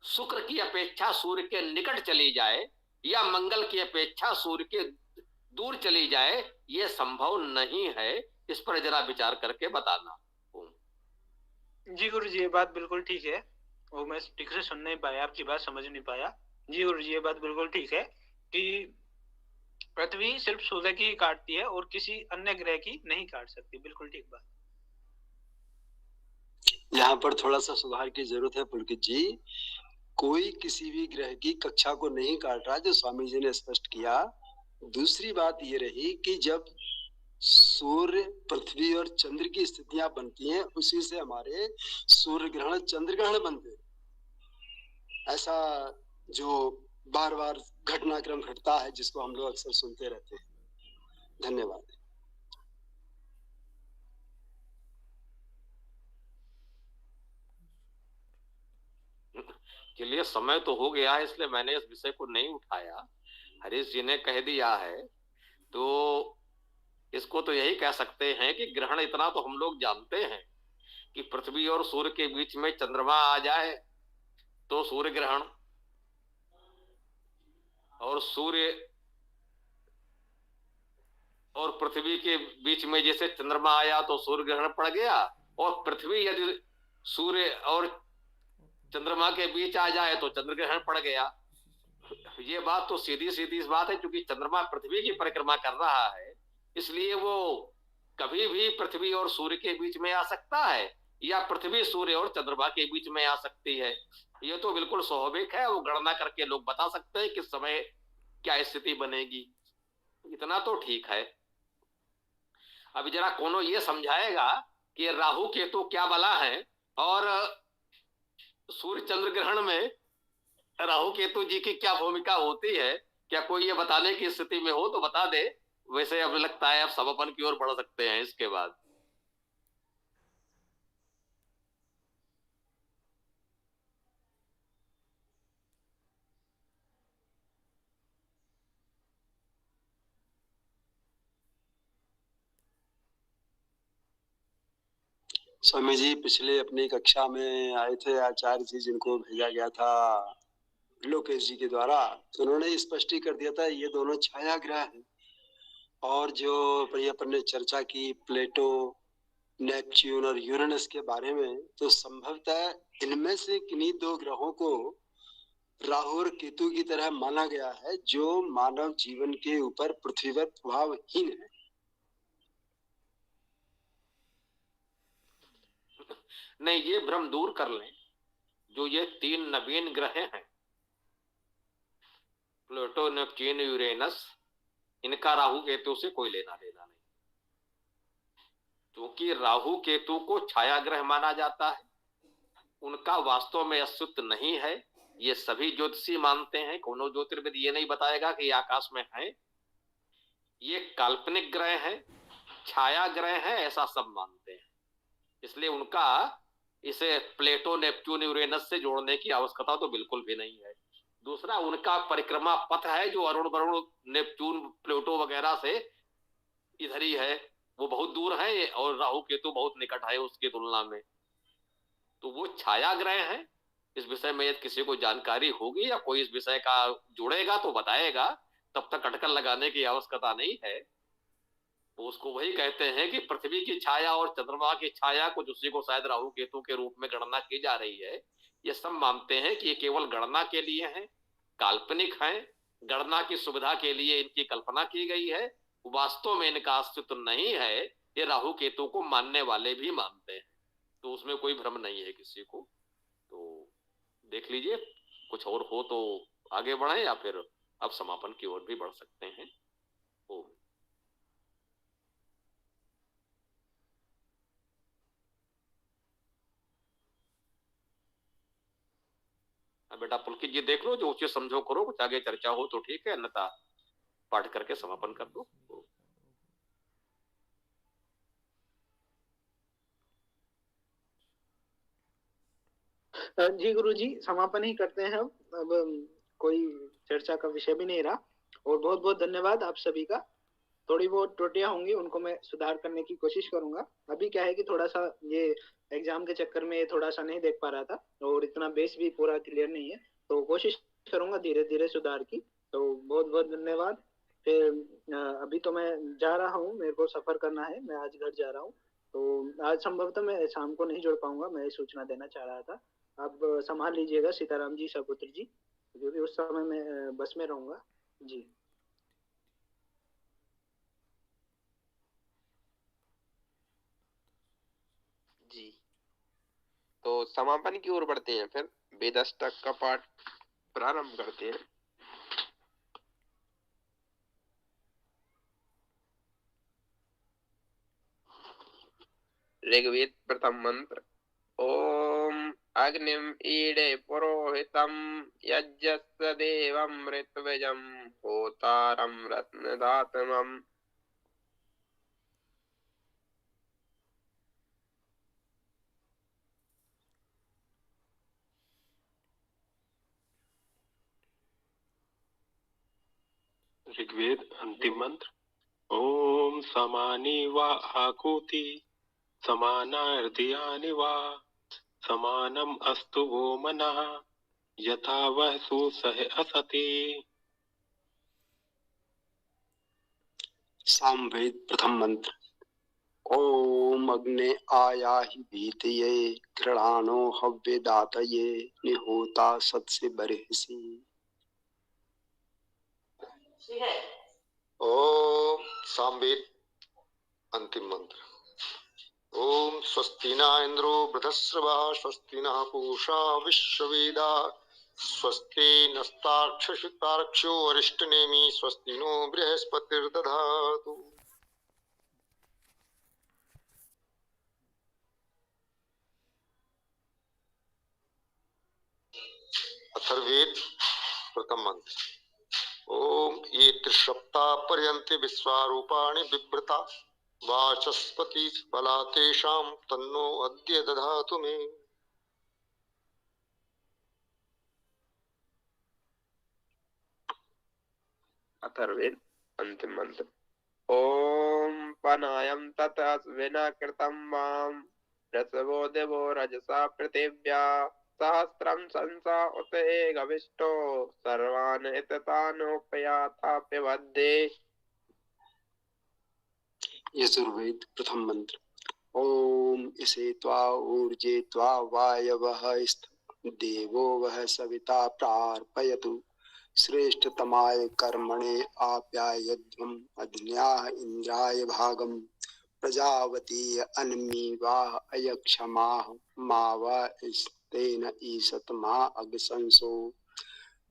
शुक्र की अपेक्षा सूर्य के निकट चली जाए या मंगल की अपेक्षा सूर्य के दूर चली जाए, ये संभव नहीं है। इस पर जरा विचार करके बताना। जी गुरु जी, ये बात बिल्कुल ठीक है। वो मैं ठीक से सुन नहीं पाया, आपकी बात समझ नहीं पाया। जी गुरु जी, ये बात बिल्कुल ठीक है कि पृथ्वी सिर्फ सूर्य की ही काटती है और किसी अन्य ग्रह की नहीं काट सकती। बिल्कुल ठीक बात। यहाँ पर थोड़ा सा सुधार की जरूरत है पुलकित जी। कोई किसी भी ग्रह की कक्षा को नहीं काट रहा, जो स्वामी जी ने स्पष्ट किया। दूसरी बात ये रही कि जब सूर्य, पृथ्वी और चंद्र की स्थितियां बनती हैं, उसी से हमारे सूर्य ग्रहण, चंद्र ग्रहण बनते हैं। ऐसा जो बार बार घटनाक्रम घटता है, जिसको हम लोग अक्सर सुनते रहते हैं। धन्यवाद। चलिए, समय तो हो गया है, इसलिए मैंने इस विषय को नहीं उठाया। हरीश जी ने कह दिया है, तो इसको तो यही कह सकते हैं कि ग्रहण इतना तो हम लोग जानते हैं कि पृथ्वी और सूर्य के बीच में चंद्रमा आ जाए तो सूर्य ग्रहण, और सूर्य और पृथ्वी के बीच में जैसे चंद्रमा आया तो सूर्य ग्रहण पड़ गया, और पृथ्वी यदि सूर्य और चंद्रमा के बीच आ जाए तो चंद्र ग्रहण पड़ गया। ये बात तो सीधी सीधी बात है, क्योंकि चंद्रमा पृथ्वी की परिक्रमा कर रहा है, इसलिए वो कभी भी पृथ्वी और सूर्य के बीच में आ सकता है, या पृथ्वी सूर्य और चंद्रमा के बीच में आ सकती है। ये तो बिल्कुल स्वाभाविक है, वो गणना करके लोग बता सकते हैं किस समय क्या स्थिति बनेगी। इतना तो ठीक है। अभी जरा कोनो ये समझाएगा कि राहु केतु क्या बला है, और सूर्य चंद्र ग्रहण में राहु केतु जी की क्या भूमिका होती है। क्या कोई ये बताने की स्थिति में हो तो बता दे। वैसे अब लगता है अब समापन की ओर बढ़ सकते हैं इसके बाद। स्वामी जी पिछले अपनी कक्षा में आए थे आचार्य जी, जिनको भेजा गया था लोकेश जी के द्वारा, तो उन्होंने स्पष्ट कर दिया था ये दोनों छाया ग्रह हैं। और जो अपन ने चर्चा की प्लेटो, नेपच्यून और यूरेनस के बारे में, तो संभवतः इनमें से किन्हीं दो ग्रहों को राहु और केतु की तरह माना गया है, जो मानव जीवन के ऊपर पृथ्वी पर प्रभावहीन है। नहीं, ये भ्रम दूर कर लें। जो ये तीन नवीन ग्रह हैं, प्लूटो, नेपच्यून, यूरेनस, इनका राहु केतु से कोई लेना देना नहीं, क्योंकि राहु केतु को छाया ग्रह माना जाता है। उनका वास्तव में अस्तित्व नहीं है, ये सभी ज्योतिषी मानते हैं। कोनो ज्योतिर्विद ये नहीं बताएगा कि आकाश में है। ये काल्पनिक ग्रह है, छाया ग्रह है, ऐसा सब मानते हैं। इसलिए उनका इसे प्लेटो, नेपच्यून, यूरेनस से जोड़ने की आवश्यकता तो बिल्कुल भी नहीं है। दूसरा, उनका परिक्रमा पथ है जो अरुण वरुण, नेपच्यून, प्लूटो वगैरह से इधर ही है, वो बहुत दूर है, और राहु केतु बहुत निकट है उसकी तुलना में। तो वो छाया ग्रह है। इस विषय में यदि किसी को जानकारी होगी या कोई इस विषय का जुड़ेगा तो बताएगा, तब तक अटकल लगाने की आवश्यकता नहीं है। तो उसको वही कहते हैं कि पृथ्वी की छाया और चंद्रमा की छाया, कुछ उसी को शायद राहु केतु के रूप में गणना की जा रही है। ये सब मानते हैं कि ये केवल गणना के लिए है, काल्पनिक है, गणना की सुविधा के लिए इनकी कल्पना की गई है, वास्तव में इनका अस्तित्व नहीं है। ये राहु केतु को मानने वाले भी मानते हैं, तो उसमें कोई भ्रम नहीं है किसी को। तो देख लीजिए, कुछ और हो तो आगे बढ़े, या फिर अब समापन की ओर भी बढ़ सकते हैं। ओम। बेटा पुलकित जी देख लो, जो उचित समझो करो, कुछ आगे चर्चा हो तो ठीक है, अन्यथा पाठ करके समापन कर दो। जी गुरुजी, समापन ही करते हैं अब कोई चर्चा का विषय भी नहीं रहा। और बहुत बहुत धन्यवाद आप सभी का। थोड़ी बहुत त्रुटियां होंगी, उनको मैं सुधार करने की कोशिश करूंगा। अभी क्या है कि थोड़ा सा ये एग्जाम के चक्कर में थोड़ा सा नहीं देख पा रहा था, और इतना बेस भी पूरा क्लियर नहीं है, तो कोशिश करूंगा धीरे धीरे सुधार की। तो बहुत बहुत धन्यवाद। फिर अभी तो मैं जा रहा हूँ, मेरे को सफर करना है, मैं आज घर जा रहा हूँ। तो आज संभवतः मैं शाम को नहीं जुड़ पाऊंगा, मैं सूचना देना चाह रहा था। आप संभाल लीजिएगा सीताराम जी, सपुत्र जी, क्योंकि उस समय मैं बस में रहूंगा। जी जी, तो समापन की ओर बढ़ते हैं, फिर वेदाष्टक का पाठ प्रारंभ करते हैं। ऋग्वेद प्रथम मंत्र। ओम अग्निम ईडे पुरोहितम यज्ञस्य देवं ऋत्विजं होतारं रत्नदातमम्। ऋग्वेद अंतिम मंत्र। ओम समानी वा आकुति समानार्धियानि वा समानम अस्तु वो मनः यथा वह सुसह असति। सामवेद प्रथम मंत्र। ओम अग्ने आयाहि भीतये घृणानो हव्यदातये निहोता सत्से बर्हिषि। ओम सामवेद अंतिम मंत्र। ओम स्वस्ति न इंद्रो वृधस्रवः स्वस्ति न पूषा विश्ववेदा स्वस्ति नस्ताक्षो अरिष्टनेमि स्वस्ति नो बृहस्पतिर्दधातु। अथर्ववेद प्रथम मंत्र। ओम ये त्रिसप्ताह पर्यन्ते विश्वारूपाणि बिभ्रता वाचस्पति बला तेषां तन्नो अद्य दधातु मे। अथर्ववेद अंतिम मंत्र। ओम पनायम ततः विना कृतं वाम रसवो देवो रजसा पृथिव्या सहस्रं संसा उत एकविष्टो सर्वान् एततानोपयाथा पिबध्य। यजुर्वेद प्रथम मंत्र। ओम इसे त्वा ऊर्जे त्वा वायवः देवो वह सविता प्रार्पयतु श्रेष्ठतमाय कर्मणे आप्यायध्वम् अग्न्याः इंद्राय भागम् प्रजावती अन्मीवाः अयक्षमाः मावा स्तेन ईशत मा अग्संसो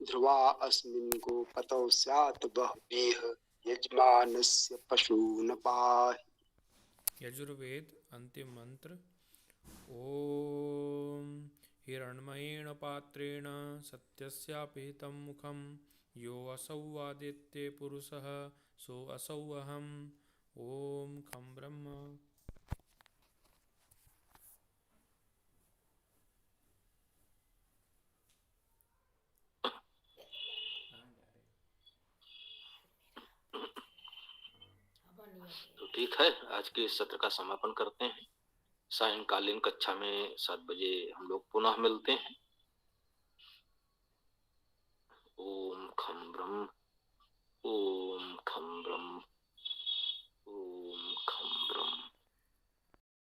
ध्रुवा अस्मिन् गोपतौ स्यात् बह्वीः यजमानस्य पशून् पाहि। यजुर्वेद अंतिम मंत्र। ओम हिरण्मयेण पात्रेण सत्यस्यापिहितं मुखं यो असौ आदित्ये पुरुषः सो असौ अहम्। ओम खं ब्रह्म। तो ठीक है, आज के इस सत्र का समापन करते हैं। सायंकालीन कक्षा में 7 बजे हम लोग पुनः मिलते हैं।